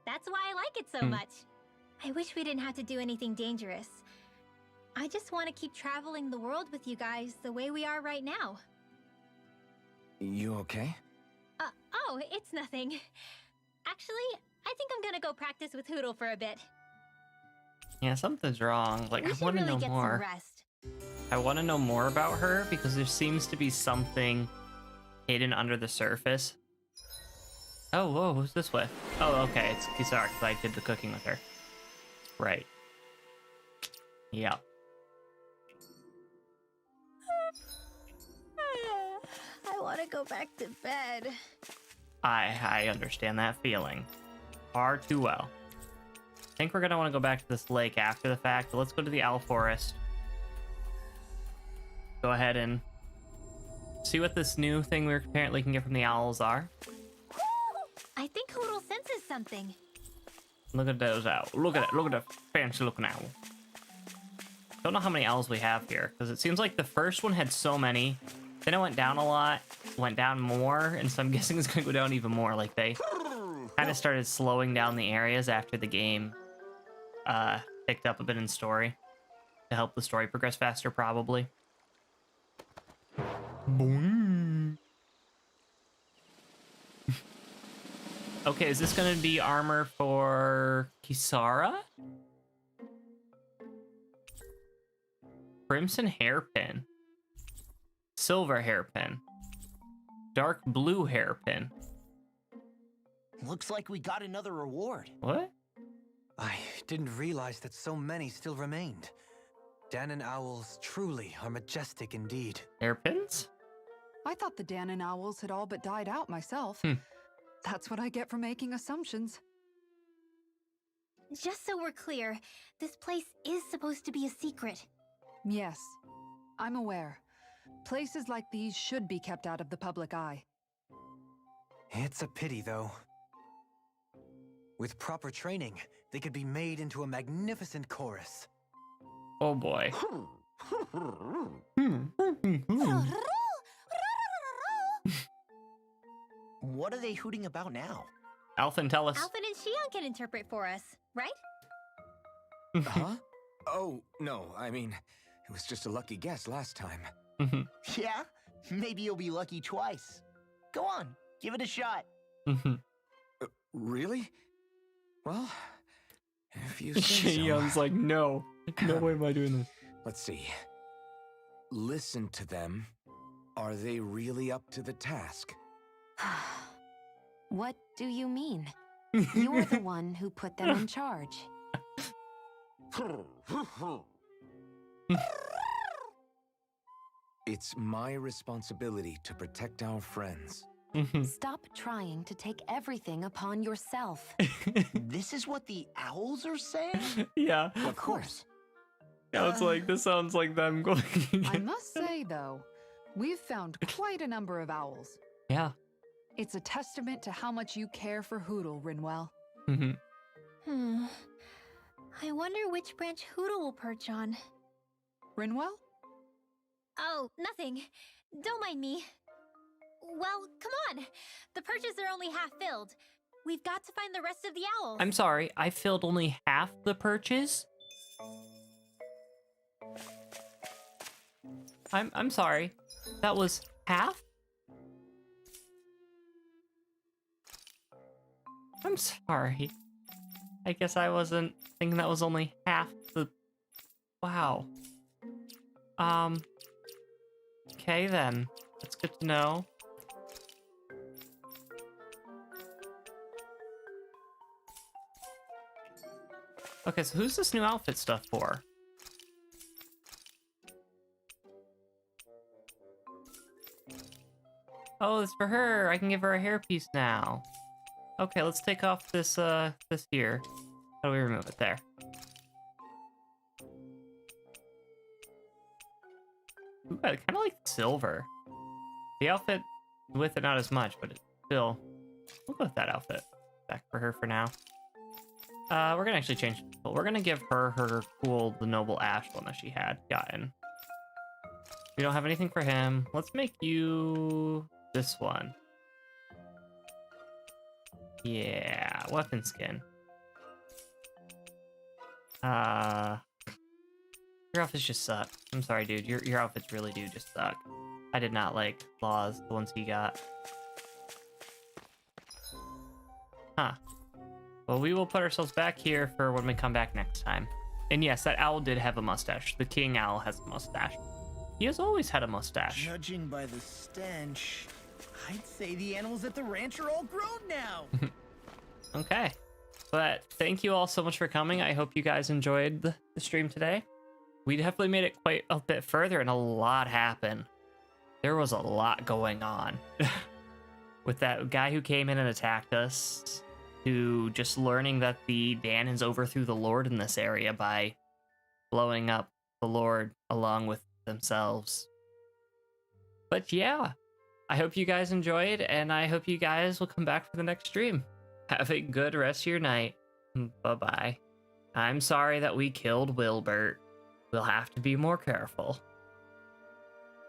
That's why I like it so much. I wish we didn't have to do anything dangerous. I just want to keep traveling the world with you guys the way we are right now. You okay? Oh, it's nothing. Actually, I think I'm gonna go practice with Hootle for a bit. Yeah, something's wrong. Like, We I should want to really know get more. some rest. I want to know more about her because there seems to be something hidden under the surface. Oh, whoa, who's this with? Oh, okay, it's Kisara because I did the cooking with her. Right. Yeah. I want to go back to bed. I understand that feeling far too well. I think we're gonna want to go back to this lake after the fact, but let's go to the owl forest. Go ahead and see what this new thing we apparently can get from the owls are. I think Hootle senses something. Look at those owls. Look at it. Look at the fancy looking owl. Don't know how many owls we have here, because it seems like the first one had so many. Then it went down a lot, went down more, and so I'm guessing it's going to go down even more. Like, they kind of started slowing down the areas after the game picked up a bit in story. to help the story progress faster, probably. Boing. Okay, is this gonna be armor for Kisara? Crimson hairpin. Silver hairpin. Dark blue hairpin. Looks like we got another reward. What? I didn't realize that so many still remained. Danon owls truly are majestic indeed. Hairpins? I thought the Danon owls had all but died out myself. That's what I get for making assumptions. Just so we're clear, this place is supposed to be a secret. Yes, I'm aware. Places like these should be kept out of the public eye. It's a pity, though. With proper training, they could be made into a magnificent chorus. Oh boy. What are they hooting about now? Alphen, tell us. Alphen and Xion can interpret for us, right? Huh? Oh, no, I mean, it was just a lucky guess last time. Yeah? Maybe you'll be lucky twice. Go on, give it a shot. Really? Well, if you say so. Sion's like, no. No way am I doing this. Let's see. Listen to them. Are they really up to the task? What do you mean? You're the one who put them in charge. It's my responsibility to protect our friends. Stop trying to take everything upon yourself. This is what the owls are saying? Yeah. Of course. Yeah, it's like, this sounds like them going. I must say, though, we've found quite a number of owls. Yeah. It's a testament to how much you care for Hootle, Rinwell. I wonder which branch Hootle will perch on. Rinwell? Oh, nothing. Don't mind me. Well, come on. The perches are only half filled. We've got to find the rest of the owls. I'm sorry, I filled only half the perches? I'm sorry. That was half? I'm sorry. I guess I wasn't thinking that was only half the... Wow. Okay then. That's good to know. Okay, so who's this new outfit stuff for? Oh, it's for her. I can give her a hairpiece now. Okay, let's take off this this here. How do we remove it? There. Ooh, I kind of like silver. The outfit with it not as much, but it's still. We'll go with that outfit. Back for her for now. We're gonna actually change. We're gonna give her her cool, the noble ash one that she had gotten. We don't have anything for him. Let's make you this one. Yeah, weapon skin. Your outfits just suck. I'm sorry, dude. Your outfits really do just suck. I did not like Laws, the ones he got. Huh. Well, we will put ourselves back here for when we come back next time. And yes, that owl did have a mustache. The king owl has a mustache. He has always had a mustache. Judging by the stench, I'd say the animals at the ranch are all grown now. Okay. But thank you all so much for coming. I hope you guys enjoyed the stream today. We definitely made it quite a bit further and a lot happened. There was a lot going on. With that guy who came in and attacked us, to just learning that the Danons overthrew the Lord in this area by blowing up the Lord along with themselves. But yeah, I hope you guys enjoyed, and I hope you guys will come back for the next stream. Have a good rest of your night. Bye-bye. I'm sorry that we killed Wilbert. We'll have to be more careful.